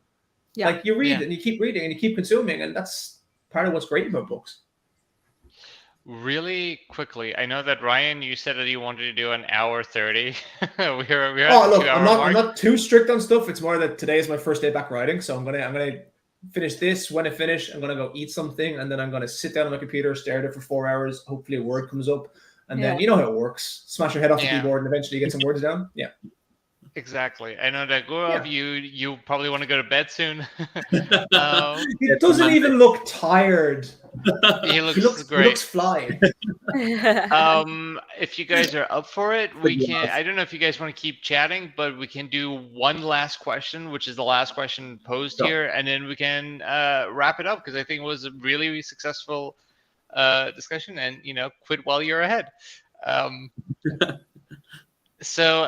Yeah. Like, you read and you keep reading and you keep consuming, and that's part of what's great about books. Really quickly, I know that Ryan, you said that you wanted to do an hour 30. we're Oh, at look, the 2 I'm hour mark. not too strict on stuff. It's more that today is my first day back writing, so I'm gonna finish this. When I finish, I'm gonna go eat something, and then I'm gonna sit down on my computer, stare at it for 4 hours. Hopefully, a word comes up, and then you know how it works. Smash your head off the keyboard, and eventually you get some words down. Yeah. Exactly. I know that Gaurav, you probably want to go to bed soon. He doesn't even look tired. He looks great. He looks fly. If you guys are up for it, we can. I don't know if you guys want to keep chatting, but we can do one last question, which is the last question posed here, and then we can wrap it up, because I think it was a really successful discussion. And quit while you're ahead. So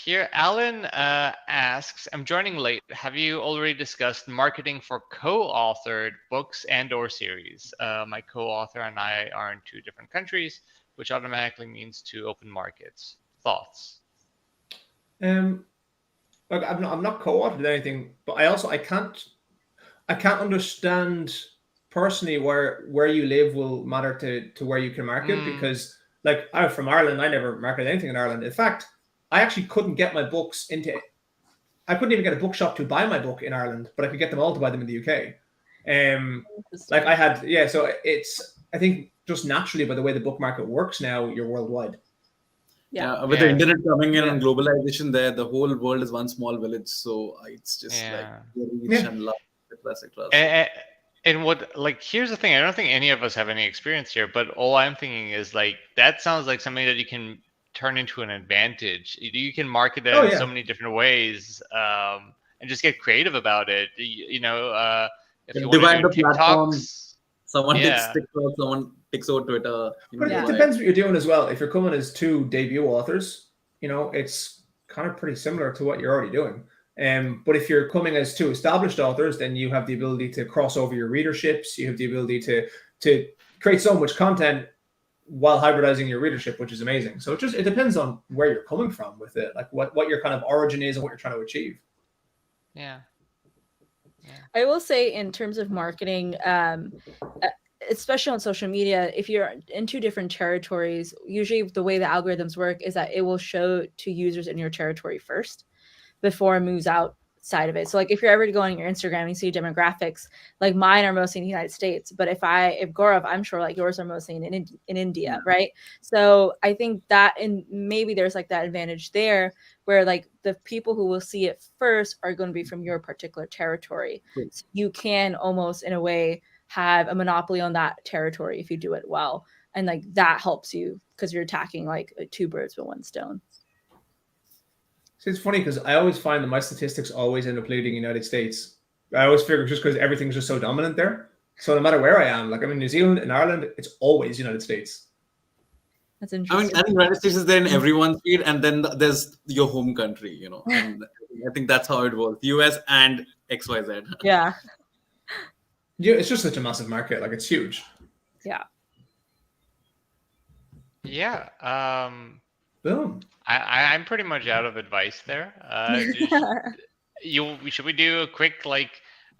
here, Alan asks, I'm joining late. Have you already discussed marketing for co-authored books and/or series? My co-author and I are in 2 different countries, which automatically means 2 open markets. Thoughts? Look, I'm not co-authored anything, but I can't understand personally where you live will matter to where you can market, because. Like, I'm from Ireland. I never marketed anything in Ireland. In fact, I actually couldn't get my books I couldn't even get a bookshop to buy my book in Ireland, but I could get them all to buy them in the UK. Like, I had, so it's, I think, just naturally by the way the book market works now, you're worldwide. With the internet coming in and globalization there, the whole world is one small village. So it's just like reach and love, etc. And what, like, here's the thing. I don't think any of us have any experience here, but all I'm thinking is, like, that sounds like something that you can turn into an advantage. You can market that in so many different ways, and just get creative about it. If you want to do TikToks, someone takes TikTok, someone takes over Twitter. But it depends what you're doing as well. If you're coming as 2 debut authors, it's kind of pretty similar to what you're already doing. But if you're coming as two established authors, then you have the ability to cross over your readerships. You have the ability to create so much content while hybridizing your readership, which is amazing. So it depends on where you're coming from with it, like what your kind of origin is and what you're trying to achieve. Yeah. I will say, in terms of marketing, especially on social media, if you're in two different territories, usually the way the algorithms work is that it will show to users in your territory first before it moves outside of it. So like if you're ever going on your Instagram and you see demographics, like mine are mostly in the United States, but if Gaurav, I'm sure like yours are mostly in India, right? So I think that, and maybe there's like that advantage there where like the people who will see it first are going to be from your particular territory. So you can almost in a way have a monopoly on that territory if you do it well. And like that helps you because you're attacking like two birds with one stone. See, it's funny because I always find that my statistics always end up leading United States. I always figure just because everything's just so dominant there. So no matter where I am, like I'm in New Zealand, in Ireland, it's always United States. That's interesting. I think United States is there in everyone's feed, and then there's your home country, you know. And I think that's how it works. US and XYZ. Yeah. Yeah, it's just such a massive market. Like it's huge. Yeah. Yeah. Boom. I'm pretty much out of advice there. Should we do a quick like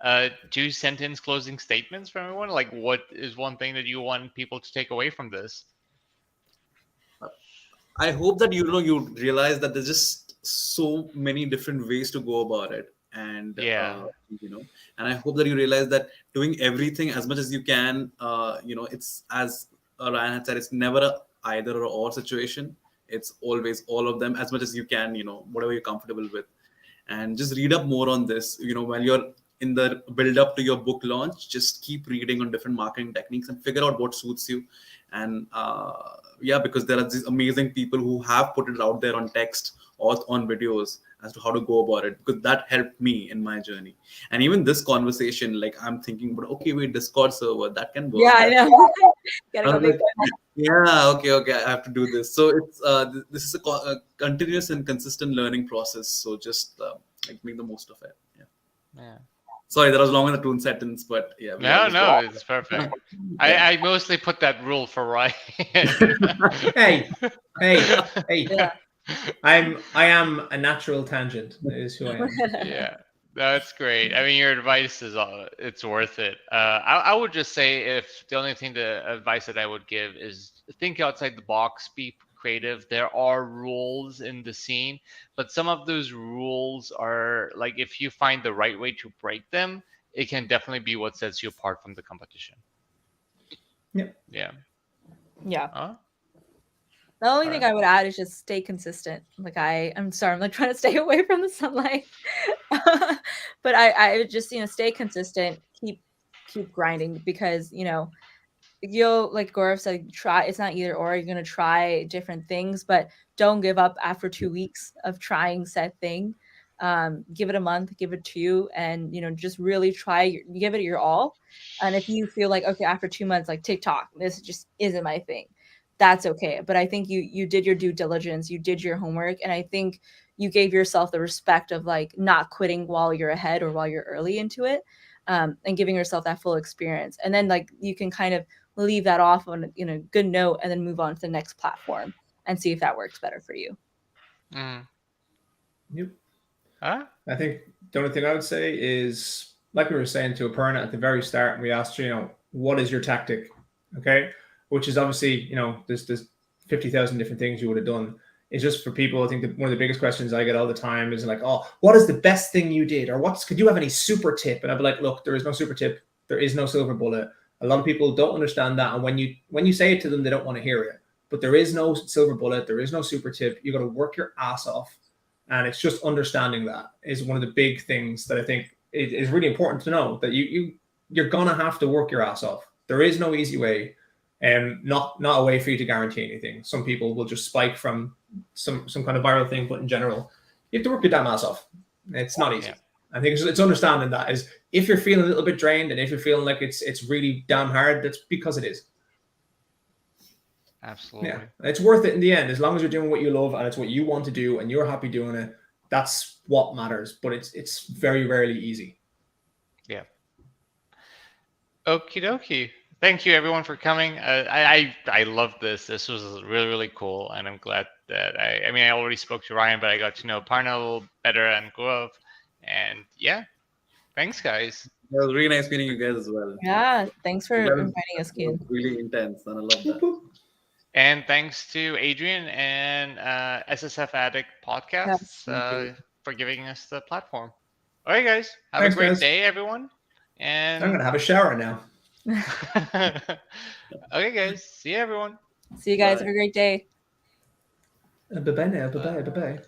2-sentence closing statements from everyone? Like, what is one thing that you want people to take away from this? I hope that you realize that there's just so many different ways to go about it, and and I hope that you realize that doing everything as much as you can, it's, as Ryan had said, it's never a either or situation. It's always all of them as much as you can, whatever you're comfortable with. And just read up more on this, while you're in the build up to your book launch, just keep reading on different marketing techniques and figure out what suits you. And because there are these amazing people who have put it out there on text or on videos as to how to go about it, because that helped me in my journey. And even this conversation, like I'm thinking, but okay, wait, Discord server, that can work. Yeah, I know. Gotta go Okay, I have to do this. So it's this is a continuous and consistent learning process. So just make the most of it. Yeah. Sorry, that was long in the 2 sentence, but yeah. No, it's perfect. I mostly put that rule for Ryan. Hey. Yeah. I am a natural tangent. That is who I am. Yeah, that's great. I mean, your advice is it's worth it. I would just say, if the only advice that I would give is think outside the box, be creative. There are rules in the scene, but some of those rules are like, if you find the right way to break them, it can definitely be what sets you apart from the competition. Yeah. Huh? The only thing I would add is just stay consistent. Like I'm sorry, I'm like trying to stay away from the sunlight. But I would just, stay consistent, keep grinding, because, you'll, like Gaurav said, try. It's not either or. You're going to try different things, but don't give up after 2 weeks of trying said thing. Give it a month, give it 2, and, just really give it your all. And if you feel like, okay, after 2 months, like TikTok, this just isn't my thing, that's okay. But I think you did your due diligence, you did your homework, and I think you gave yourself the respect of like not quitting while you're ahead or while you're early into it, and giving yourself that full experience. And then like you can kind of leave that off on a good note and then move on to the next platform and see if that works better for you. Yep. Huh? I think the only thing I would say is, like we were saying to Aparna at the very start, and we asked you, what is your tactic? Okay. Which is obviously, there's 50,000 different things you would have done. It's just for people. I think that one of the biggest questions I get all the time is like, oh, what is the best thing you did? Or could you have any super tip? And I'd be like, look, there is no super tip. There is no silver bullet. A lot of people don't understand that. And when you say it to them, they don't want to hear it. But there is no silver bullet. There is no super tip. You got to work your ass off. And it's just understanding that is one of the big things that I think is really important to know, that you're going to have to work your ass off. There is no easy way. And not a way for you to guarantee anything. Some people will just spike from some kind of viral thing, but in general, you have to work your damn ass off. It's not easy. Yeah. I think it's understanding that is, if you're feeling a little bit drained and if you're feeling like it's really damn hard, that's because it is. Absolutely. Yeah, it's worth it in the end as long as you're doing what you love and it's what you want to do and you're happy doing it. That's what matters. But it's very rarely easy. Yeah. Okie dokie. Thank you everyone for coming. I love this. This was really cool, and I'm glad that I mean I already spoke to Ryan, but I got to know Aparna a little better and Gourav, and yeah, thanks guys. It was really nice meeting you guys as well. Yeah, thanks for That was- inviting us, that was Kian. really intense, and I love that. And thanks to Adrian and SSF Addict Podcasts for giving us the platform. All right, guys, have Thanks, a great guys. day, everyone. And I'm gonna have a shower now. okay, guys, see you, everyone. See you guys. Bye. Have a great day. Bye bye now. Bye bye. Bye bye.